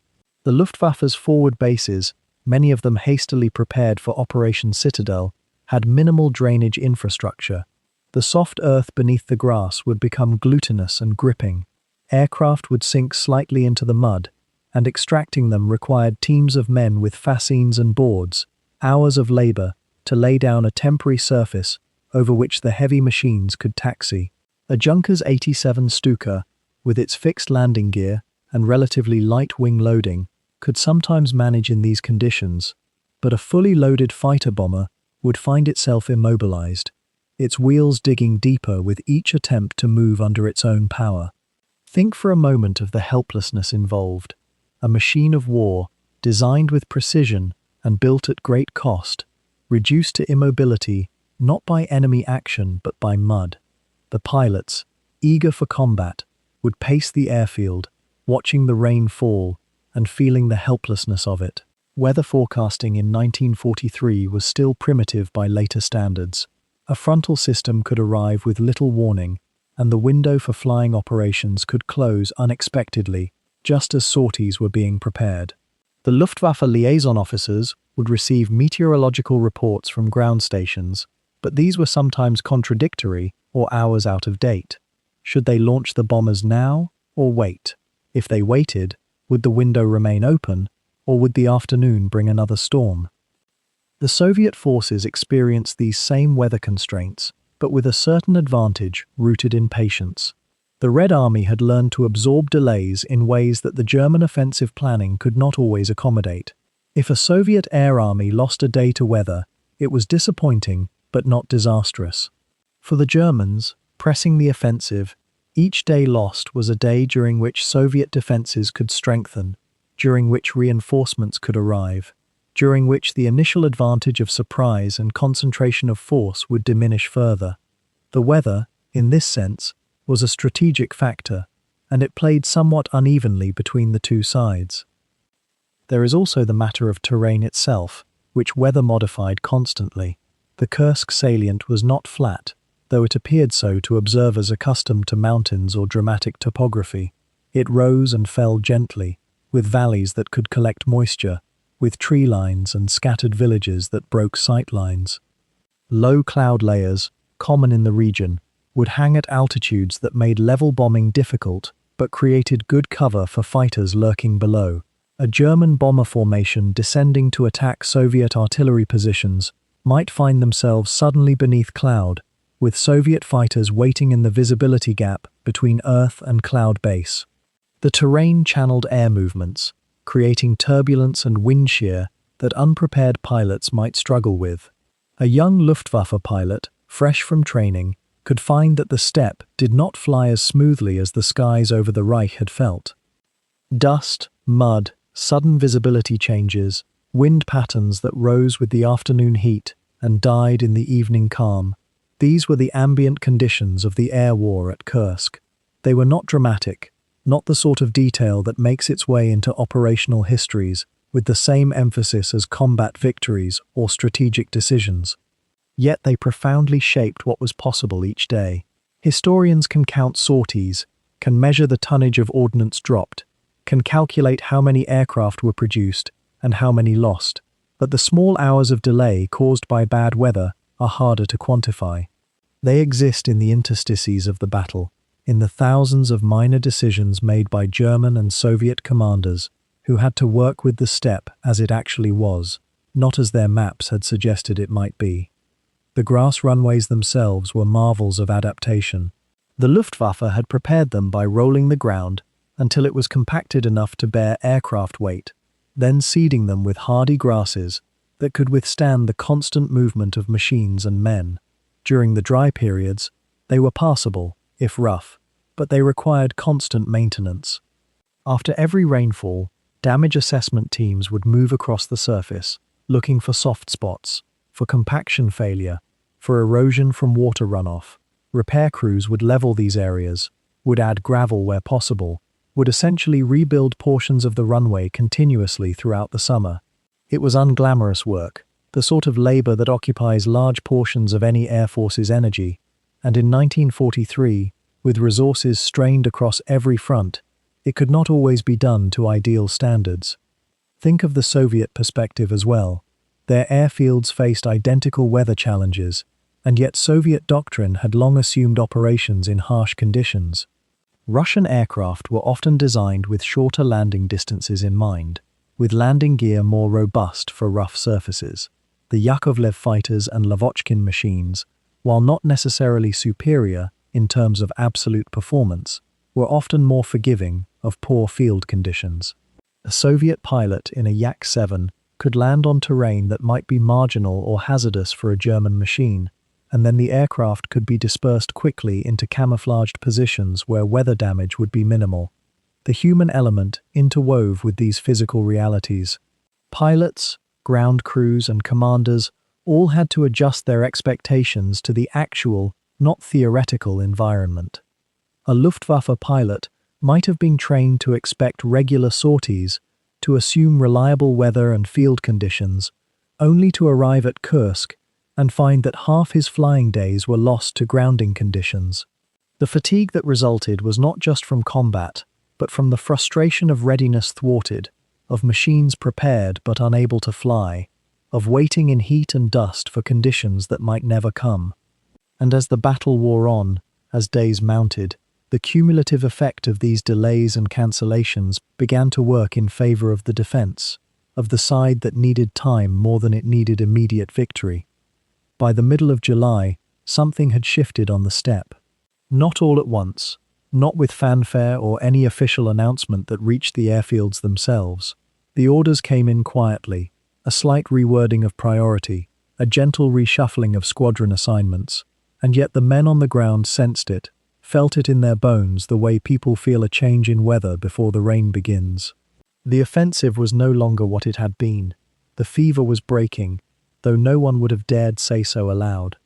The Luftwaffe's forward bases, many of them hastily prepared for Operation Citadel, had minimal drainage infrastructure. The soft earth beneath the grass would become glutinous and gripping. Aircraft would sink slightly into the mud, and extracting them required teams of men with fascines and boards, hours of labor, to lay down a temporary surface over which the heavy machines could taxi. A Junkers 87 Stuka, with its fixed landing gear and relatively light wing loading, could sometimes manage in these conditions, but a fully loaded fighter bomber would find itself immobilized, its wheels digging deeper with each attempt to move under its own power. Think for a moment of the helplessness involved. A machine of war, designed with precision and built at great cost, reduced to immobility not by enemy action but by mud. The pilots, eager for combat, would pace the airfield, watching the rain fall and feeling the helplessness of it. Weather forecasting in 1943 was still primitive by later standards. A frontal system could arrive with little warning, and the window for flying operations could close unexpectedly, just as sorties were being prepared. The Luftwaffe liaison officers would receive meteorological reports from ground stations, but these were sometimes contradictory or hours out of date. Should they launch the bombers now or wait? If they waited, would the window remain open, or would the afternoon bring another storm? The Soviet forces experienced these same weather constraints, but with a certain advantage rooted in patience. The Red Army had learned to absorb delays in ways that the German offensive planning could not always accommodate. If a Soviet air army lost a day to weather, it was disappointing, but not disastrous. For the Germans, pressing the offensive, each day lost was a day during which Soviet defenses could strengthen, during which reinforcements could arrive, during which the initial advantage of surprise and concentration of force would diminish further. The weather, in this sense, was a strategic factor, and it played somewhat unevenly between the two sides. There is also the matter of terrain itself, which weather modified constantly. The Kursk salient was not flat, though it appeared so to observers accustomed to mountains or dramatic topography. It rose and fell gently, with valleys that could collect moisture, with tree lines and scattered villages that broke sight lines. Low cloud layers, common in the region, would hang at altitudes that made level bombing difficult, but created good cover for fighters lurking below. A German bomber formation descending to attack Soviet artillery positions might find themselves suddenly beneath cloud, with Soviet fighters waiting in the visibility gap between Earth and cloud base. The terrain channeled air movements, creating turbulence and wind shear that unprepared pilots might struggle with. A young Luftwaffe pilot, fresh from training, could find that the steppe did not fly as smoothly as the skies over the Reich had felt. Dust, mud, sudden visibility changes, wind patterns that rose with the afternoon heat and died in the evening calm. These were the ambient conditions of the air war at Kursk. They were not dramatic, not the sort of detail that makes its way into operational histories with the same emphasis as combat victories or strategic decisions. Yet they profoundly shaped what was possible each day. Historians can count sorties, can measure the tonnage of ordnance dropped, can calculate how many aircraft were produced and how many lost, but the small hours of delay caused by bad weather are harder to quantify. They exist in the interstices of the battle, in the thousands of minor decisions made by German and Soviet commanders who had to work with the steppe as it actually was, not as their maps had suggested it might be. The grass runways themselves were marvels of adaptation. The Luftwaffe had prepared them by rolling the ground until it was compacted enough to bear aircraft weight, then seeding them with hardy grasses that could withstand the constant movement of machines and men. During the dry periods, they were passable, if rough, but they required constant maintenance. After every rainfall, damage assessment teams would move across the surface, looking for soft spots, for compaction failure, for erosion from water runoff. Repair crews would level these areas, would add gravel where possible, would essentially rebuild portions of the runway continuously throughout the summer. It was unglamorous work, the sort of labor that occupies large portions of any Air Force's energy, and in 1943, with resources strained across every front, it could not always be done to ideal standards. Think of the Soviet perspective as well. Their airfields faced identical weather challenges, and yet Soviet doctrine had long assumed operations in harsh conditions. Russian aircraft were often designed with shorter landing distances in mind, with landing gear more robust for rough surfaces. The Yakovlev fighters and Lavochkin machines, while not necessarily superior in terms of absolute performance, were often more forgiving of poor field conditions. A Soviet pilot in a Yak-7 could land on terrain that might be marginal or hazardous for a German machine, and then the aircraft could be dispersed quickly into camouflaged positions where weather damage would be minimal. The human element interwove with these physical realities. Pilots, ground crews, and commanders all had to adjust their expectations to the actual, not theoretical environment. A Luftwaffe pilot might have been trained to expect regular sorties, to assume reliable weather and field conditions, only to arrive at Kursk and find that half his flying days were lost to grounding conditions. The fatigue that resulted was not just from combat, but from the frustration of readiness thwarted, of machines prepared but unable to fly, of waiting in heat and dust for conditions that might never come. And as the battle wore on, as days mounted, the cumulative effect of these delays and cancellations began to work in favor of the defense, of the side that needed time more than it needed immediate victory. By the middle of July, something had shifted on the steppe. Not all at once, not with fanfare or any official announcement that reached the airfields themselves. The orders came in quietly, a slight rewording of priority, a gentle reshuffling of squadron assignments, and yet the men on the ground sensed it, felt it in their bones the way people feel a change in weather before the rain begins. The offensive was no longer what it had been. The fever was breaking, though no one would have dared say so aloud.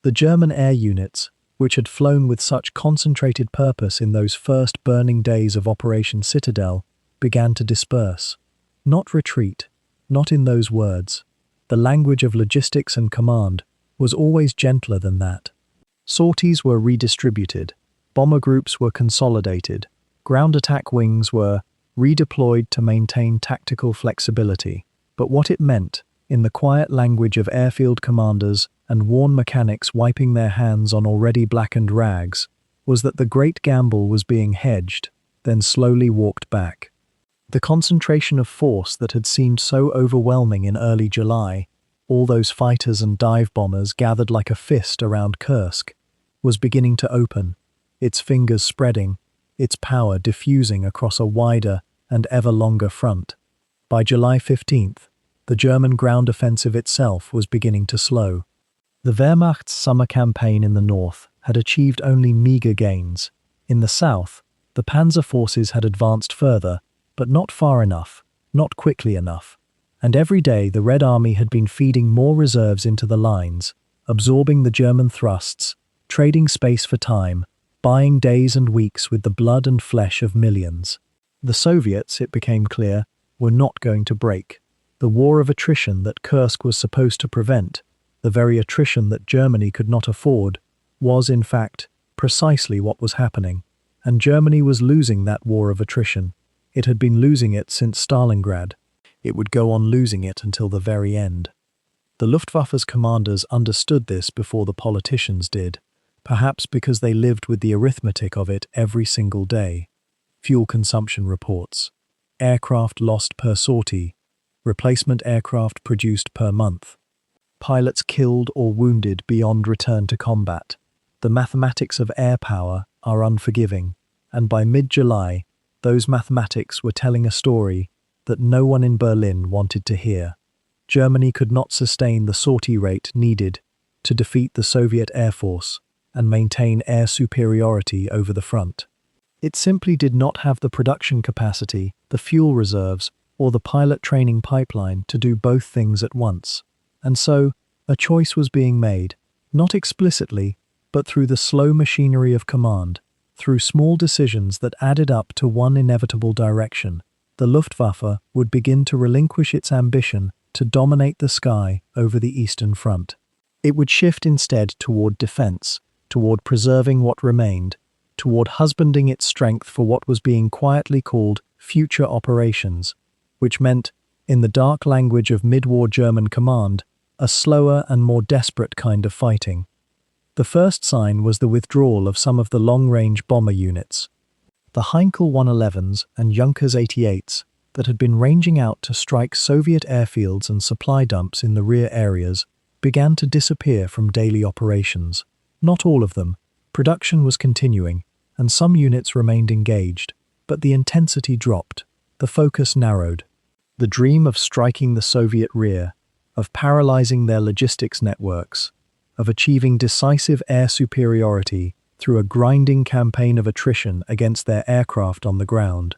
The German air units, which had flown with such concentrated purpose in those first burning days of Operation Citadel, began to disperse. Not retreat, not in those words. The language of logistics and command was always gentler than that. Sorties were redistributed, bomber groups were consolidated, ground attack wings were redeployed to maintain tactical flexibility. But what it meant, in the quiet language of airfield commanders and worn mechanics wiping their hands on already blackened rags, was that the great gamble was being hedged, then slowly walked back. The concentration of force that had seemed so overwhelming in early July, all those fighters and dive bombers gathered like a fist around Kursk, was beginning to open, its fingers spreading, its power diffusing across a wider and ever longer front. By July 15th, the German ground offensive itself was beginning to slow. The Wehrmacht's summer campaign in the north had achieved only meager gains. In the south, the panzer forces had advanced further, but not far enough, not quickly enough. And every day the Red Army had been feeding more reserves into the lines, absorbing the German thrusts, trading space for time, buying days and weeks with the blood and flesh of millions. The Soviets, it became clear, were not going to break. The war of attrition that Kursk was supposed to prevent, the very attrition that Germany could not afford, was, in fact, precisely what was happening. And Germany was losing that war of attrition. It had been losing it since Stalingrad. It would go on losing it until the very end. The Luftwaffe's commanders understood this before the politicians did, perhaps because they lived with the arithmetic of it every single day. Fuel consumption reports. Aircraft lost per sortie. Replacement aircraft produced per month. Pilots killed or wounded beyond return to combat. The mathematics of air power are unforgiving, and by mid-July, those mathematics were telling a story that no one in Berlin wanted to hear. Germany could not sustain the sortie rate needed to defeat the Soviet Air Force and maintain air superiority over the front. It simply did not have the production capacity, the fuel reserves, or the pilot training pipeline to do both things at once. And so, a choice was being made, not explicitly, but through the slow machinery of command, through small decisions that added up to one inevitable direction. The Luftwaffe would begin to relinquish its ambition to dominate the sky over the Eastern Front. It would shift instead toward defense, toward preserving what remained, toward husbanding its strength for what was being quietly called future operations, which meant, in the dark language of mid-war German command, a slower and more desperate kind of fighting. The first sign was the withdrawal of some of the long-range bomber units. The Heinkel 111s and Junkers 88s that had been ranging out to strike Soviet airfields and supply dumps in the rear areas began to disappear from daily operations. Not all of them. Production was continuing, and some units remained engaged, but the intensity dropped, the focus narrowed. The dream of striking the Soviet rear, of paralyzing their logistics networks, of achieving decisive air superiority through a grinding campaign of attrition against their aircraft on the ground.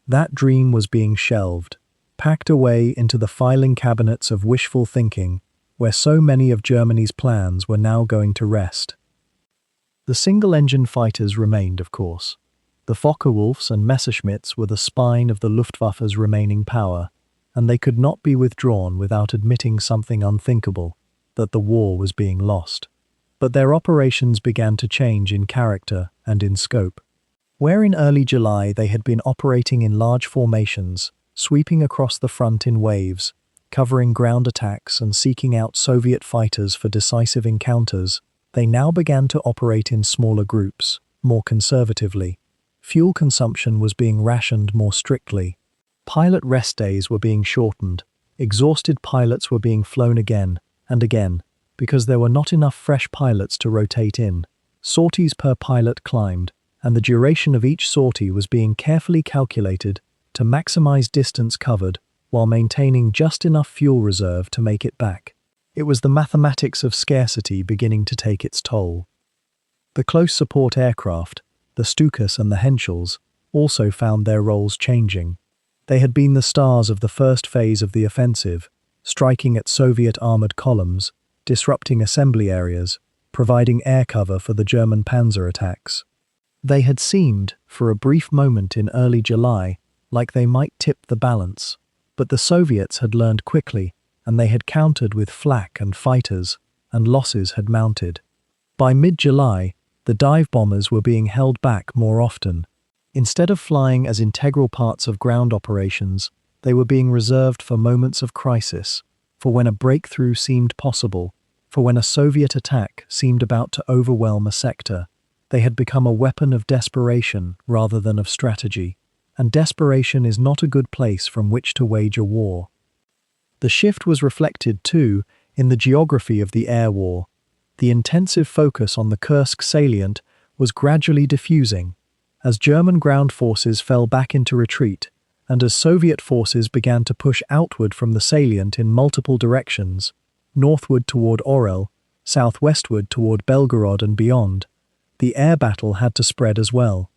That dream was being shelved, packed away into the filing cabinets of wishful thinking, where so many of Germany's plans were now going to rest. The single-engine fighters remained, of course. The Focke-Wulfs and Messerschmitts were the spine of the Luftwaffe's remaining power, and they could not be withdrawn without admitting something unthinkable, that the war was being lost. But their operations began to change in character and in scope. Where in early July they had been operating in large formations, sweeping across the front in waves, covering ground attacks and seeking out Soviet fighters for decisive encounters, they now began to operate in smaller groups, more conservatively. Fuel consumption was being rationed more strictly. Pilot rest days were being shortened. Exhausted pilots were being flown again and again, because there were not enough fresh pilots to rotate in. Sorties per pilot climbed, and the duration of each sortie was being carefully calculated to maximize distance covered while maintaining just enough fuel reserve to make it back. It was the mathematics of scarcity beginning to take its toll. The close support aircraft, the Stukas and the Henschels, also found their roles changing. They had been the stars of the first phase of the offensive, striking at Soviet armored columns, disrupting assembly areas, providing air cover for the German panzer attacks. They had seemed, for a brief moment in early July, like they might tip the balance, but the Soviets had learned quickly, and they had countered with flak and fighters, and losses had mounted. By mid-July, the dive bombers were being held back more often. Instead of flying as integral parts of ground operations, they were being reserved for moments of crisis, for when a breakthrough seemed possible, for when a Soviet attack seemed about to overwhelm a sector. They had become a weapon of desperation rather than of strategy, and desperation is not a good place from which to wage a war. The shift was reflected, too, in the geography of the air war. The intensive focus on the Kursk salient was gradually diffusing, as German ground forces fell back into retreat, and as Soviet forces began to push outward from the salient in multiple directions, northward toward Orel, southwestward toward Belgorod and beyond. The air battle had to spread as well.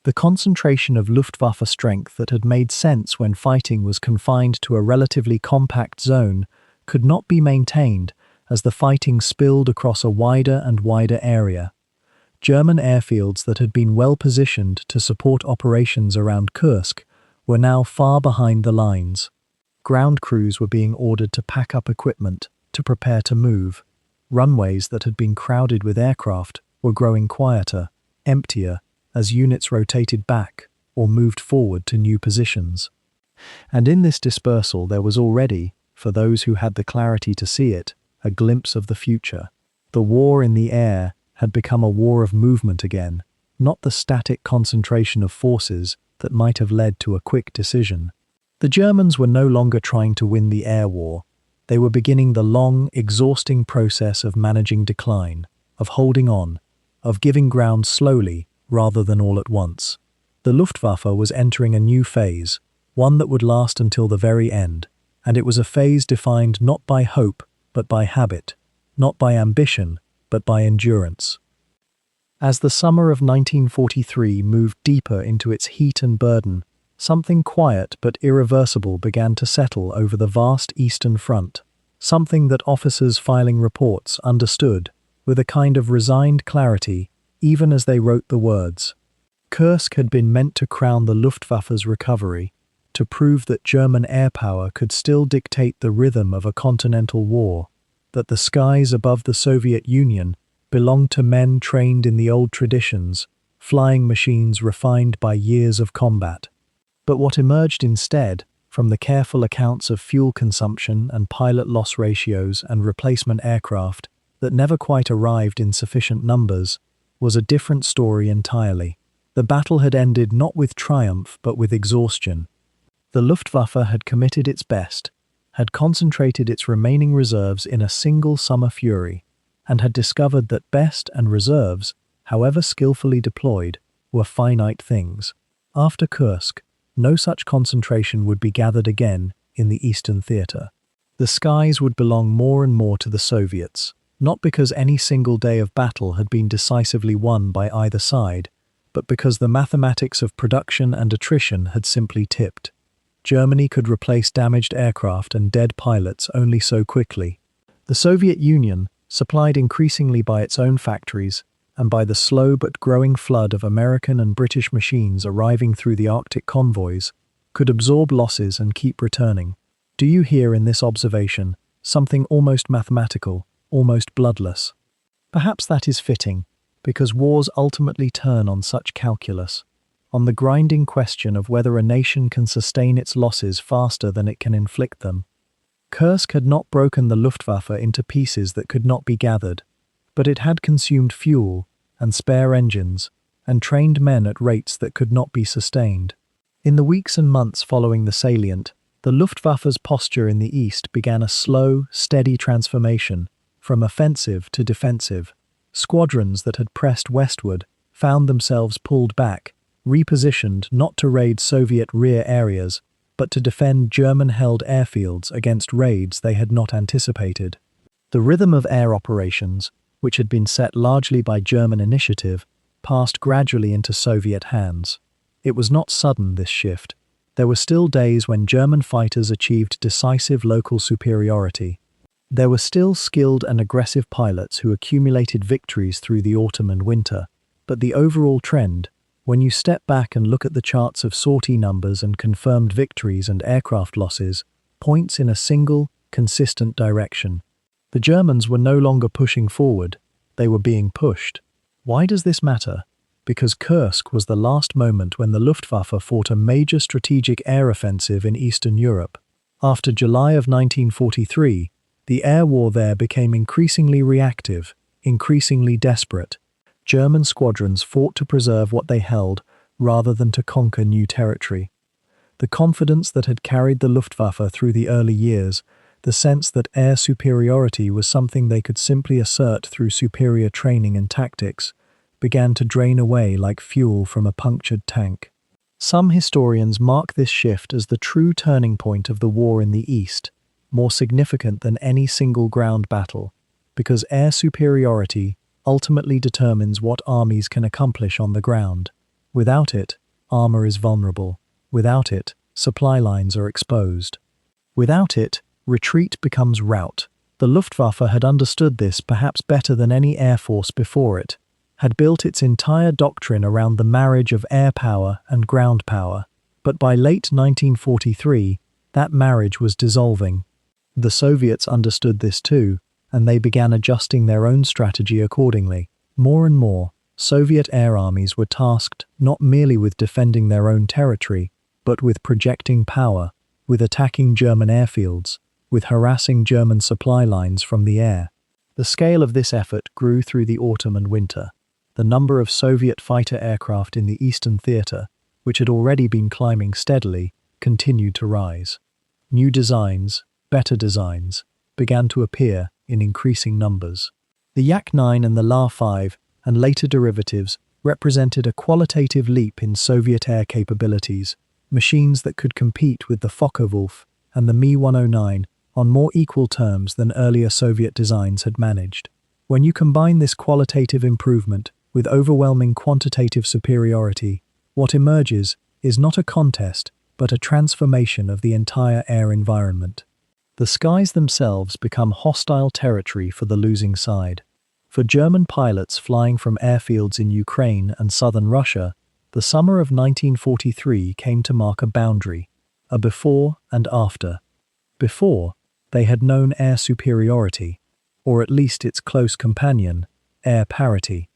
The concentration of Luftwaffe strength that had made sense when fighting was confined to a relatively compact zone could not be maintained as the fighting spilled across a wider and wider area. German airfields that had been well positioned to support operations around Kursk were now far behind the lines. Ground crews were being ordered to pack up equipment, to prepare to move. Runways that had been crowded with aircraft were growing quieter, emptier, as units rotated back or moved forward to new positions. And in this dispersal there was already, for those who had the clarity to see it, a glimpse of the future. The war in the air had become a war of movement again, not the static concentration of forces that might have led to a quick decision. The Germans were no longer trying to win the air war. They were beginning the long, exhausting process of managing decline, of holding on, of giving ground slowly rather than all at once. The Luftwaffe was entering a new phase, one that would last until the very end, and it was a phase defined not by hope, but by habit, not by ambition, but by endurance. As the summer of 1943 moved deeper into its heat and burden, something quiet but irreversible began to settle over the vast Eastern Front, something that officers filing reports understood with a kind of resigned clarity even as they wrote the words. Kursk had been meant to crown the Luftwaffe's recovery, to prove that German air power could still dictate the rhythm of a continental war, that the skies above the Soviet Union belonged to men trained in the old traditions, flying machines refined by years of combat. But what emerged instead, from the careful accounts of fuel consumption and pilot loss ratios and replacement aircraft that never quite arrived in sufficient numbers, was a different story entirely. The battle had ended not with triumph but with exhaustion. The Luftwaffe had committed its best, had concentrated its remaining reserves in a single summer fury, and had discovered that best and reserves, however skillfully deployed, were finite things. After Kursk, no such concentration would be gathered again in the Eastern Theatre. The skies would belong more and more to the Soviets, not because any single day of battle had been decisively won by either side, but because the mathematics of production and attrition had simply tipped. Germany could replace damaged aircraft and dead pilots only so quickly. The Soviet Union, supplied increasingly by its own factories, and by the slow but growing flood of American and British machines arriving through the Arctic convoys, could absorb losses and keep returning. Do you hear in this observation something almost mathematical, almost bloodless? Perhaps that is fitting, because wars ultimately turn on such calculus, on the grinding question of whether a nation can sustain its losses faster than it can inflict them. Kursk had not broken the Luftwaffe into pieces that could not be gathered, but it had consumed fuel and spare engines and trained men at rates that could not be sustained. In the weeks and months following the salient, the Luftwaffe's posture in the east began a slow, steady transformation from offensive to defensive. Squadrons that had pressed westward found themselves pulled back, repositioned not to raid Soviet rear areas, but to defend German-held airfields against raids they had not anticipated. The rhythm of air operations, which had been set largely by German initiative, passed gradually into Soviet hands. It was not sudden, this shift. There were still days when German fighters achieved decisive local superiority. There were still skilled and aggressive pilots who accumulated victories through the autumn and winter, but the overall trend, when you step back and look at the charts of sortie numbers and confirmed victories and aircraft losses, points in a single, consistent direction. The Germans were no longer pushing forward, they were being pushed. Why does this matter? Because Kursk was the last moment when the Luftwaffe fought a major strategic air offensive in Eastern Europe. After July of 1943, the air war there became increasingly reactive, increasingly desperate. German squadrons fought to preserve what they held rather than to conquer new territory. The confidence that had carried the Luftwaffe through the early years, the sense that air superiority was something they could simply assert through superior training and tactics, began to drain away like fuel from a punctured tank. Some historians mark this shift as the true turning point of the war in the East, more significant than any single ground battle, because air superiority ultimately determines what armies can accomplish on the ground. Without it, armor is vulnerable. Without it, supply lines are exposed. Without it, retreat becomes rout. The Luftwaffe had understood this perhaps better than any air force before it, had built its entire doctrine around the marriage of air power and ground power. But by late 1943, that marriage was dissolving. The Soviets understood this too, and they began adjusting their own strategy accordingly. More and more, Soviet air armies were tasked not merely with defending their own territory, but with projecting power, with attacking German airfields, with harassing German supply lines from the air. The scale of this effort grew through the autumn and winter. The number of Soviet fighter aircraft in the Eastern Theater, which had already been climbing steadily, continued to rise. New designs, better designs, began to appear in increasing numbers. The Yak-9 and the La-5, and later derivatives, represented a qualitative leap in Soviet air capabilities, machines that could compete with the Focke-Wulf and the Mi-109 on more equal terms than earlier Soviet designs had managed. When you combine this qualitative improvement with overwhelming quantitative superiority, what emerges is not a contest, but a transformation of the entire air environment. The skies themselves become hostile territory for the losing side. For German pilots flying from airfields in Ukraine and southern Russia, the summer of 1943 came to mark a boundary, a before and after. Before, they had known air superiority, or at least its close companion, air parity.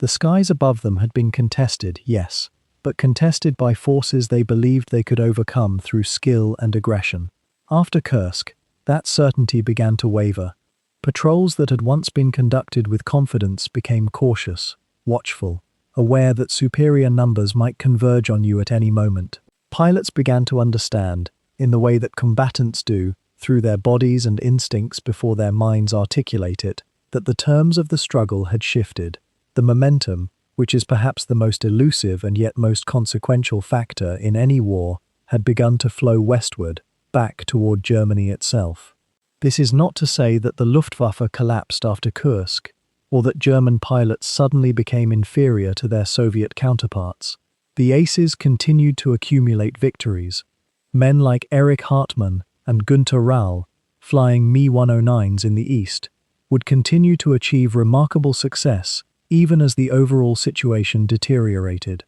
The skies above them had been contested, yes, but contested by forces they believed they could overcome through skill and aggression. After Kursk, that certainty began to waver. Patrols that had once been conducted with confidence became cautious, watchful, aware that superior numbers might converge on you at any moment. Pilots began to understand, in the way that combatants do, through their bodies and instincts before their minds articulate it, that the terms of the struggle had shifted. The momentum, which is perhaps the most elusive and yet most consequential factor in any war, had begun to flow westward, back toward Germany itself. This is not to say that the Luftwaffe collapsed after Kursk, or that German pilots suddenly became inferior to their Soviet counterparts. The aces continued to accumulate victories. Men like Erich Hartmann and Günther Rall, flying Mi-109s in the east, would continue to achieve remarkable success even as the overall situation deteriorated.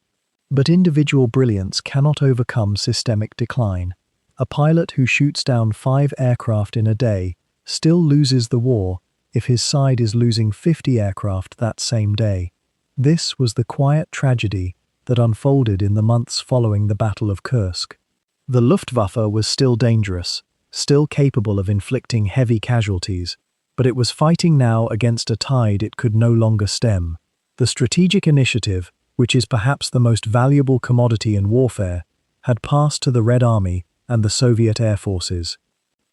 But individual brilliance cannot overcome systemic decline. A pilot who shoots down 5 aircraft in a day still loses the war if his side is losing 50 aircraft that same day. This was the quiet tragedy that unfolded in the months following the Battle of Kursk. The Luftwaffe was still dangerous, still capable of inflicting heavy casualties, but it was fighting now against a tide it could no longer stem. The strategic initiative, which is perhaps the most valuable commodity in warfare, had passed to the Red Army and the Soviet air forces.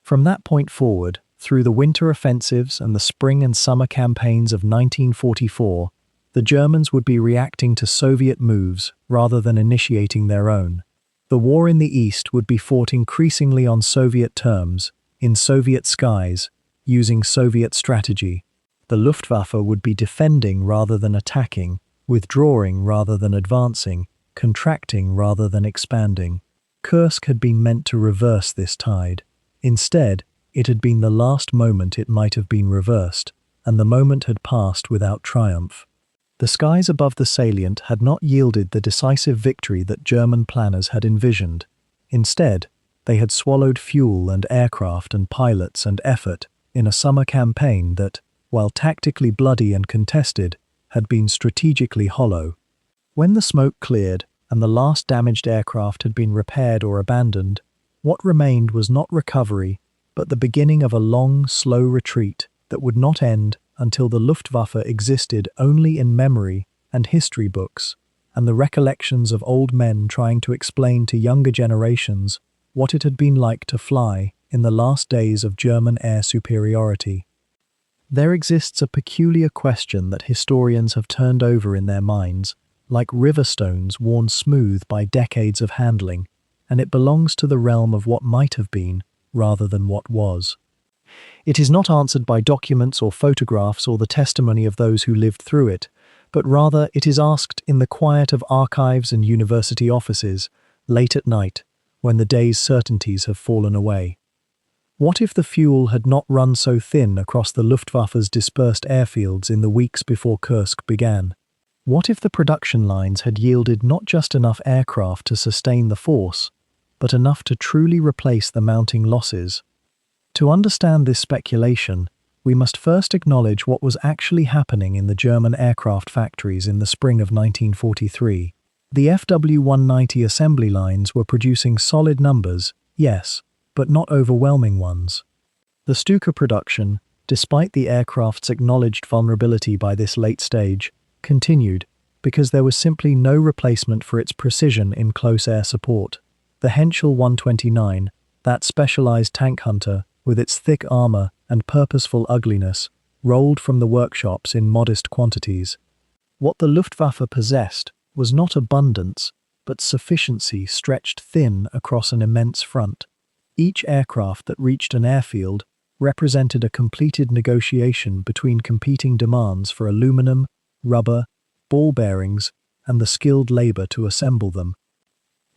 From that point forward, through the winter offensives and the spring and summer campaigns of 1944, the Germans would be reacting to Soviet moves rather than initiating their own. The war in the East would be fought increasingly on Soviet terms, in Soviet skies, using Soviet strategy. The Luftwaffe would be defending rather than attacking, withdrawing rather than advancing, contracting rather than expanding. Kursk had been meant to reverse this tide. Instead, it had been the last moment it might have been reversed, and the moment had passed without triumph. The skies above the salient had not yielded the decisive victory that German planners had envisioned. Instead, they had swallowed fuel and aircraft and pilots and effort in a summer campaign that, while tactically bloody and contested, had been strategically hollow. When the smoke cleared and the last damaged aircraft had been repaired or abandoned, what remained was not recovery, but the beginning of a long, slow retreat that would not end until the Luftwaffe existed only in memory and history books, and the recollections of old men trying to explain to younger generations what it had been like to fly in the last days of German air superiority. There exists a peculiar question that historians have turned over in their minds, like river stones worn smooth by decades of handling, and it belongs to the realm of what might have been rather than what was. It is not answered by documents or photographs or the testimony of those who lived through it, but rather it is asked in the quiet of archives and university offices, late at night, when the day's certainties have fallen away. What if the fuel had not run so thin across the Luftwaffe's dispersed airfields in the weeks before Kursk began? What if the production lines had yielded not just enough aircraft to sustain the force, but enough to truly replace the mounting losses? To understand this speculation, we must first acknowledge what was actually happening in the German aircraft factories in the spring of 1943. The FW190 assembly lines were producing solid numbers, yes, but not overwhelming ones. The Stuka production, despite the aircraft's acknowledged vulnerability by this late stage, continued because there was simply no replacement for its precision in close air support. The Henschel 129, that specialized tank hunter, with its thick armor and purposeful ugliness, rolled from the workshops in modest quantities. What the Luftwaffe possessed was not abundance, but sufficiency stretched thin across an immense front. Each aircraft that reached an airfield represented a completed negotiation between competing demands for aluminum, rubber, ball bearings, and the skilled labor to assemble them.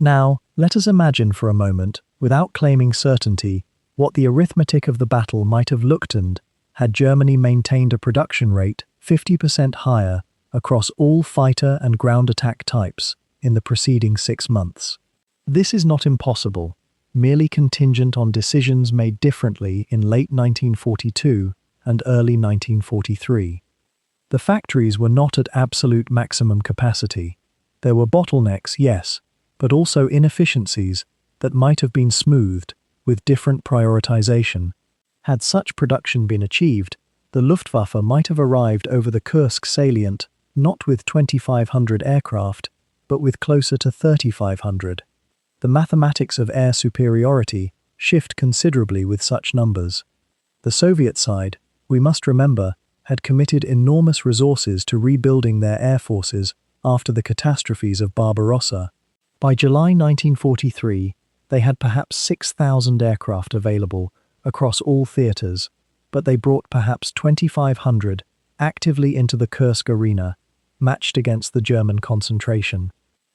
Now, let us imagine for a moment, without claiming certainty, what the arithmetic of the battle might have looked and had Germany maintained a production rate 50% higher across all fighter and ground attack types in the preceding 6 months. This is not impossible, merely contingent on decisions made differently in late 1942 and early 1943. The factories were not at absolute maximum capacity. There were bottlenecks, yes, but also inefficiencies that might have been smoothed with different prioritization. Had such production been achieved, the Luftwaffe might have arrived over the Kursk salient not with 2,500 aircraft, but with closer to 3,500. The mathematics of air superiority shift considerably with such numbers. The Soviet side, we must remember, had committed enormous resources to rebuilding their air forces after the catastrophes of Barbarossa. By July 1943, they had perhaps 6,000 aircraft available across all theaters, but they brought perhaps 2,500 actively into the Kursk arena, matched against the German concentration.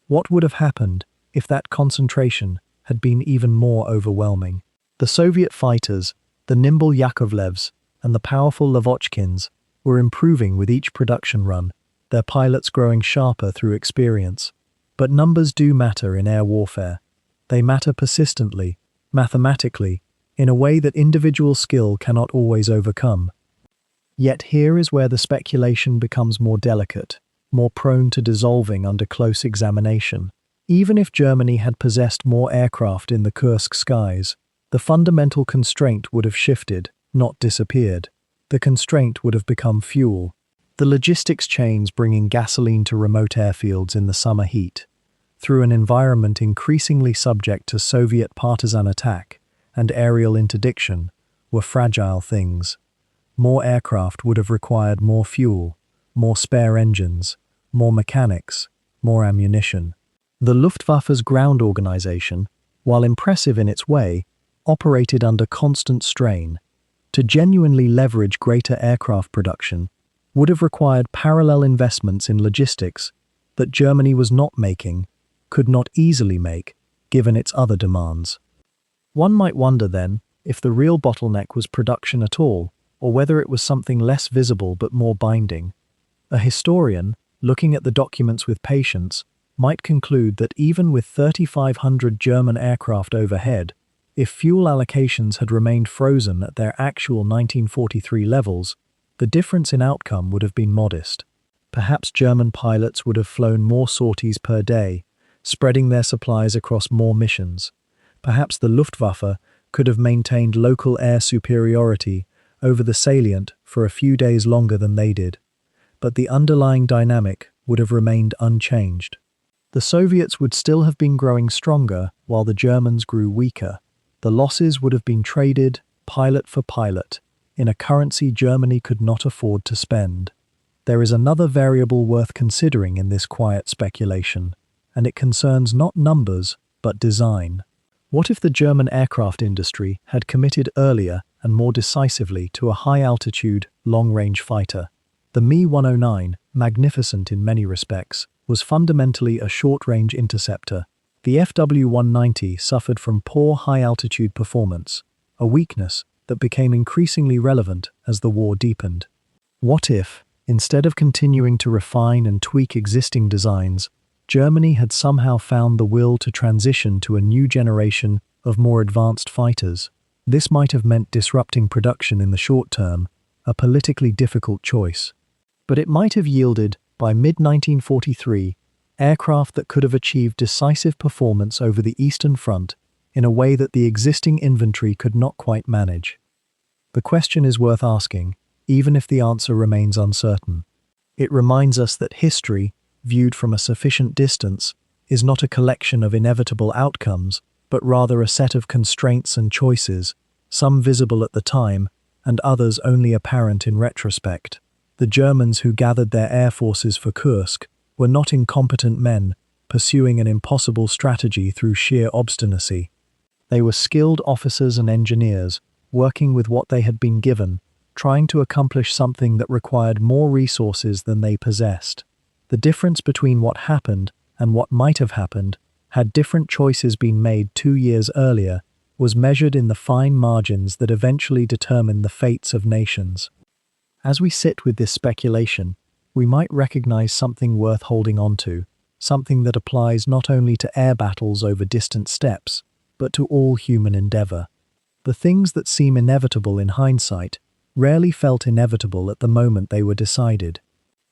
What would have happened if that concentration had been even more overwhelming? The Soviet fighters, the nimble Yakovlevs, and the powerful Lavochkins were improving with each production run, their pilots growing sharper through experience. But numbers do matter in air warfare. They matter persistently, mathematically, in a way that individual skill cannot always overcome. Yet here is where the speculation becomes more delicate, more prone to dissolving under close examination. Even if Germany had possessed more aircraft in the Kursk skies, the fundamental constraint would have shifted, not disappeared. The constraint would have become fuel. The logistics chains bringing gasoline to remote airfields in the summer heat, through an environment increasingly subject to Soviet partisan attack and aerial interdiction, were fragile things. More aircraft would have required more fuel, more spare engines, more mechanics, more ammunition. The Luftwaffe's ground organization, while impressive in its way, operated under constant strain. To genuinely leverage greater aircraft production would have required parallel investments in logistics that Germany was not making, could not easily make, given its other demands. One might wonder then if the real bottleneck was production at all, or whether it was something less visible but more binding. A historian, looking at the documents with patience, might conclude that even with 3,500 German aircraft overhead, if fuel allocations had remained frozen at their actual 1943 levels, the difference in outcome would have been modest. Perhaps German pilots would have flown more sorties per day, spreading their supplies across more missions. Perhaps the Luftwaffe could have maintained local air superiority over the salient for a few days longer than they did. But the underlying dynamic would have remained unchanged. The Soviets would still have been growing stronger while the Germans grew weaker. The losses would have been traded, pilot for pilot, in a currency Germany could not afford to spend. There is another variable worth considering in this quiet speculation, and it concerns not numbers, but design. What if the German aircraft industry had committed earlier and more decisively to a high-altitude, long-range fighter? The Me-109, magnificent in many respects, was fundamentally a short-range interceptor. The FW-190 suffered from poor high-altitude performance, a weakness that became increasingly relevant as the war deepened. What if, instead of continuing to refine and tweak existing designs, Germany had somehow found the will to transition to a new generation of more advanced fighters? This might have meant disrupting production in the short term, a politically difficult choice. But it might have yielded, by mid-1943, aircraft that could have achieved decisive performance over the Eastern Front in a way that the existing inventory could not quite manage. The question is worth asking, even if the answer remains uncertain. It reminds us that history, viewed from a sufficient distance, is not a collection of inevitable outcomes, but rather a set of constraints and choices, some visible at the time, and others only apparent in retrospect. The Germans who gathered their air forces for Kursk were not incompetent men, pursuing an impossible strategy through sheer obstinacy. They were skilled officers and engineers, working with what they had been given, trying to accomplish something that required more resources than they possessed. The difference between what happened and what might have happened, had different choices been made 2 years earlier, was measured in the fine margins that eventually determine the fates of nations. As we sit with this speculation, we might recognize something worth holding on to, something that applies not only to air battles over distant steppes, but to all human endeavor. The things that seem inevitable in hindsight rarely felt inevitable at the moment they were decided.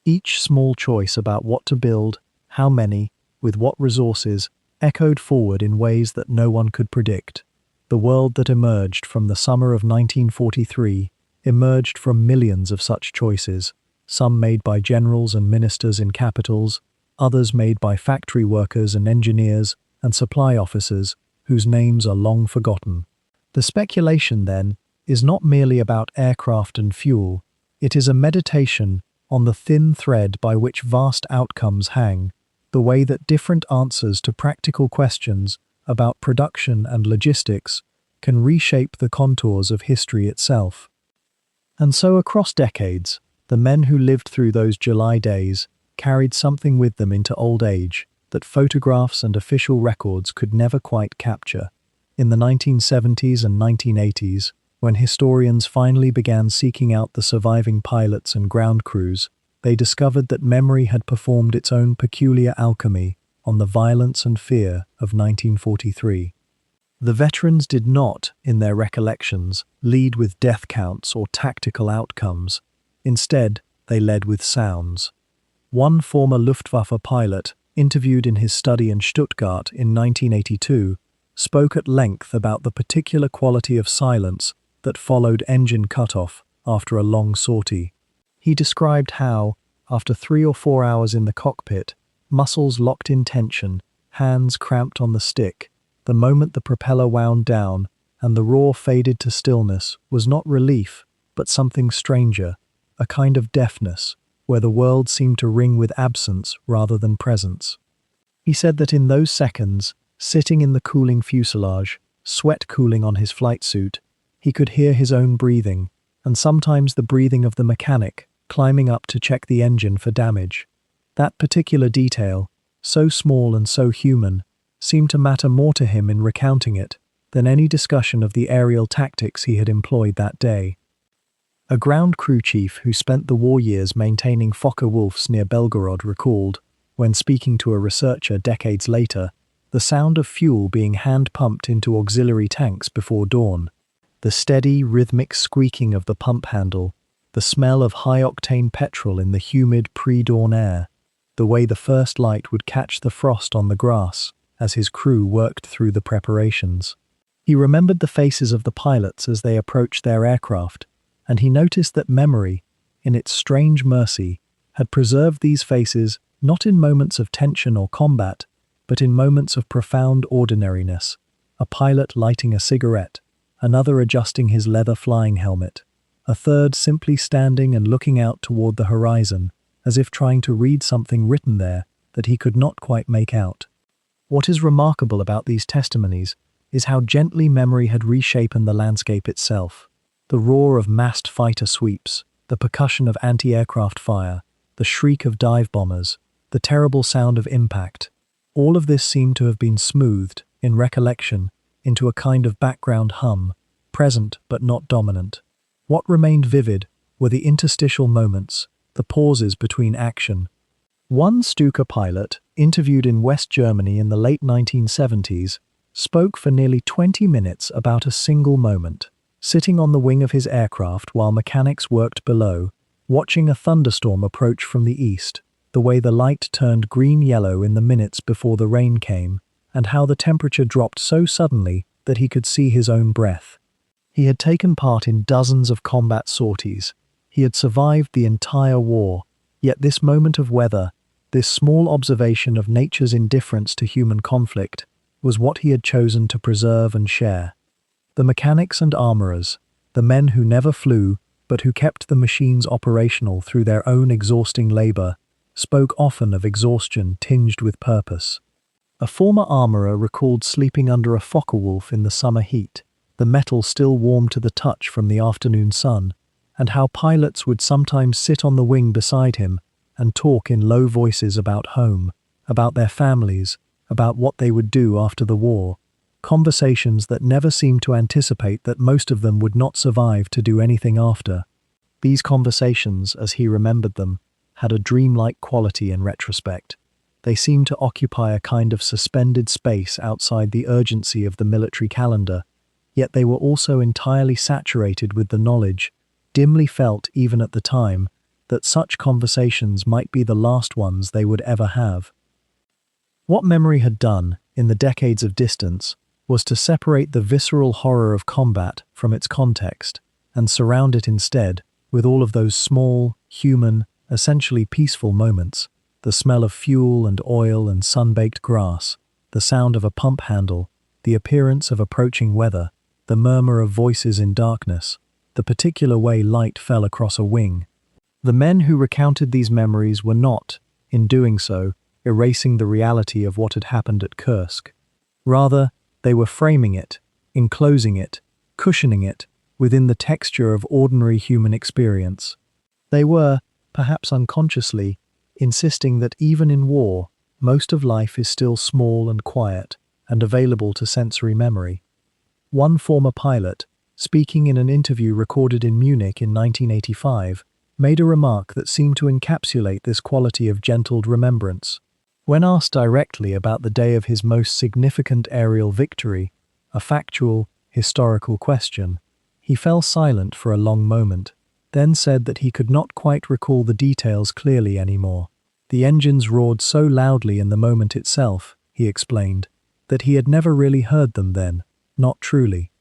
Each small choice about what to build, how many, with what resources, echoed forward in ways that no one could predict. The world that emerged from the summer of 1943 emerged from millions of such choices, some made by generals and ministers in capitals, others made by factory workers and engineers and supply officers whose names are long forgotten. The speculation, then, is not merely about aircraft and fuel. It is a meditation on the thin thread by which vast outcomes hang, the way that different answers to practical questions about production and logistics can reshape the contours of history itself. And so across decades, the men who lived through those July days carried something with them into old age that photographs and official records could never quite capture. In the 1970s and 1980s, when historians finally began seeking out the surviving pilots and ground crews, they discovered that memory had performed its own peculiar alchemy on the violence and fear of 1943. The veterans did not, in their recollections, lead with death counts or tactical outcomes. Instead, they led with sounds. One former Luftwaffe pilot, interviewed in his study in Stuttgart in 1982, spoke at length about the particular quality of silence that followed engine cutoff after a long sortie. He described how, after 3 or 4 hours in the cockpit, muscles locked in tension, hands cramped on the stick, the moment the propeller wound down and the roar faded to stillness was not relief, but something stranger, a kind of deafness, where the world seemed to ring with absence rather than presence. He said that in those seconds, sitting in the cooling fuselage, sweat cooling on his flight suit, he could hear his own breathing, and sometimes the breathing of the mechanic, climbing up to check the engine for damage. That particular detail, so small and so human, seemed to matter more to him in recounting it than any discussion of the aerial tactics he had employed that day. A ground crew chief who spent the war years maintaining Fokker-Wulfs near Belgorod recalled, when speaking to a researcher decades later, the sound of fuel being hand-pumped into auxiliary tanks before dawn, the steady, rhythmic squeaking of the pump handle, the smell of high-octane petrol in the humid pre-dawn air, the way the first light would catch the frost on the grass as his crew worked through the preparations. He remembered the faces of the pilots as they approached their aircraft, and he noticed that memory, in its strange mercy, had preserved these faces not in moments of tension or combat, but in moments of profound ordinariness, a pilot lighting a cigarette, another adjusting his leather flying helmet, a third simply standing and looking out toward the horizon, as if trying to read something written there that he could not quite make out. What is remarkable about these testimonies is how gently memory had reshapen the landscape itself. The roar of massed fighter sweeps, the percussion of anti-aircraft fire, the shriek of dive bombers, the terrible sound of impact, all of this seemed to have been smoothed, in recollection, into a kind of background hum, present but not dominant. What remained vivid were the interstitial moments, the pauses between action. One Stuka pilot, interviewed in West Germany in the late 1970s, spoke for nearly 20 minutes about a single moment, sitting on the wing of his aircraft while mechanics worked below, watching a thunderstorm approach from the east, the way the light turned green-yellow in the minutes before the rain came, and how the temperature dropped so suddenly that he could see his own breath. He had taken part in dozens of combat sorties. He had survived the entire war, yet this moment of weather, this small observation of nature's indifference to human conflict, was what he had chosen to preserve and share. The mechanics and armourers, the men who never flew, but who kept the machines operational through their own exhausting labour, spoke often of exhaustion tinged with purpose. A former armourer recalled sleeping under a Focke-Wulf in the summer heat, the metal still warm to the touch from the afternoon sun, and how pilots would sometimes sit on the wing beside him and talk in low voices about home, about their families, about what they would do after the war, conversations that never seemed to anticipate that most of them would not survive to do anything after. These conversations, as he remembered them, had a dreamlike quality in retrospect. They seemed to occupy a kind of suspended space outside the urgency of the military calendar, yet they were also entirely saturated with the knowledge, dimly felt even at the time, that such conversations might be the last ones they would ever have. What memory had done, in the decades of distance, was to separate the visceral horror of combat from its context, and surround it instead with all of those small, human, essentially peaceful moments, the smell of fuel and oil and sun-baked grass, the sound of a pump handle, the appearance of approaching weather, the murmur of voices in darkness, the particular way light fell across a wing. The men who recounted these memories were not, in doing so, erasing the reality of what had happened at Kursk. Rather, they were framing it, enclosing it, cushioning it, within the texture of ordinary human experience. They were, perhaps unconsciously, insisting that even in war, most of life is still small and quiet, and available to sensory memory. One former pilot, speaking in an interview recorded in Munich in 1985, made a remark that seemed to encapsulate this quality of gentled remembrance. When asked directly about the day of his most significant aerial victory, a factual, historical question, he fell silent for a long moment, then said that he could not quite recall the details clearly anymore. The engines roared so loudly in the moment itself, he explained, that he had never really heard them then, not truly.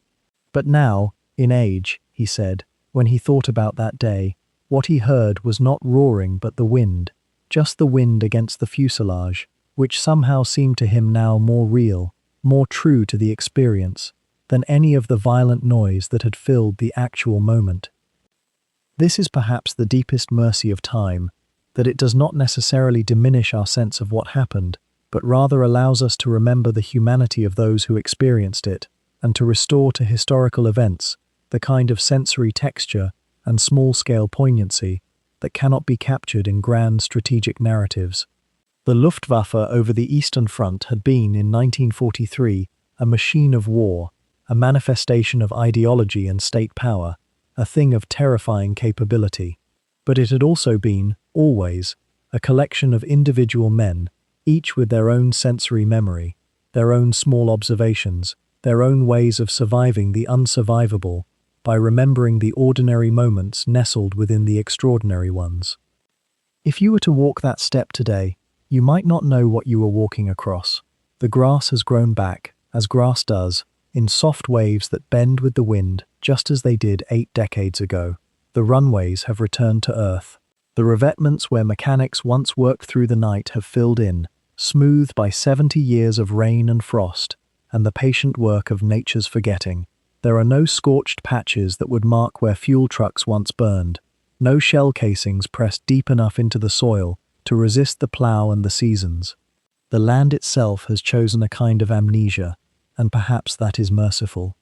But now, in age, he said, when he thought about that day, what he heard was not roaring but the wind, just the wind against the fuselage, which somehow seemed to him now more real, more true to the experience, than any of the violent noise that had filled the actual moment. This is perhaps the deepest mercy of time, that it does not necessarily diminish our sense of what happened, but rather allows us to remember the humanity of those who experienced it, and to restore to historical events the kind of sensory texture and small-scale poignancy that cannot be captured in grand strategic narratives. The Luftwaffe over the Eastern Front had been, in 1943, a machine of war, a manifestation of ideology and state power, a thing of terrifying capability. But it had also been, always, a collection of individual men, each with their own sensory memory, their own small observations, their own ways of surviving the unsurvivable, by remembering the ordinary moments nestled within the extraordinary ones. If you were to walk that step today, you might not know what you were walking across. The grass has grown back, as grass does, in soft waves that bend with the wind, just as they did 8 decades ago. The runways have returned to earth. The revetments where mechanics once worked through the night have filled in, smoothed by 70 years of rain and frost, and the patient work of nature's forgetting. There are no scorched patches that would mark where fuel trucks once burned, no shell casings pressed deep enough into the soil to resist the plow and the seasons. The land itself has chosen a kind of amnesia, and perhaps that is merciful.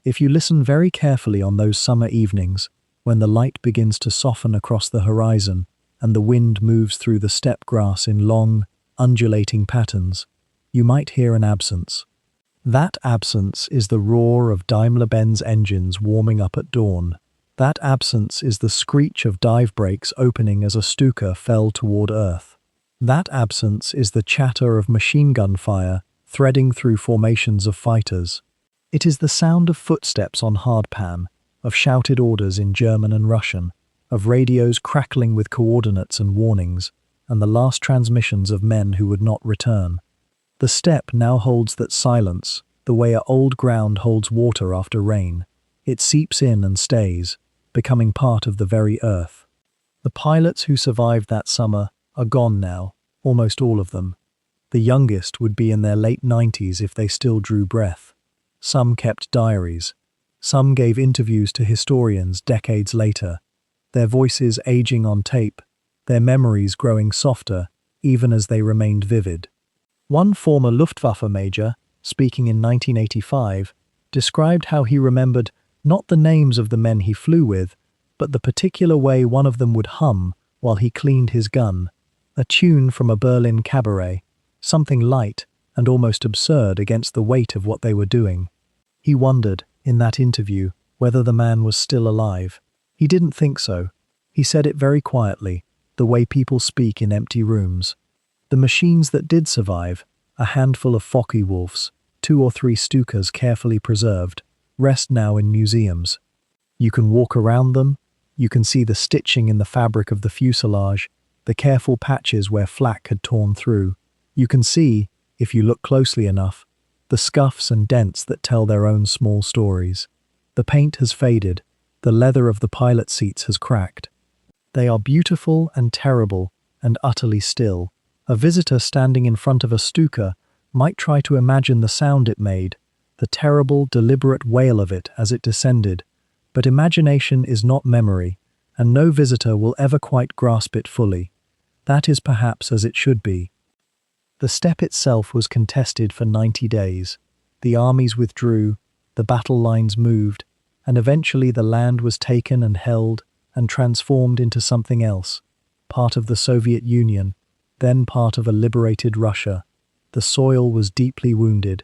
If you listen very carefully on those summer evenings, when the light begins to soften across the horizon and the wind moves through the steppe grass in long, undulating patterns, you might hear an absence. That absence is the roar of Daimler-Benz engines warming up at dawn. That absence is the screech of dive brakes opening as a Stuka fell toward earth. That absence is the chatter of machine gun fire threading through formations of fighters. It is the sound of footsteps on hardpan, of shouted orders in German and Russian, of radios crackling with coordinates and warnings, and the last transmissions of men who would not return. The steppe now holds that silence, the way a old ground holds water after rain. It seeps in and stays, becoming part of the very earth. The pilots who survived that summer are gone now, almost all of them. The youngest would be in their late 90s if they still drew breath. Some kept diaries. Some gave interviews to historians decades later, their voices aging on tape, their memories growing softer even as they remained vivid. One former Luftwaffe major, speaking in 1985, described how he remembered not the names of the men he flew with, but the particular way one of them would hum while he cleaned his gun, a tune from a Berlin cabaret, something light and almost absurd against the weight of what they were doing. He wondered, in that interview, whether the man was still alive. He didn't think so. He said it very quietly, the way people speak in empty rooms. The machines that did survive, a handful of Focke-Wulfs, 2 or 3 Stukas carefully preserved, rest now in museums. You can walk around them, you can see the stitching in the fabric of the fuselage, the careful patches where flak had torn through. You can see, if you look closely enough, the scuffs and dents that tell their own small stories. The paint has faded, the leather of the pilot seats has cracked. They are beautiful and terrible and utterly still. A visitor standing in front of a Stuka might try to imagine the sound it made, the terrible, deliberate wail of it as it descended, but imagination is not memory, and no visitor will ever quite grasp it fully. That is perhaps as it should be. The steppe itself was contested for 90 days. The armies withdrew, the battle lines moved, and eventually the land was taken and held and transformed into something else, part of the Soviet Union, then part of a liberated Russia. The soil was deeply wounded.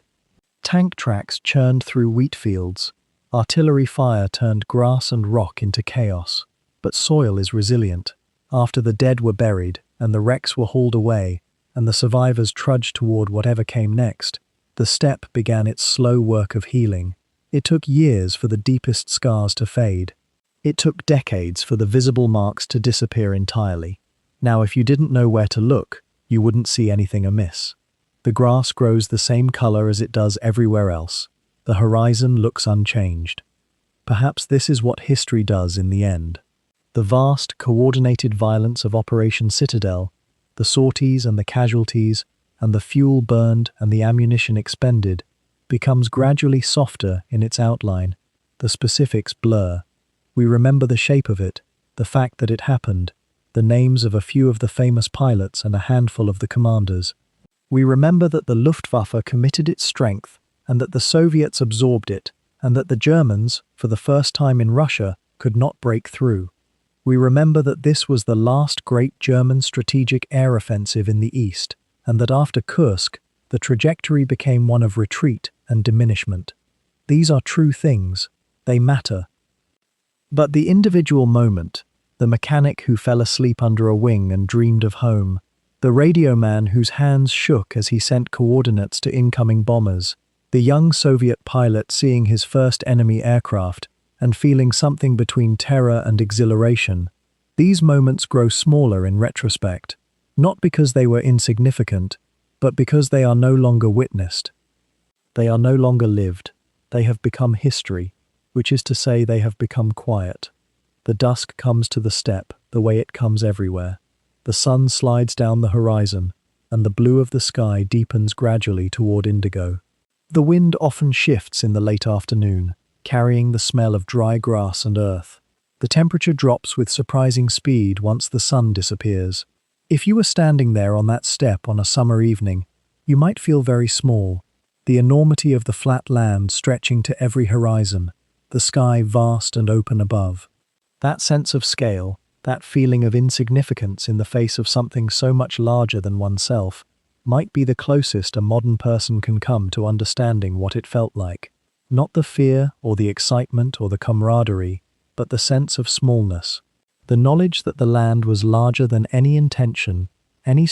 Tank tracks churned through wheat fields. Artillery fire turned grass and rock into chaos. But soil is resilient. After the dead were buried and the wrecks were hauled away and the survivors trudged toward whatever came next, the steppe began its slow work of healing. It took years for the deepest scars to fade. It took decades for the visible marks to disappear entirely. Now, if you didn't know where to look, you wouldn't see anything amiss. The grass grows the same color as it does everywhere else. The horizon looks unchanged. Perhaps this is what history does in the end. The vast, coordinated violence of Operation Citadel, the sorties and the casualties, and the fuel burned and the ammunition expended, becomes gradually softer in its outline. The specifics blur. We remember the shape of it, the fact that it happened, the names of a few of the famous pilots and a handful of the commanders. We remember that the Luftwaffe committed its strength, and that the Soviets absorbed it, and that the Germans, for the first time in Russia, could not break through. We remember that this was the last great German strategic air offensive in the East, and that after Kursk, the trajectory became one of retreat and diminishment. These are true things. They matter. But the individual moment, the mechanic who fell asleep under a wing and dreamed of home, the radio man whose hands shook as he sent coordinates to incoming bombers, the young Soviet pilot seeing his first enemy aircraft and feeling something between terror and exhilaration, these moments grow smaller in retrospect, not because they were insignificant, but because they are no longer witnessed. They are no longer lived. They have become history, which is to say they have become quiet. The dusk comes to the steppe, the way it comes everywhere. The sun slides down the horizon, and the blue of the sky deepens gradually toward indigo. The wind often shifts in the late afternoon, carrying the smell of dry grass and earth. The temperature drops with surprising speed once the sun disappears. If you were standing there on that steppe on a summer evening, you might feel very small. The enormity of the flat land stretching to every horizon, the sky vast and open above. That sense of scale, that feeling of insignificance in the face of something so much larger than oneself, might be the closest a modern person can come to understanding what it felt like. Not the fear or the excitement or the camaraderie, but the sense of smallness. The knowledge that the land was larger than any intention, any